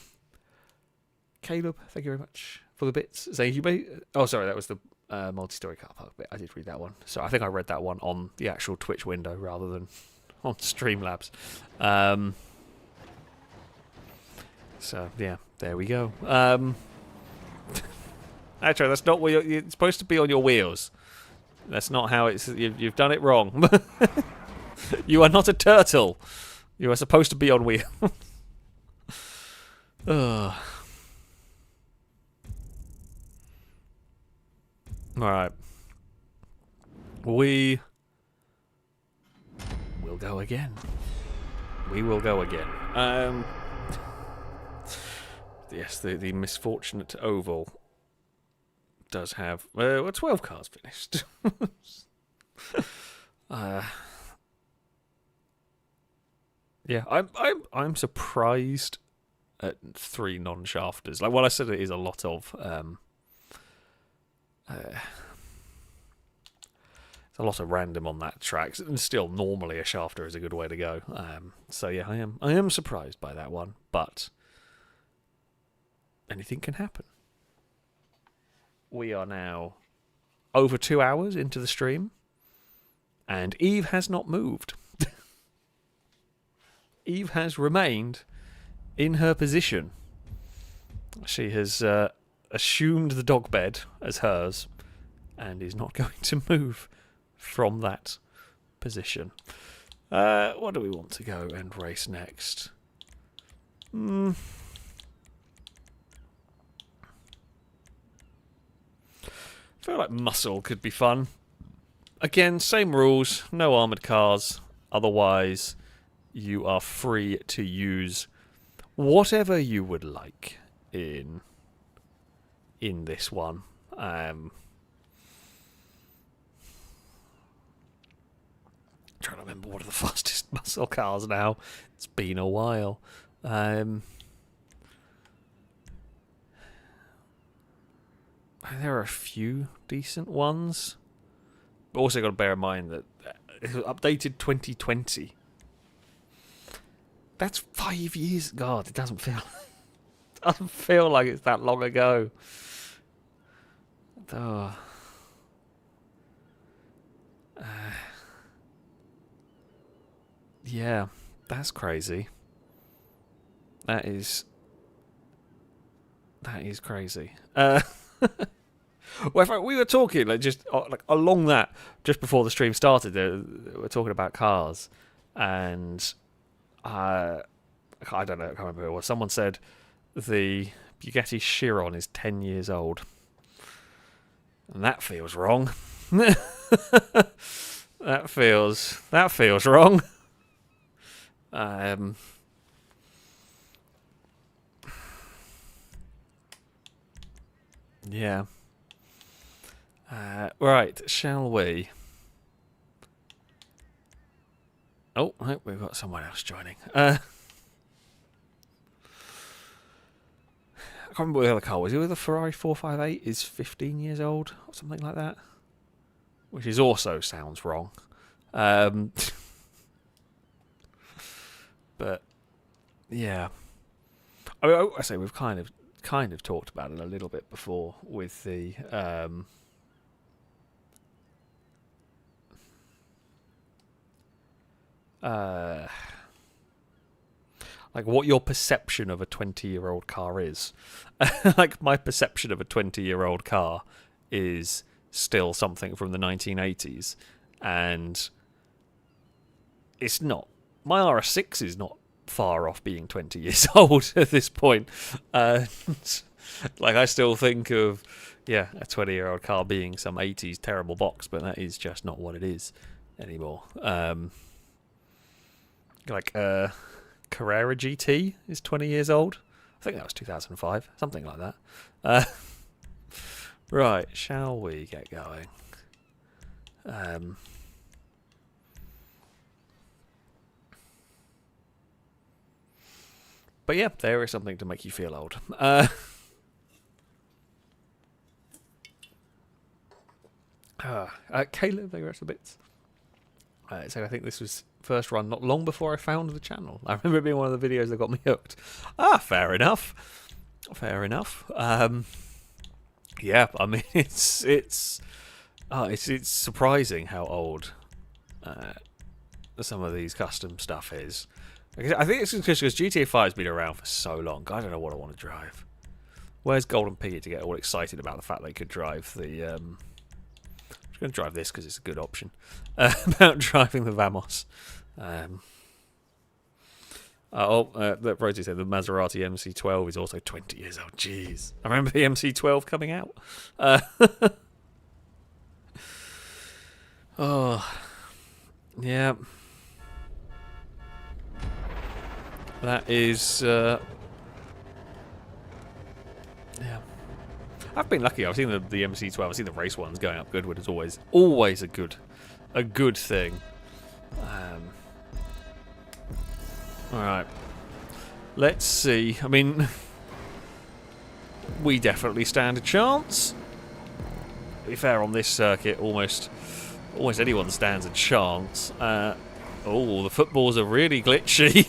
thank you very much for the bits. Oh, sorry, that was the multi-story car park bit. I did read that one. So I think I read that one on the actual Twitch window rather than on Streamlabs. So, yeah, there we go. Actually, that's not where you're supposed to be on your wheels. That's not how it's... You've done it wrong. You are not a turtle. You are supposed to be on wheels. Alright. We will go again. We will go again. Yes, the misfortunate oval does have 12 cars finished. Yeah, I'm surprised at 3 non-shafters. Like, well, I said it is a lot of it's a lot of random on that track, and still normally a shafter is a good way to go. So yeah, I am surprised by that one, but anything can happen. We are now over 2 hours into the stream, and Eve has not moved. Eve has remained in her position. She has assumed the dog bed as hers and is not going to move from that position. What do we want to go and race next? I feel like muscle could be fun. Again, same rules, no armoured cars. Otherwise, you are free to use whatever you would like in this one. Trying to remember what are the fastest muscle cars now. It's been a while. There are a few decent ones. But also got to bear in mind that it was updated 2020. That's 5 years. God, it doesn't feel like it's that long ago. Oh. Yeah, that's crazy. That is crazy. Well, in fact, we were talking just along that just before the stream started. We're talking about cars, and I don't know. I can't remember who it was. Someone said the Bugatti Chiron is 10 years old, and that feels wrong. That feels wrong. Yeah. Right, shall we? Oh, we've got someone else joining. I can't remember what the other car was. It was the Ferrari 458 is 15 years old or something like that, which is also sounds wrong. But yeah, I mean, I say we've kind of talked about it a little bit before with the like what your perception of a 20-year-old car is. Like my perception of a 20-year-old car is still something from the 1980s, and it's not. My RS6 is not far off being 20 years old at this point. Like I still think of a 20-year-old car being some 80s terrible box, but that is just not what it is anymore. Carrera GT is 20 years old. I think that was 2005, something like that. Right, shall we get going? But yeah, there is something to make you feel old. Caleb, thank you for the bits. So I think this was first run not long before I found the channel. I remember it being one of the videos that got me hooked. Fair enough. Fair enough. Yeah, I mean it's surprising how old some of these custom stuff is. I think it's because GTA 5 has been around for so long. I don't know what I want to drive. Where's Golden Piggy to get all excited about the fact they could drive the... I'm just going to drive this because it's a good option. About driving the Vamos. Rosie said the Maserati MC12 is also 20 years old. Jeez. I remember the MC12 coming out. Oh. Yeah. That is, yeah. I've been lucky. I've seen the MC12. I've seen the race ones going up Goodwood. Is always a good thing. All right. Let's see. I mean, we definitely stand a chance. To be fair, on this circuit, almost anyone stands a chance. The footballs are really glitchy.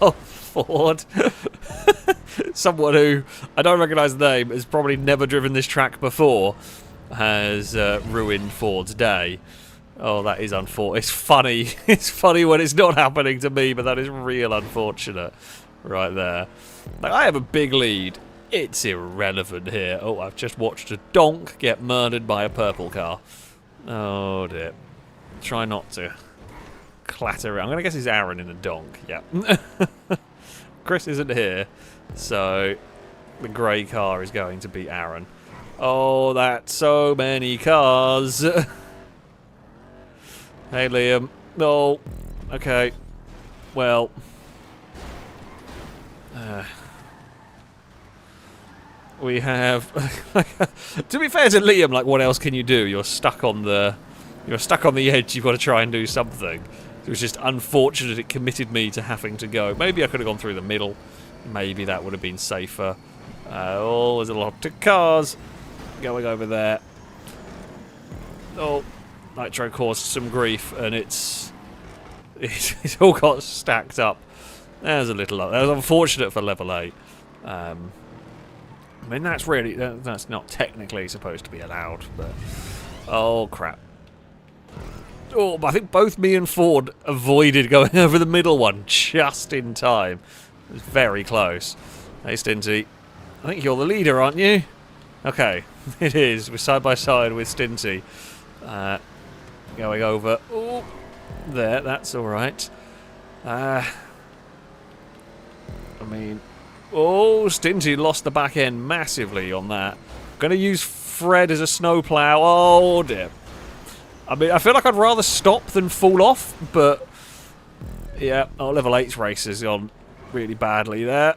Oh, Ford. someone who I don't recognise the name, has probably never driven this track before, has ruined Ford's day. Oh, that is unfortunate. It's funny. It's funny when it's not happening to me, but that is real unfortunate right there. Like, I have a big lead. It's irrelevant here. Oh, I've just watched a donk get murdered by a purple car. Oh, dear. Try not to clatter around. I'm going to guess it's Aaron in a donk. Yeah. Chris isn't here, so the grey car is going to be Aaron. Oh, that's so many cars. Hey, Liam. No. Okay. Well. We have. To be fair to Liam, like, what else can you do? You're stuck on the edge. You've got to try and do something. It was just unfortunate. It committed me to having to go. Maybe I could have gone through the middle. Maybe that would have been safer. Oh, there's a lot of cars going over there. Oh, Nitro caused some grief, and it's all got stacked up. There's a little. That was unfortunate for level 8. I mean, that's not technically supposed to be allowed, but oh crap. Oh, but I think both me and Ford avoided going over the middle one just in time. It was very close. Hey, Stinty. I think you're the leader, aren't you? Okay, it is. We're side by side with Stinty. Going over. Oh, there. That's all right. I mean, oh, Stinty lost the back end massively on that. Going to use Fred as a snowplow. Oh dear. I mean, I feel like I'd rather stop than fall off, but yeah, our level 8's race has gone really badly there.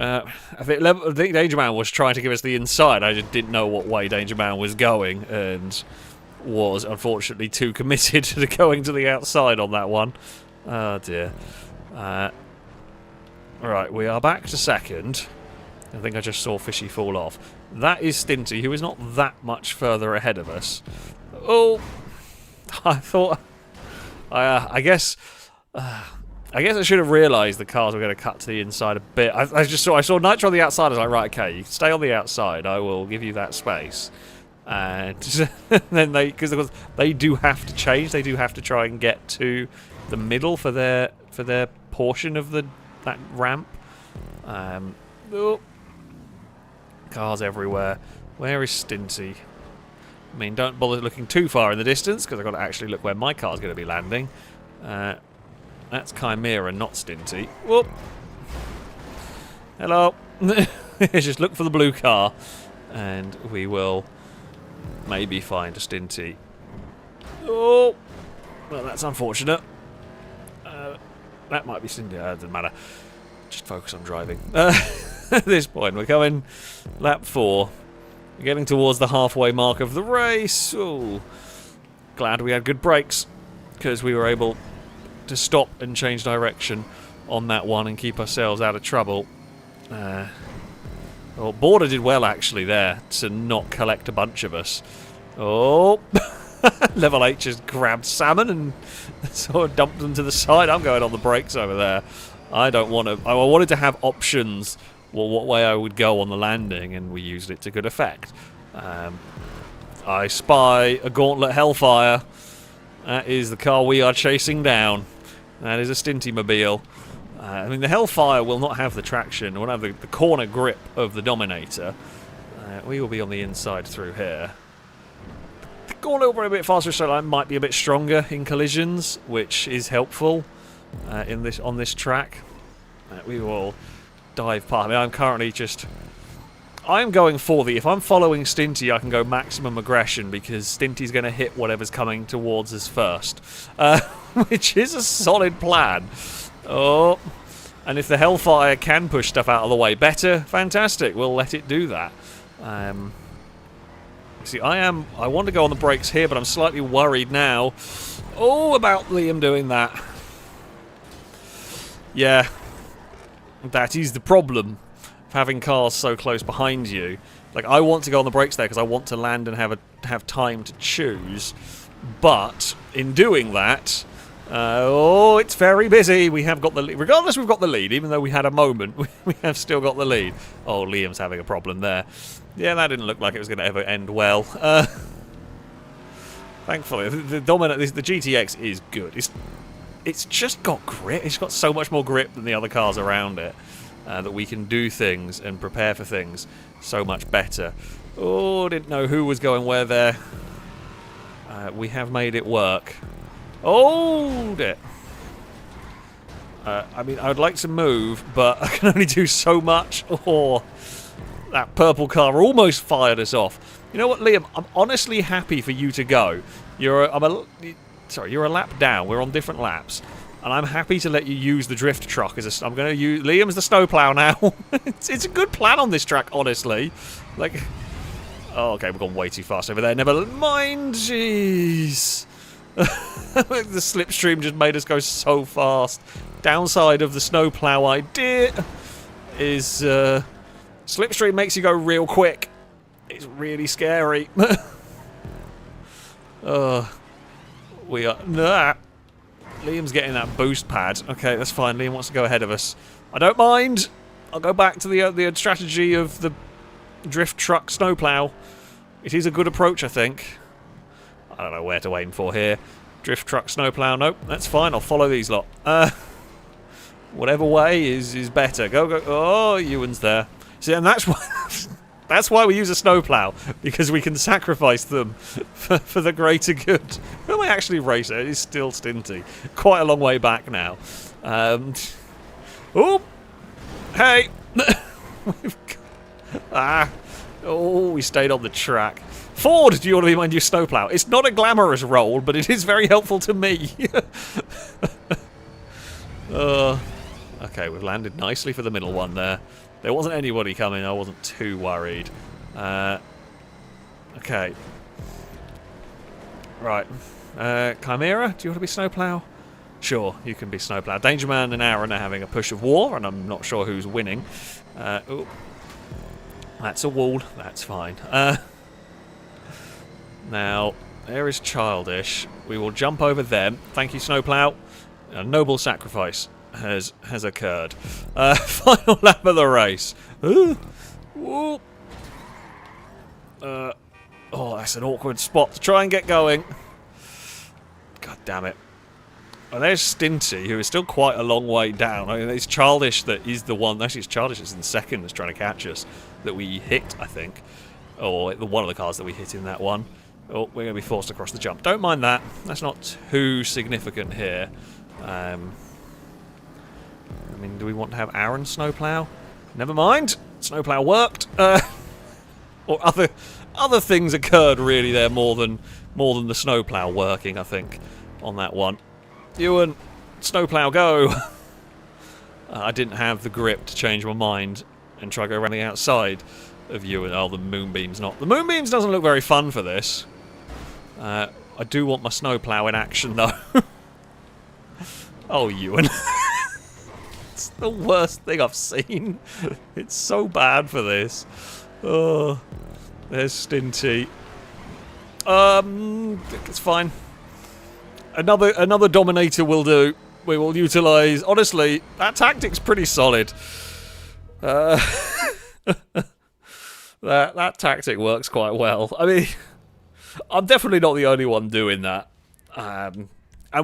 I think Danger Man was trying to give us the inside. I just didn't know what way Danger Man was going, and was unfortunately too committed to going to the outside on that one. Oh dear. Right, we are back to second. I think I just saw Fishy fall off. That is Stinty, who is not that much further ahead of us. Oh, I thought. I guess I should have realised the cars were going to cut to the inside a bit. I saw Nitro on the outside. I was like, right, okay, you stay on the outside. I will give you that space. And then because they do have to change. They do have to try and get to the middle for their portion of that ramp. Oh. Cars everywhere. Where is Stinty? I mean, don't bother looking too far in the distance, because I've got to actually look where my car's going to be landing. That's Chimera, not Stinty. Whoop! Hello! Just look for the blue car, and we will maybe find a Stinty. Oh! Well, that's unfortunate. That might be Stinty. Doesn't matter. Just focus on driving. At this point, we're going lap 4. We're getting towards the halfway mark of the race. Ooh. Glad we had good brakes, because we were able to stop and change direction on that one and keep ourselves out of trouble. Well, Border did well, actually, there, to not collect a bunch of us. Oh! Level 8 just grabbed Salmon and sort of dumped them to the side. I'm going on the brakes over there. I don't want to. I wanted to have options. Well, what way I would go on the landing, and we used it to good effect. I spy a Gauntlet Hellfire. That is the car we are chasing down. That is a Stinty-mobile. I mean, the Hellfire will not have the traction. It won't have the corner grip of the Dominator. We will be on the inside through here. The Gauntlet will be a bit faster, so I might be a bit stronger in collisions, which is helpful on this track. We will dive past. I mean, I'm currently I'm going for if I'm following Stinty, I can go maximum aggression, because Stinty's going to hit whatever's coming towards us first. Which is a solid plan. Oh, and if the Hellfire can push stuff out of the way better, fantastic. We'll let it do that. See, I want to go on the brakes here, but I'm slightly worried now. Oh, about Liam doing that. Yeah. That is the problem of having cars so close behind you. Like, I want to go on the brakes there because I want to land and have time to choose. But in doing that, Oh, it's very busy. We have got the lead. Regardless, we've got the lead, even though we had a moment. We have still got the lead. Oh, Liam's having a problem there. Yeah, that didn't look like it was going to ever end well. Thankfully, the GTX is good. It's just got grip. It's got so much more grip than the other cars around it that we can do things and prepare for things so much better. Oh, didn't know who was going where there. We have made it work. Oh, dear. I mean, I would like to move, but I can only do so much. Oh, that purple car almost fired us off. You know what, Liam? I'm honestly happy for you to go. You're a lap down. We're on different laps, and I'm happy to let you use the drift truck as I'm going to use Liam's the snowplow now. It's a good plan on this track, honestly. Like, oh, okay, we've gone way too fast over there. Never mind. Jeez. The slipstream just made us go so fast. Downside of the snowplow idea is slipstream makes you go real quick. It's really scary. We are... Nah. Liam's getting that boost pad. Okay, that's fine. Liam wants to go ahead of us. I don't mind. I'll go back to the strategy of the drift truck snowplow. It is a good approach, I think. I don't know where to aim for here. Drift truck snowplow. Nope, that's fine. I'll follow these lot. Whatever way is better. Go, go. Oh, Ewan's there. See, and that's why... That's why we use a snowplow, because we can sacrifice them for the greater good. Who am I actually racing? It is still Stinty. Quite a long way back now. Oh! Hey! Oh, we stayed on the track. Ford, do you want to be my new snowplow? It's not a glamorous role, but it is very helpful to me. Okay, we've landed nicely for the middle one there. There wasn't anybody coming, I wasn't too worried. Okay. Right. Chimera, do you want to be snowplow? Sure, you can be snowplow. Dangerman and Aaron are having a push of war, and I'm not sure who's winning. Oh. That's a wall, that's fine. Now, there is Childish. We will jump over them. Thank you, snowplow. A noble sacrifice has occurred. Final lap of the race. Oh, that's an awkward spot to try and get going. God damn it. Well, there's Stinty, who is still quite a long way down. I mean, it's Childish that is the one. Actually, it's Childish that's in second that's trying to catch us. That we hit, I think. Or one of the cars that we hit in that one. Oh, we're going to be forced across the jump. Don't mind that. That's not too significant here. I mean, do we want to have Aaron snowplow? Never mind. Snowplow worked. Or other things occurred really there more than the snowplow working, I think, on that one. Ewan, snowplow, go. I didn't have the grip to change my mind and try to go around the outside of Ewan. Oh, the moonbeam's not. The moonbeams doesn't look very fun for this. I do want my snowplow in action though. Oh, Ewan. It's the worst thing I've seen. It's so bad for this. Oh, there's Stinty. It's fine. Another Dominator will do. We will utilise... Honestly, that tactic's pretty solid. That tactic works quite well. I mean, I'm definitely not the only one doing that. And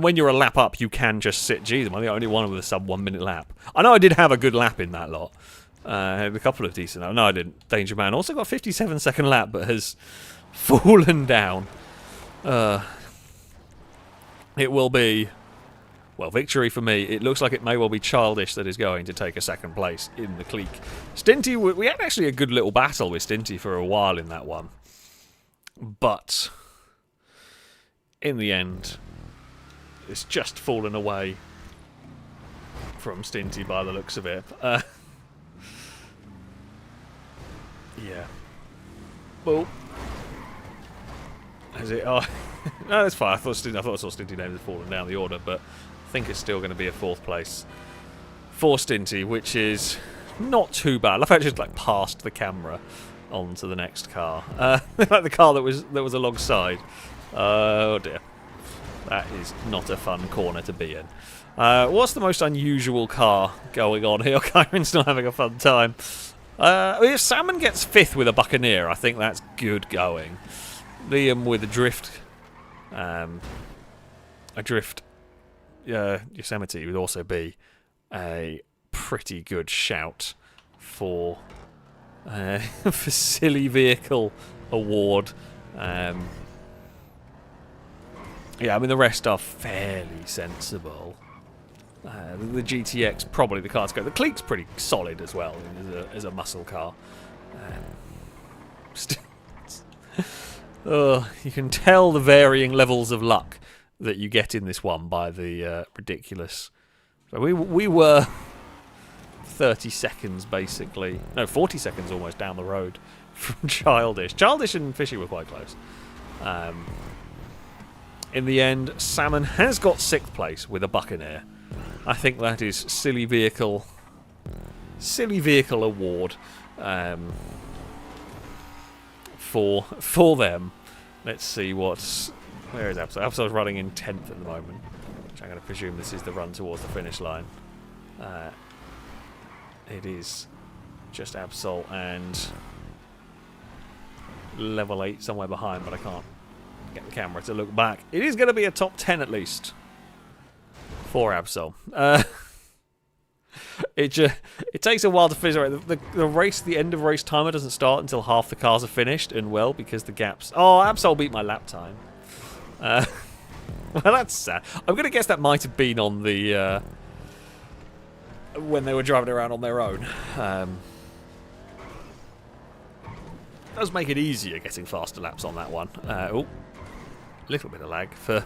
when you're a lap up, you can just sit. Geez, am I the only one with a sub 1 minute lap? I know I did have a good lap in that lot. I had a couple of decent... No, I didn't. Danger Man also got a 57-second lap, but has fallen down. It will be... Well, victory for me. It looks like it may well be Childish that is going to take a second place in the clique. Stinty, we had actually a good little battle with Stinty for a while in that one. But, in the end, it's just fallen away from Stinty by the looks of it. Yeah. Well, has it? Oh, no, that's fine. I thought I saw Stinty name had fallen down the order, but I think it's still going to be a 4th place for Stinty, which is not too bad. I've actually just like passed the camera on to the next car, like the car that was alongside. Oh dear. That is not a fun corner to be in. What's the most unusual car going on here? Kyron's not having a fun time. If Salmon gets 5th with a Buccaneer, I think that's good going. Liam with a drift. Yosemite would also be a pretty good shout for for silly vehicle award. Yeah, I mean the rest are fairly sensible. The GTX probably the car to go. The Clique's pretty solid as well as a muscle car. You can tell the varying levels of luck that you get in this one by the ridiculous. So we were 30 seconds basically, no 40 seconds almost down the road from Childish. Childish and Fishy were quite close. In the end, Salmon has got 6th place with a Buccaneer. I think that is silly vehicle award for them. Let's see where is Absol? Absol's running in 10th at the moment, which I'm going to presume this is the run towards the finish line. It is just Absol and level 8 somewhere behind, but I can't get the camera to look back. It is going to be a top 10 at least for Absol. It takes a while to figure out. The race, the end of race timer doesn't start until half the cars are finished, and well, because the gaps. Oh, Absol beat my lap time. Well, that's sad. I'm going to guess that might have been on the when they were driving around on their own. Does make it easier getting faster laps on that one. Oh, little bit of lag for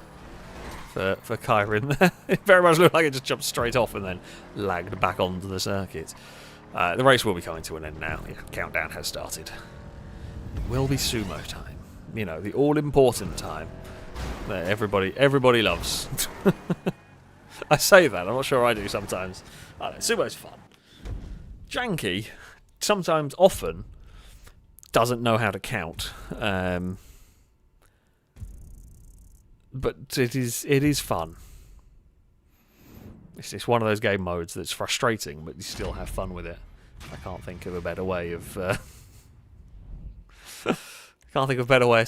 Kyron there. It very much looked like it just jumped straight off and then lagged back onto the circuit. The race will be coming to an end now. Yeah, countdown has started. It will be Sumo time. You know, the all-important time that everybody loves. I say that. I'm not sure I do sometimes. I don't know, Sumo's fun. Janky, sometimes, often, doesn't know how to count. But it is fun. It's one of those game modes that's frustrating, but you still have fun with it. I can't think of a better way of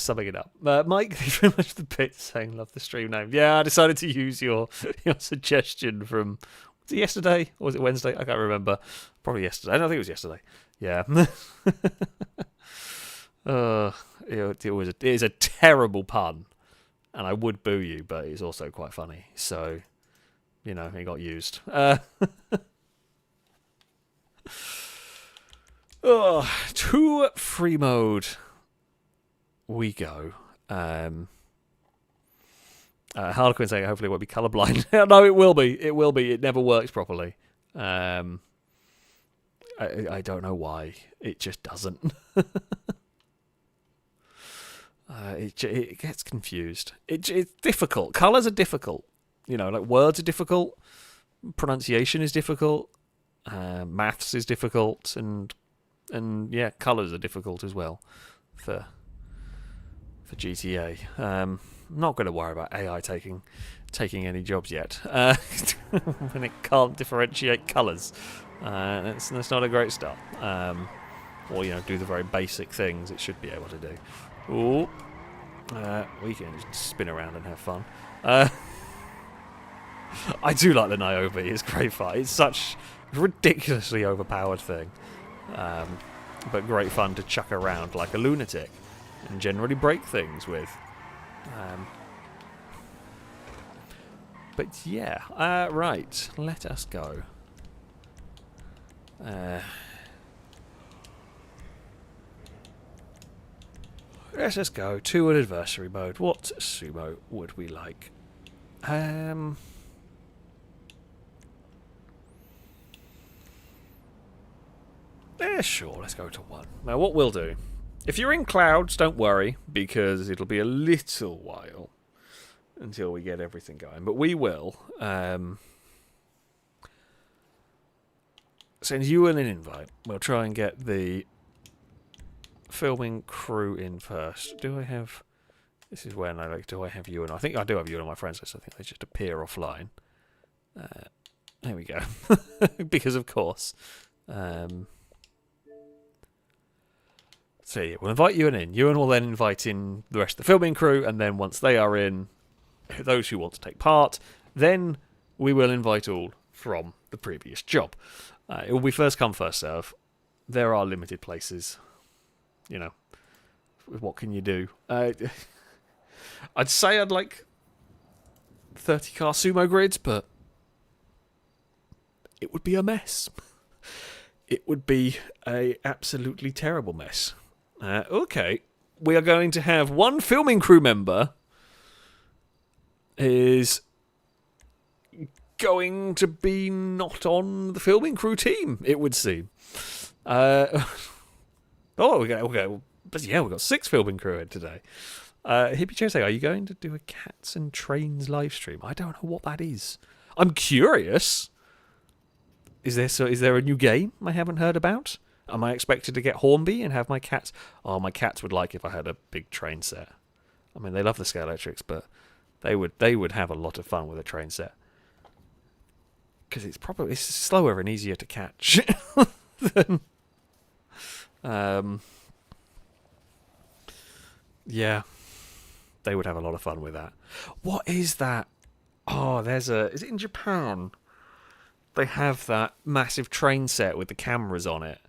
summing it up. Mike, thank you very much for the bit saying love the stream name. Yeah, I decided to use your suggestion from was it yesterday or was it Wednesday? I can't remember. Probably yesterday. I don't think it was yesterday. Yeah. It is a terrible pun. And I would boo you, but it's also quite funny. So, you know, it got used. To free mode we go. Harlequin saying hopefully it won't be colourblind. No, it will be. It will be. It never works properly. I don't know why. It just doesn't. It gets confused. It's difficult. Colours are difficult. You know, like words are difficult. Pronunciation is difficult. Maths is difficult, and yeah, colours are difficult as well for GTA. I'm not going to worry about AI taking any jobs yet when it can't differentiate colours. That's not a great start. Or do the very basic things it should be able to do. Ooh. We can just spin around and have fun. I do like the Niobe. It's great fun. It's such a ridiculously overpowered thing. But great fun to chuck around like a lunatic and generally break things with. But yeah, right. Let us go. Let's just go to an adversary mode. What Sumo would we like? Yeah, sure, let's go to 1. Now, what we'll do... If you're in clouds, don't worry, because it'll be a little while until we get everything going. But we will send you an invite. We'll try and get the filming crew in first. Do I have This is when I like, do I have you and I think I do have you on my friends list. I think they just appear offline. There we go. Because of course. So yeah, we'll invite Ewan in. Ewan will then invite in the rest of the filming crew, and then once they are in, those who want to take part, then we will invite all from the previous job. It will be first come, first serve. There are limited places. You know, what can you do? I'd say I'd like 30-car sumo grids, but it would be a mess. It would be a absolutely terrible mess. Okay, we are going to have one filming crew member is going to be not on the filming crew team, it would seem. Okay. But yeah, we've got 6 filming crew in today. Hippie Jose, are you going to do a Cats and Trains live stream? I don't know what that is. I'm curious. Is there a new game I haven't heard about? Am I expected to get Hornby and have my cats? Oh, my cats would like if I had a big train set. I mean, they love the Scalextrics, but they would have a lot of fun with a train set. Because it's slower and easier to catch than, yeah, they would have a lot of fun with that. What is that? Oh, is it in Japan? They have that massive train set with the cameras on it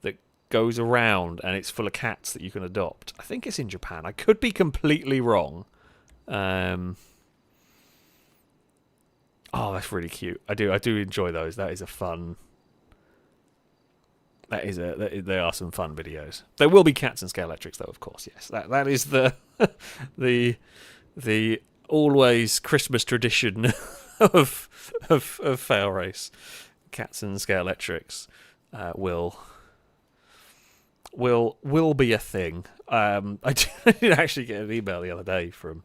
that goes around and it's full of cats that you can adopt. I think it's in Japan. I could be completely wrong. Oh, that's really cute. I do enjoy those. That is a fun. They are some fun videos. There will be cats and Scalextrics though, of course. Yes, that is the the always Christmas tradition of FailRace. Cats and Scalextrics will be a thing. I did actually get an email the other day from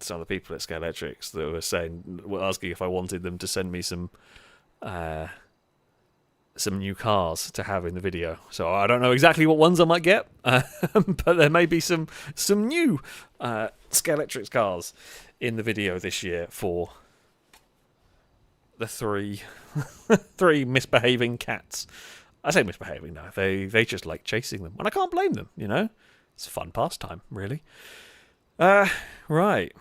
some of the people at Scalextrics that were asking if I wanted them to send me some new cars to have in the video. So I don't know exactly what ones I might get, but there may be some new Scalextrics cars in the video this year for the three misbehaving cats. I say misbehaving now. They just like chasing them, and I can't blame them. You know, it's a fun pastime, really. Right.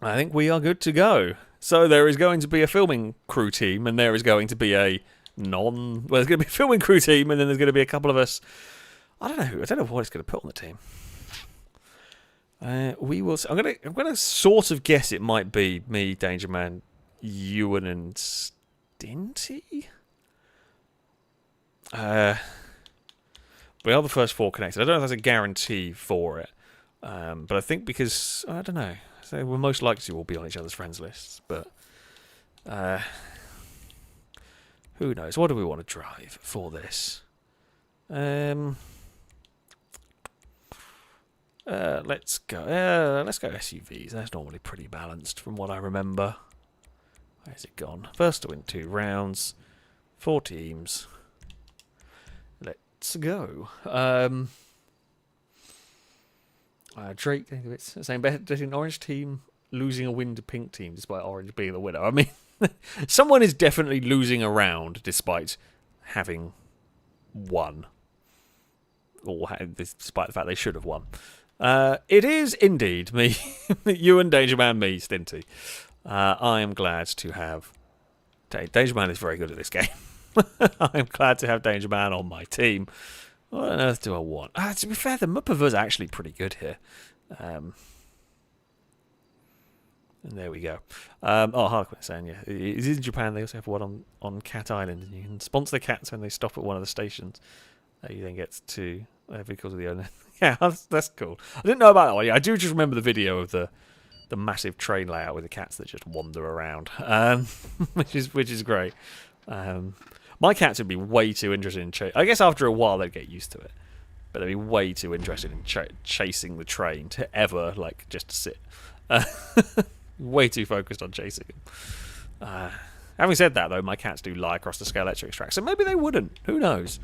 I think we are good to go. So there is going to be a filming crew team, and there is going to be there's going to be a filming crew team, and then there's going to be a couple of us. I don't know what it's going to put on the team. We will. I'm gonna sort of guess it might be me, Danger Man, Ewan, and Stinty. We are the first 4 connected. I don't know if that's a guarantee for it, but I think because I don't know. So we're most likely to all be on each other's friends lists, but who knows? What do we want to drive for this? Let's go SUVs. That's normally pretty balanced from what I remember. Where's it gone? First to win 2 rounds, 4 teams. Let's go. Drake, it's saying better an orange team losing a win to pink team despite orange being the winner. I mean, someone is definitely losing a round despite having won, or despite the fact they should have won. It is indeed me, you and Danger Man, me, Stinty. I am glad to have Danger Man is very good at this game. I am glad to have Danger Man on my team. What on earth do I want? To be fair, the Muppavers is actually pretty good here. And there we go. Harlequin saying, yeah, it is in Japan. They also have one on Cat Island, and you can sponsor the cats when they stop at one of the stations. You then get to vehicles of the owner. Yeah, that's cool. I didn't know about that one. Yeah, I do just remember the video of the massive train layout with the cats that just wander around, which is great. My cats would be way too interested in I guess after a while they'd get used to it, but they'd be way too interested in chasing the train to ever just sit. Way too focused on chasing them. Having said that, though, my cats do lie across the Scalextrics track, so maybe they wouldn't. Who knows?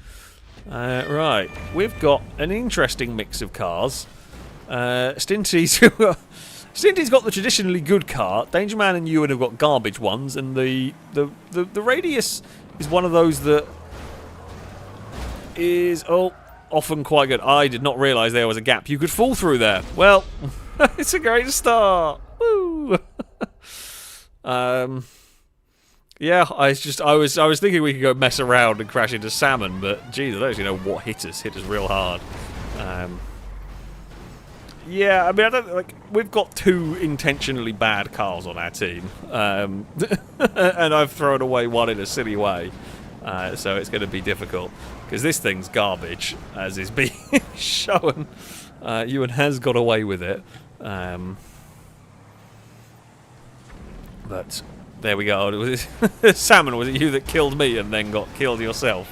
Right, we've got an interesting mix of cars. Stinty's got the traditionally good car. Danger Man and Ewan have got garbage ones, and the Radius is one of those that is often quite good. I did not realise there was a gap you could fall through there. Well, it's a great start. Woo! Yeah, I was thinking we could go mess around and crash into salmon, but geez, I don't actually know what hit us real hard. Yeah, I mean, I don't like. We've got 2 intentionally bad cars on our team, and I've thrown away one in a silly way, so it's going to be difficult because this thing's garbage, as is being shown. Ewan has got away with it, but there we go. Salmon, was it you that killed me and then got killed yourself?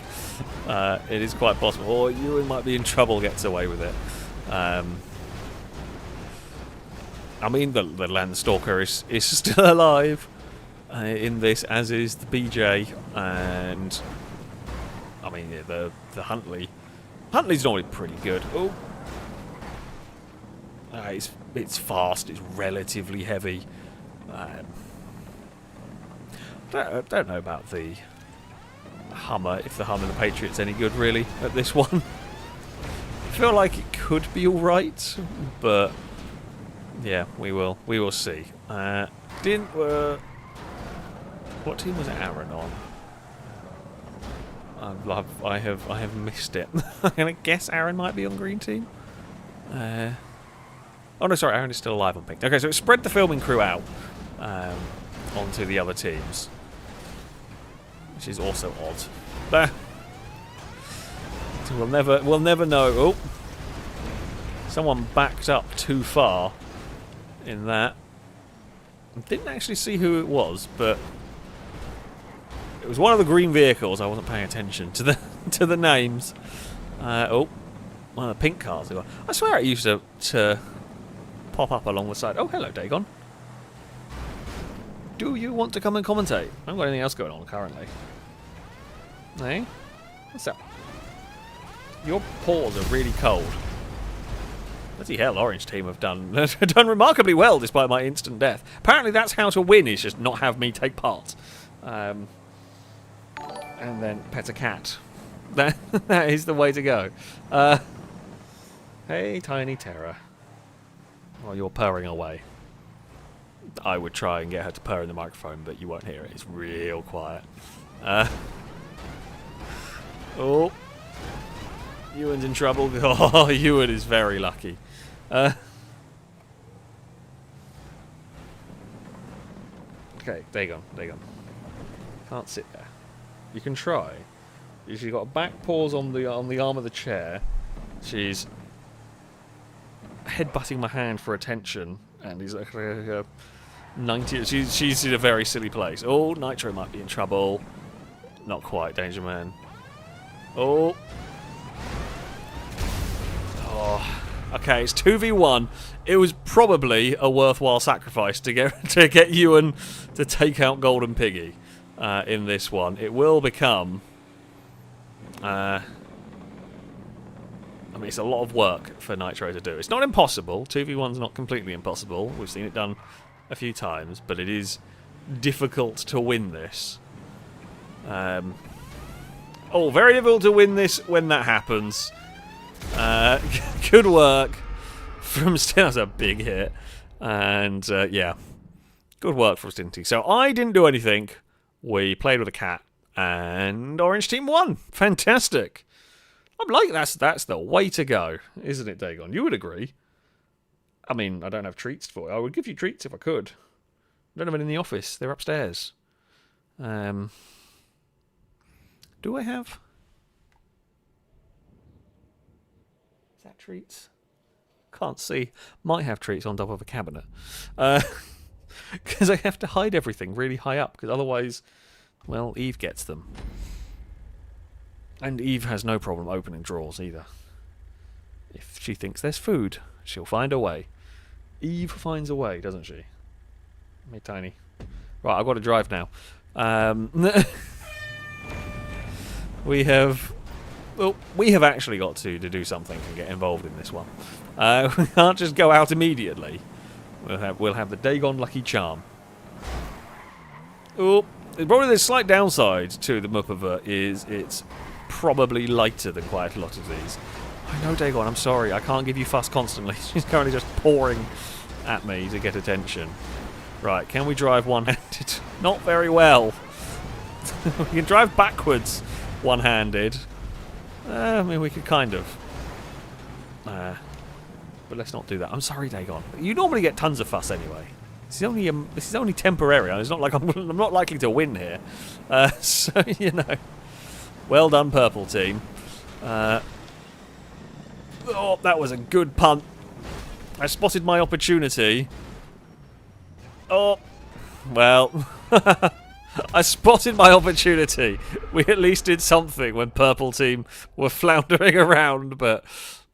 It is quite possible. Or Ewan might be in trouble, gets away with it. I mean, the Landstalker is still alive in this, as is the BJ, and I mean, yeah, the Huntley. Huntley's normally pretty good. Oh, it's fast. It's relatively heavy. I don't know about the Hummer, if the Hummer and the Patriot's any good, really, at this one. I feel like it could be alright, but yeah, we will see. What team was Aaron on? I have missed it. I'm gonna guess Aaron might be on green team. Oh no, sorry, Aaron is still alive on pink. Okay, so it spread the filming crew out onto the other teams, which is also odd. We'll never know. Oh, someone backed up too far in that. I didn't actually see who it was, but it was one of the green vehicles. I wasn't paying attention to the names. Oh, one of the pink cars. I swear it used to pop up along the side. Oh, hello, Dagon. Do you want to come and commentate? I haven't got anything else going on currently. Hey? What's up? Your paws are really cold. Bloody hell, Orange team have done remarkably well despite my instant death. Apparently that's how to win, is just not have me take part. And then pet a cat. That is the way to go. Hey, Tiny Terror. While you're purring away. I would try and get her to purr in the microphone, but you won't hear it. It's real quiet. Oh. Ewan's in trouble. Oh, Ewan is very lucky. Okay, there you go. Can't sit there. You can try. She's got back paws on the arm of the chair. She's headbutting my hand for attention, and he's like 90. She's in a very silly place. Oh, Nitro might be in trouble. Not quite, Danger Man. Oh. Oh. Okay, it's 2v1. It was probably a worthwhile sacrifice to get Ewan to take out Golden Piggy in this one. It will become. I mean, it's a lot of work for Nitro to do. It's not impossible. 2v1's not completely impossible. We've seen it done a few times, but it is difficult to win this. Oh, very difficult to win this when that happens. Good work from Stinty. That's a big hit. And, yeah. Good work from Stinty. So I didn't do anything. We played with a cat. And Orange Team won. Fantastic. I'm like, that's the way to go, isn't it, Dagon? You would agree. I mean, I don't have treats for you. I would give you treats if I could. I don't have any in the office. They're upstairs. Do I have... Is that treats? Can't see. Might have treats on top of a cabinet. Because I have to hide everything really high up, because otherwise, well, Eve gets them. And Eve has no problem opening drawers either. If she thinks there's food, she'll find a way. Eve finds a way, doesn't she? Me tiny. Right, I've got to drive now. We have Well, we have actually got to do something and get involved in this one. We can't just go out immediately. We'll have the Dagon Lucky Charm. Oh, probably the slight downside to the Muppavert is it's probably lighter than quite a lot of these. I know, Dagon, I'm sorry. I can't give you fuss constantly. She's currently just pouring at me to get attention. Right, can we drive one-handed? Not very well. We can drive backwards one-handed. I mean, we could kind of. But let's not do that. I'm sorry, Dagon. You normally get tons of fuss anyway. This is only temporary. It's not like I'm not likely to win here. So, you know. Well done, purple team. Oh, that was a good punt. I spotted my opportunity. Oh, well. I spotted my opportunity. We at least did something when purple team were floundering around, but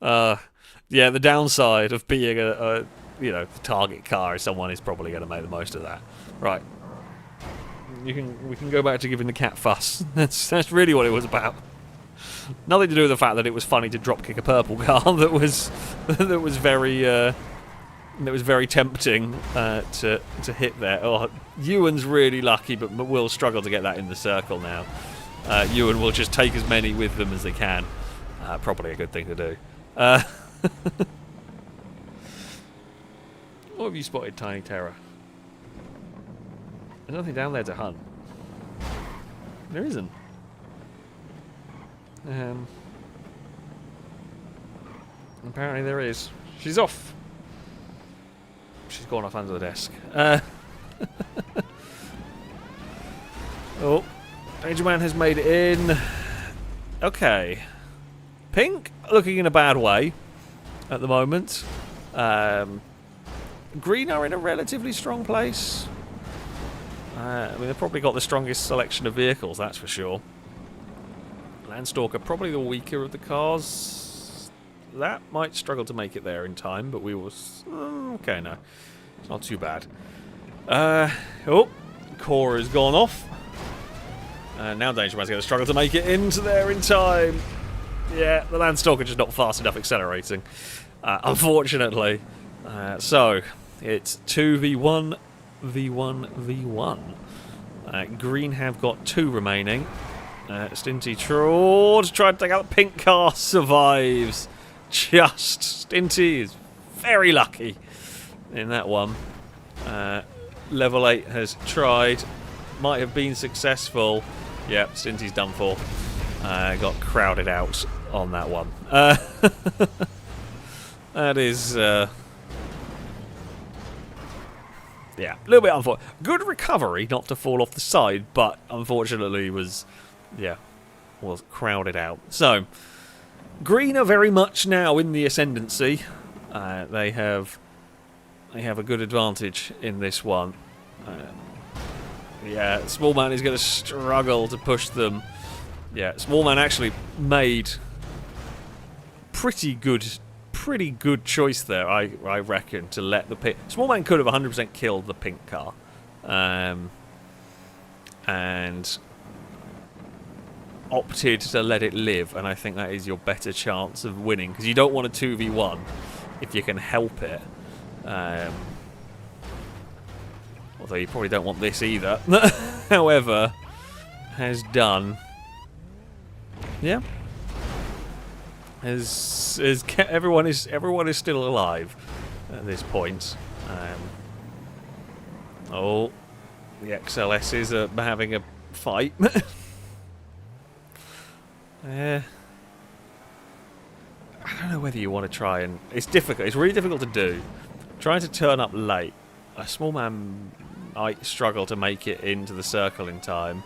yeah, the downside of being a you know, the target car is someone is probably going to make the most of that. Right. We can go back to giving the cat fuss. That's really what it was about. Nothing to do with the fact that it was funny to drop kick a purple car that was very tempting to hit there. Oh, Ewan's really lucky, but will struggle to get that in the circle now. Ewan will just take as many with them as they can. Probably a good thing to do. What have you spotted, Tiny Terror? There's nothing down there to hunt. There isn't. Apparently there is. She's off. She's gone off under the desk. Oh, Danger Man has made it in. Okay. Pink looking in a bad way at the moment. Green are in a relatively strong place. I mean, they've probably got the strongest selection of vehicles, that's for sure. Landstalker, probably the weaker of the cars. That might struggle to make it there in time, but we will... okay, no. It's not too bad. Oh, Cora has gone off. Now Danger Man's going to struggle to make it into there in time. Yeah, the Landstalker just not fast enough accelerating, unfortunately. So, it's 2v1, v1, v1. Green have got 2 remaining. Stinty Troll to try and take out the pink car, survives. Just. Stinty is very lucky in that one. Level 8 has tried. Might have been successful. Yep, Stinty's done for. Got crowded out on that one. That is... yeah, a little bit unfortunate. Good recovery, not to fall off the side, but unfortunately was... yeah, was crowded out. So, Green are very much now in the ascendancy. They have a good advantage in this one. Yeah, Small Man is going to struggle to push them. Yeah, Small Man actually made pretty good choice there, I reckon, to let the pink... Small Man could have 100% killed the pink car. And opted to let it live, and I think that is your better chance of winning, because you don't want a 2v1 if you can help it. Although you probably don't want this either. However, has done. Yeah. Everyone is still alive at this point. Oh, the XLSs are having a fight. I don't know whether you want to try and... It's difficult. It's really difficult to do. Trying to turn up late. A Small Man might struggle to make it into the circle in time.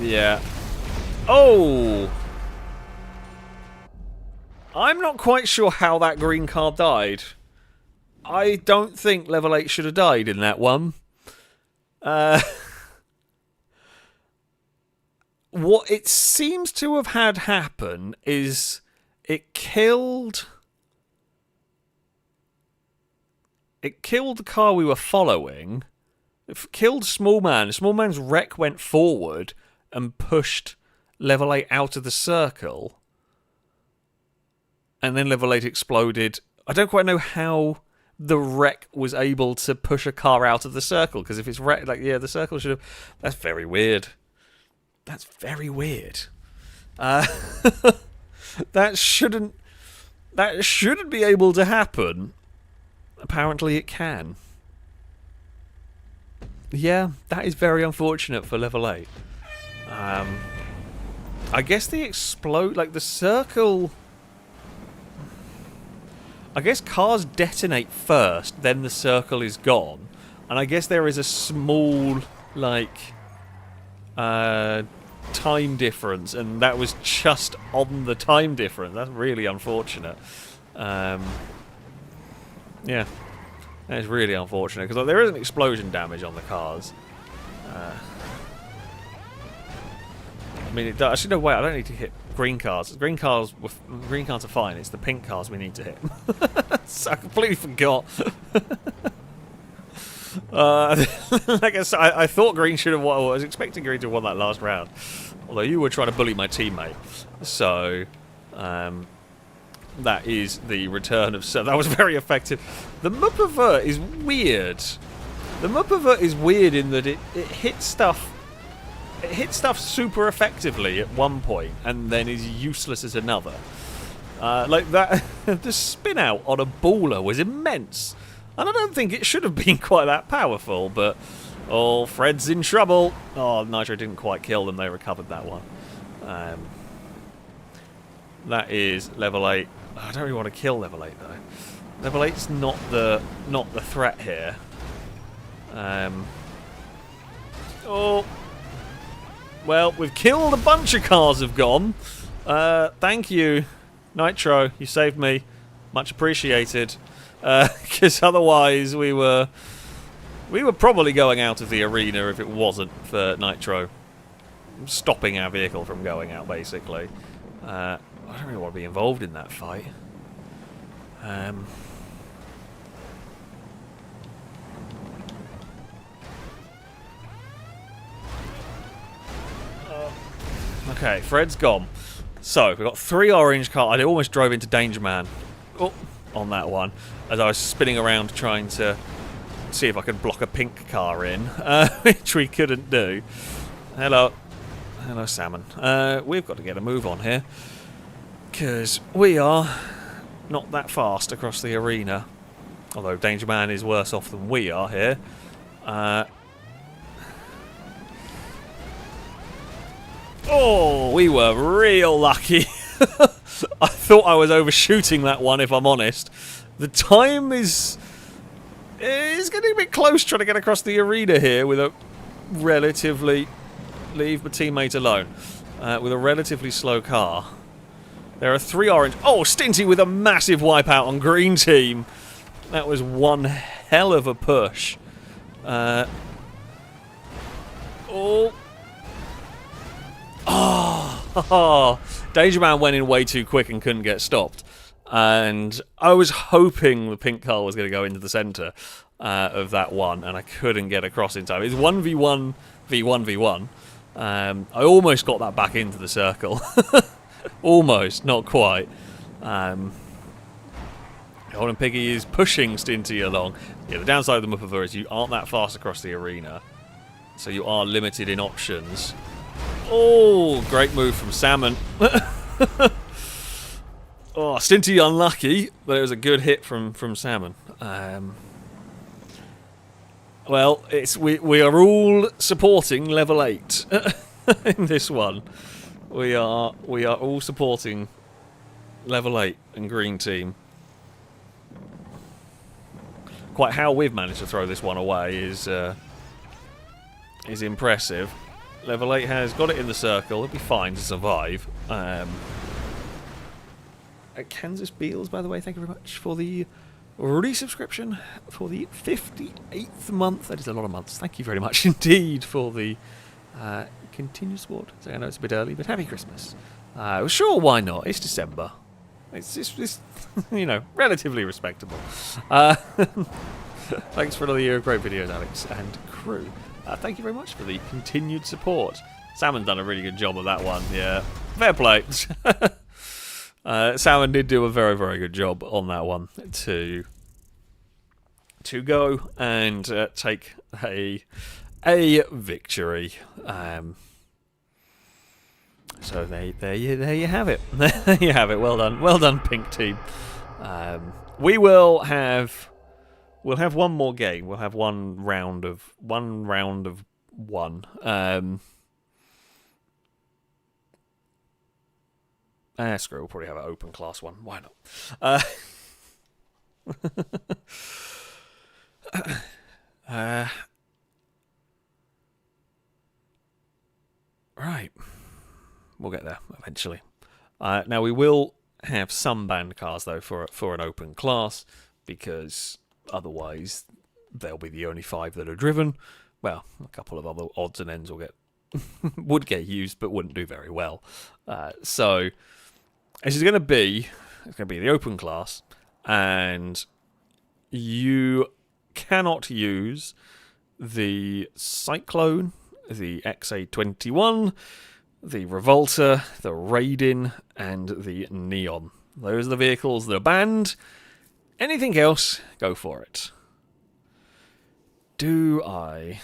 Yeah. Oh! I'm not quite sure how that green car died. I don't think level 8 should have died in that one. What it seems to have had happen is it killed the car we were following. It killed Small Man. Small Man's wreck went forward and pushed level 8 out of the circle, and then level 8 exploded. I don't quite know how the wreck was able to push a car out of the circle, because if it's wrecked, like, yeah, the circle should have... That's very weird. That's very weird. That shouldn't be able to happen. Apparently it can. Yeah, that is very unfortunate for level 8. I guess the circle... I guess cars detonate first, then the circle is gone. And I guess there is a small, like, time difference, and that was just on the time difference. That's really unfortunate. Yeah, that is really unfortunate, because there isn't explosion damage on the cars. I mean, it does. Actually, no, wait, I don't need to hit green cars. Green cars are fine. It's the pink cars we need to hit. So I completely forgot. Like I said, I thought green should have won. I was expecting green to have won that last round. Although you were trying to bully my teammate. So, that is the return of... So that was very effective. The Mupavert is weird. The Mupavert is weird in that it hits stuff... It hits stuff super effectively at one point, and then is useless at another. Like that, the spin out on a baller was immense, and I don't think it should have been quite that powerful. But oh, Fred's in trouble. Oh, Nitro didn't quite kill them; they recovered that one. That is level 8. I don't really want to kill level 8 though. Level 8's not the threat here. Oh. Well, we've killed a bunch of cars have gone. Thank you, Nitro. You saved me. Much appreciated. Because otherwise we were probably going out of the arena if it wasn't for Nitro stopping our vehicle from going out, basically. I don't really want to be involved in that fight. Okay, Fred's gone. So, we've got 3 orange cars. I almost drove into Danger Man on that one as I was spinning around trying to see if I could block a pink car in, which we couldn't do. Hello. Hello, Salmon. We've got to get a move on here because we are not that fast across the arena. Although Danger Man is worse off than we are here. Oh, we were real lucky. I thought I was overshooting that one, if I'm honest. The time is getting a bit close trying to get across the arena here with a relatively... Leave my teammate alone. With a relatively slow car. There are 3 orange... Oh, Stinty with a massive wipeout on green team. That was one hell of a push. Oh, Danger Man went in way too quick and couldn't get stopped. And I was hoping the pink car was going to go into the centre of that one, and I couldn't get across in time. It's 1v1 v1v1. I almost got that back into the circle. Almost, not quite. Golden Piggy is pushing Stinty along. Yeah, the downside of the Mupavert is you aren't that fast across the arena, so you are limited in options. Oh, great move from Salmon. Oh, Stinty unlucky, but it was a good hit from Salmon. Well, we are all supporting level 8 in this one. We are all supporting level 8 and green team. Quite how we've managed to throw this one away is impressive. Level 8 has got it in the circle. It'll be fine to survive. Kansas Beals, by the way, thank you very much for the resubscription for the 58th month. That is a lot of months. Thank you very much indeed for the continued support. So I know it's a bit early, but happy Christmas. Sure, why not? It's December. It's you know, relatively respectable. Thanks for another year of great videos, Alex and crew. Thank you very much for the continued support. Salmon's done a really good job of that one, yeah. Fair play. Salmon did do a very, very good job on that one to go and take a victory. So there you have it. There you have it. Well done, pink team. We'll have one more game. We'll have one round of one. Screw. We'll probably have an open class one. Why not? Right. We'll get there eventually. Now we will have some banned cars though for an open class, because otherwise they'll be the only 5 that are driven. Well, a couple of other odds and ends would get used, but wouldn't do very well. So this is going to be the open class, and you cannot use the Cyclone, the XA21, the Revolter, the Raiden, and the Neon. Those are the vehicles that are banned. Anything else, go for it. Do I?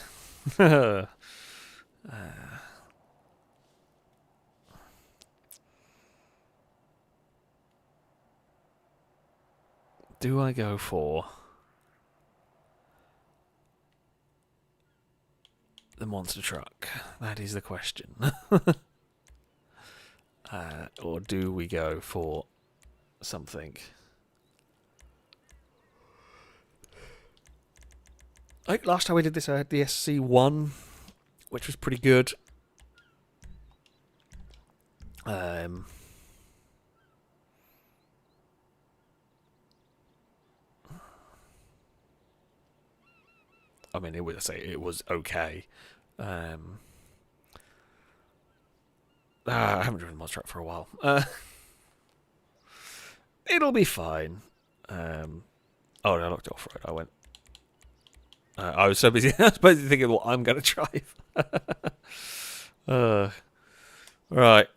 Do I go for the monster truck? That is the question. Or do we go for something? I think last time we did this, I had the SC1, which was pretty good. I mean, it was okay. I haven't driven a monster truck for a while. It'll be fine. Oh, no, I looked off-road. I went. I was so busy. I was busy thinking what I'm going to drive. Right.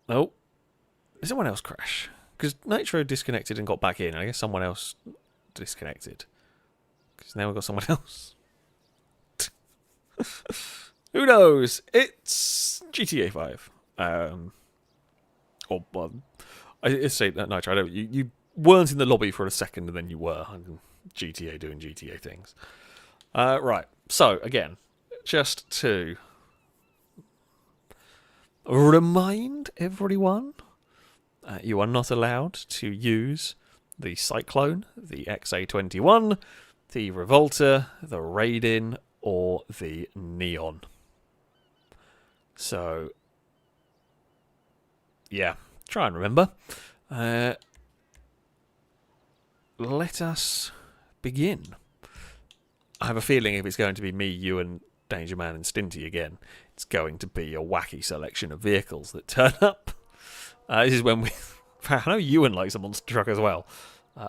Oh. Did someone else crash? Because Nitro disconnected and got back in. I guess someone else disconnected. Because now we've got someone else. Who knows? It's GTA 5. Well, I say that Nitro. You weren't in the lobby for a second, and then you were. GTA doing GTA things. Right. So again, just to remind everyone, you are not allowed to use the Cyclone, the XA21, the Revolter, the Raiden, or the Neon. So, yeah, try and remember. Let us begin. I have a feeling if it's going to be me, you, and Danger Man and Stinty again, it's going to be a wacky selection of vehicles that turn up. This is when we... I know Ewan likes a monster truck as well.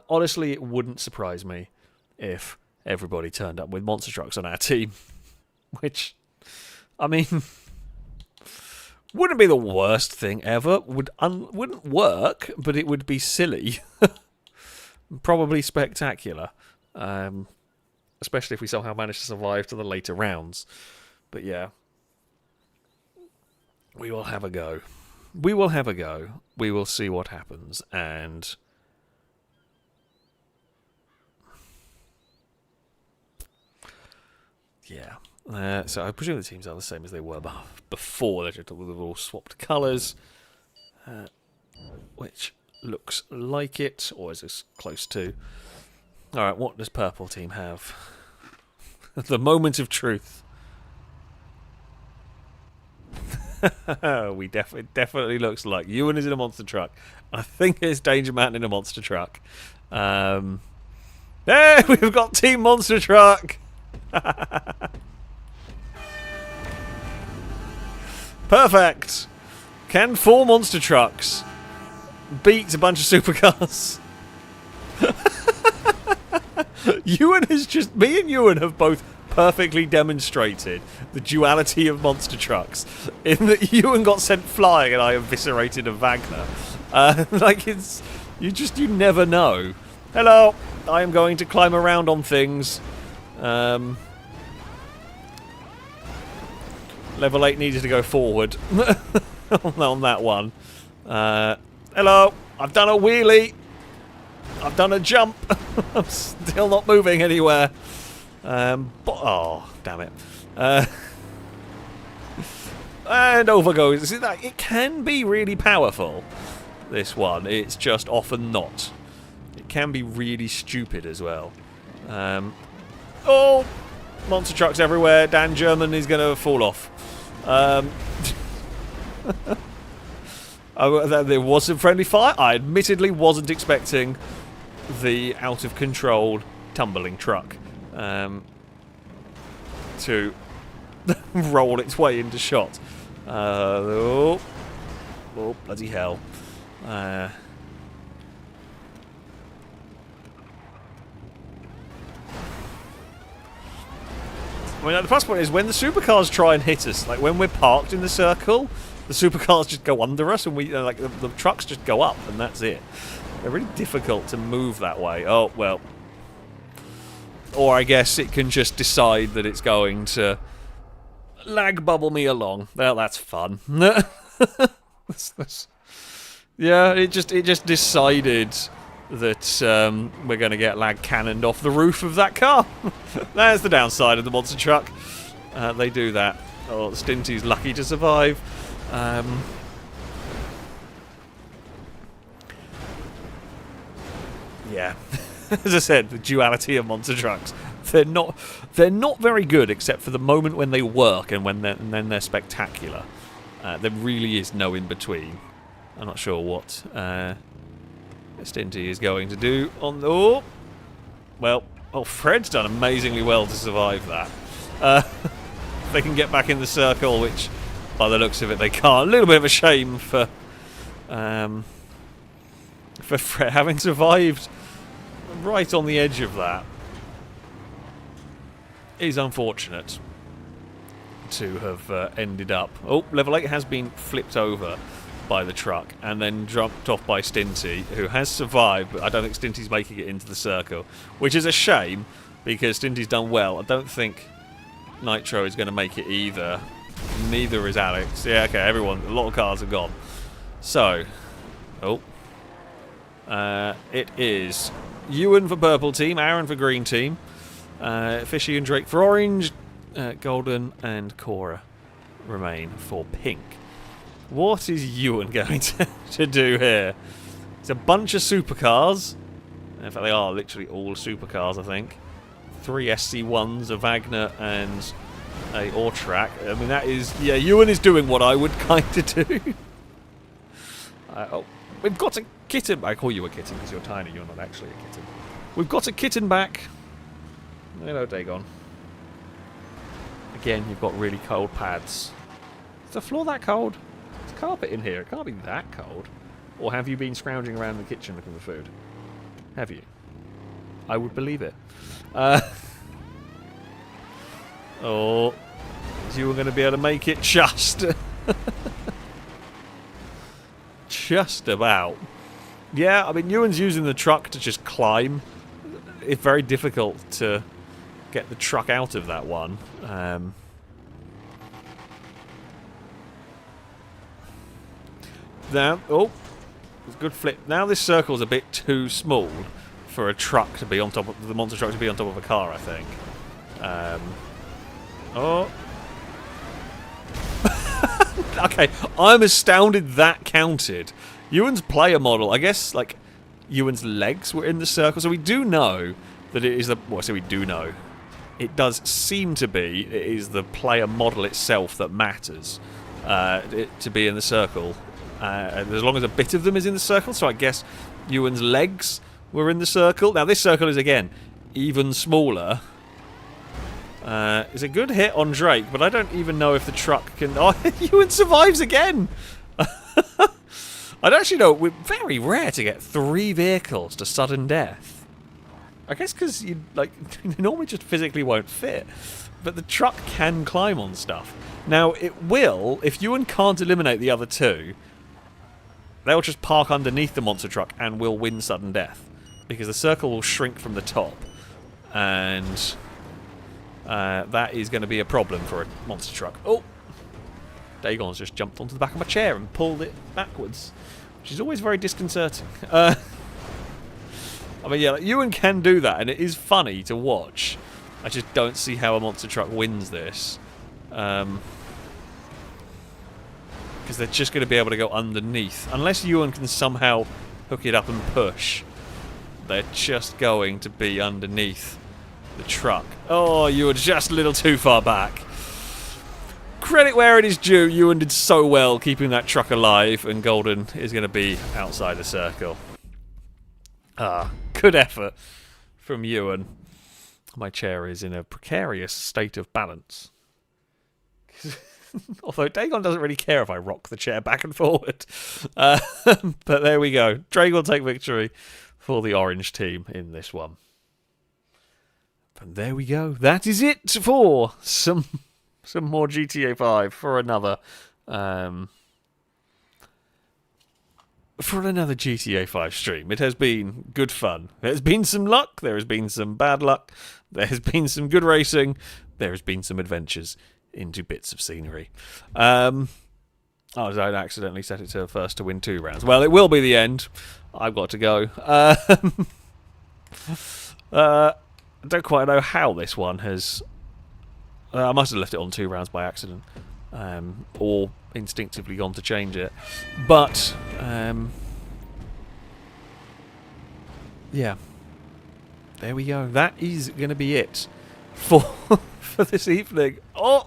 Honestly, it wouldn't surprise me if everybody turned up with monster trucks on our team. Which, I mean, wouldn't be the worst thing ever. Wouldn't work, but it would be silly. Probably spectacular. Especially if we somehow manage to survive to the later rounds. But yeah. We will have a go. We will have a go. We will see what happens. And... yeah. So I presume the teams are the same as they were before. They've all swapped colours. Which looks like it. Or is this close to... Alright, what does purple team have? The moment of truth. We definitely looks like Ewan is in a monster truck. I think it's Danger Man in a monster truck. There, we've got Team Monster Truck. Perfect. Can 4 monster trucks beat a bunch of supercars? Ewan has me and Ewan have both perfectly demonstrated the duality of monster trucks in that Ewan got sent flying and I eviscerated a Wagner. Like, it's... You never know. Hello! I am going to climb around on things. Level 8 needed to go forward on that one. Hello! I've done a wheelie! I've done a jump! I'm still not moving anywhere. Oh, damn it. And over goes. It can be really powerful, this one. It's just often not. It can be really stupid as well. Oh! Monster trucks everywhere. Dan German is going to fall off. There was some friendly fire. I admittedly wasn't expecting the out-of-control tumbling truck to roll its way into shot. Oh, bloody hell. I mean, the plus point is when the supercars try and hit us, like when we're parked in the circle, the supercars just go under us and we, like, the trucks just go up and that's it. They're really difficult to move that way. Oh, well. Or I guess it can just decide that it's going to lag bubble me along. Well, that's fun. Yeah, it just decided that we're going to get lag cannoned off the roof of that car. There's the downside of the monster truck. They do that. Oh, Stinty's lucky to survive. Yeah, as I said, the duality of monster trucks. They're not very good, except for the moment when they work and and then they're spectacular. There really is no in between. I'm not sure what Stinty is going to do on the... Oh! Well, Fred's done amazingly well to survive that. They can get back in the circle, which, by the looks of it, they can't. A little bit of a shame for Fred having survived right on the edge of that. Is unfortunate to have ended up... Oh, level 8 has been flipped over by the truck and then dropped off by Stinty, who has survived, but I don't think Stinty's making it into the circle, which is a shame because Stinty's done well. I don't think Nitro is going to make it either. Neither is Alex. Yeah, okay, a lot of cars are gone. So, it is Ewan for purple team, Aaron for green team, Fishy and Drake for orange, Golden and Cora remain for pink. What is Ewan going to do here? It's a bunch of supercars. In fact, they are literally all supercars, I think. 3 SC1s, a Wagner, and a Ortrak. I mean, that is... Yeah, Ewan is doing what I would kind of do. We've got a kitten... I call you a kitten because you're tiny. You're not actually a kitten. We've got a kitten back. Hello, Dagon. Again, you've got really cold pads. Is the floor that cold? There's carpet in here. It can't be that cold. Or have you been scrounging around the kitchen looking for food? Have you? I would believe it. Oh, you were going to be able to make it just. Just about. Yeah, I mean, Ewan's using the truck to just climb. It's very difficult to get the truck out of that one. Now, it's a good flip. Now this circle's a bit too small for a truck to be on top of the monster truck to be on top of a car, I think. Okay, I'm astounded that counted. Ewan's player model, I guess, like, Ewan's legs were in the circle, so we do know that it is the... Well, so we do know. It does seem to be, it is the player model itself that matters to be in the circle. As long as a bit of them is in the circle, so I guess Ewan's legs were in the circle. Now, this circle is, again, even smaller. It's a good hit on Drake, but I don't even know if the truck can... Oh, Ewan survives again! I don't actually know. We're very rare to get 3 vehicles to sudden death. I guess because you like normally just physically won't fit. But the truck can climb on stuff. Now, it will, if Ewan can't eliminate the other two, they'll just park underneath the monster truck and will win sudden death. Because the circle will shrink from the top. And that is going to be a problem for a monster truck. Oh! Dagon's just jumped onto the back of my chair and pulled it backwards. Which is always very disconcerting. I mean, yeah, like, Ewan can do that, and it is funny to watch. I just don't see how a monster truck wins this. Because they're just going to be able to go underneath. Unless Ewan can somehow hook it up and push, they're just going to be underneath the truck. Oh, Ewan just a little too far back. Credit where it is due, Ewan did so well keeping that truck alive, and Golden is going to be outside the circle. Ah, good effort from Ewan. My chair is in a precarious state of balance. Although Dagon doesn't really care if I rock the chair back and forward. But there we go. Drake will take victory for the orange team in this one. And there we go. That is it for some more GTA 5 for another GTA 5 stream. It has been good fun. There's been some luck. There has been some bad luck. There has been some good racing. There has been some adventures into bits of scenery. I accidentally set it to first to win 2 rounds. Well, it will be the end. I've got to go. I don't quite know how this one has... I must have left it on 2 rounds by accident. Or instinctively gone to change it. But, yeah. There we go. That is going to be it for this evening. Oh!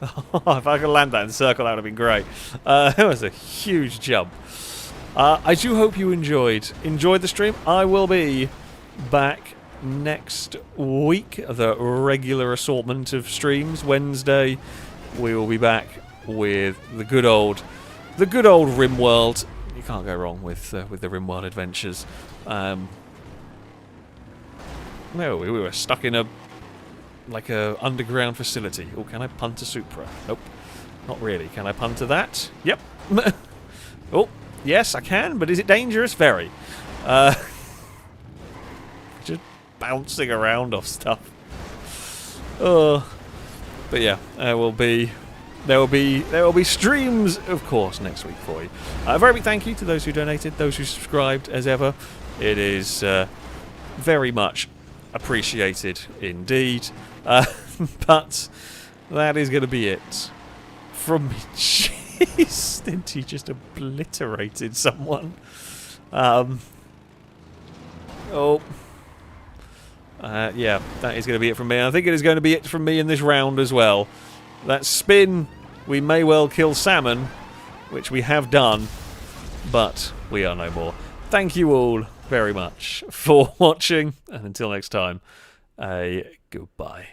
If I could land that in circle, that would have been great. That was a huge jump. I do hope you enjoyed the stream. I will be back next week, the regular assortment of streams. Wednesday, we will be back with the good old RimWorld. You can't go wrong with the RimWorld adventures. No, we were stuck in a underground facility. Oh, can I punt a Supra? Nope, not really. Can I punt to that? Yep. Oh, yes, I can. But is it dangerous? Very. Just bouncing around off stuff. Oh, but yeah, there will be streams, of course, next week for you. A very big thank you to those who donated, those who subscribed, as ever. It is very much appreciated indeed. But that is going to be it from me. Jeez, Stinty just obliterated someone. Yeah, that is going to be it from me. I think it is going to be it from me in this round as well. That spin, we may well kill salmon, which we have done, but we are no more. Thank you all very much for watching, and until next time, goodbye.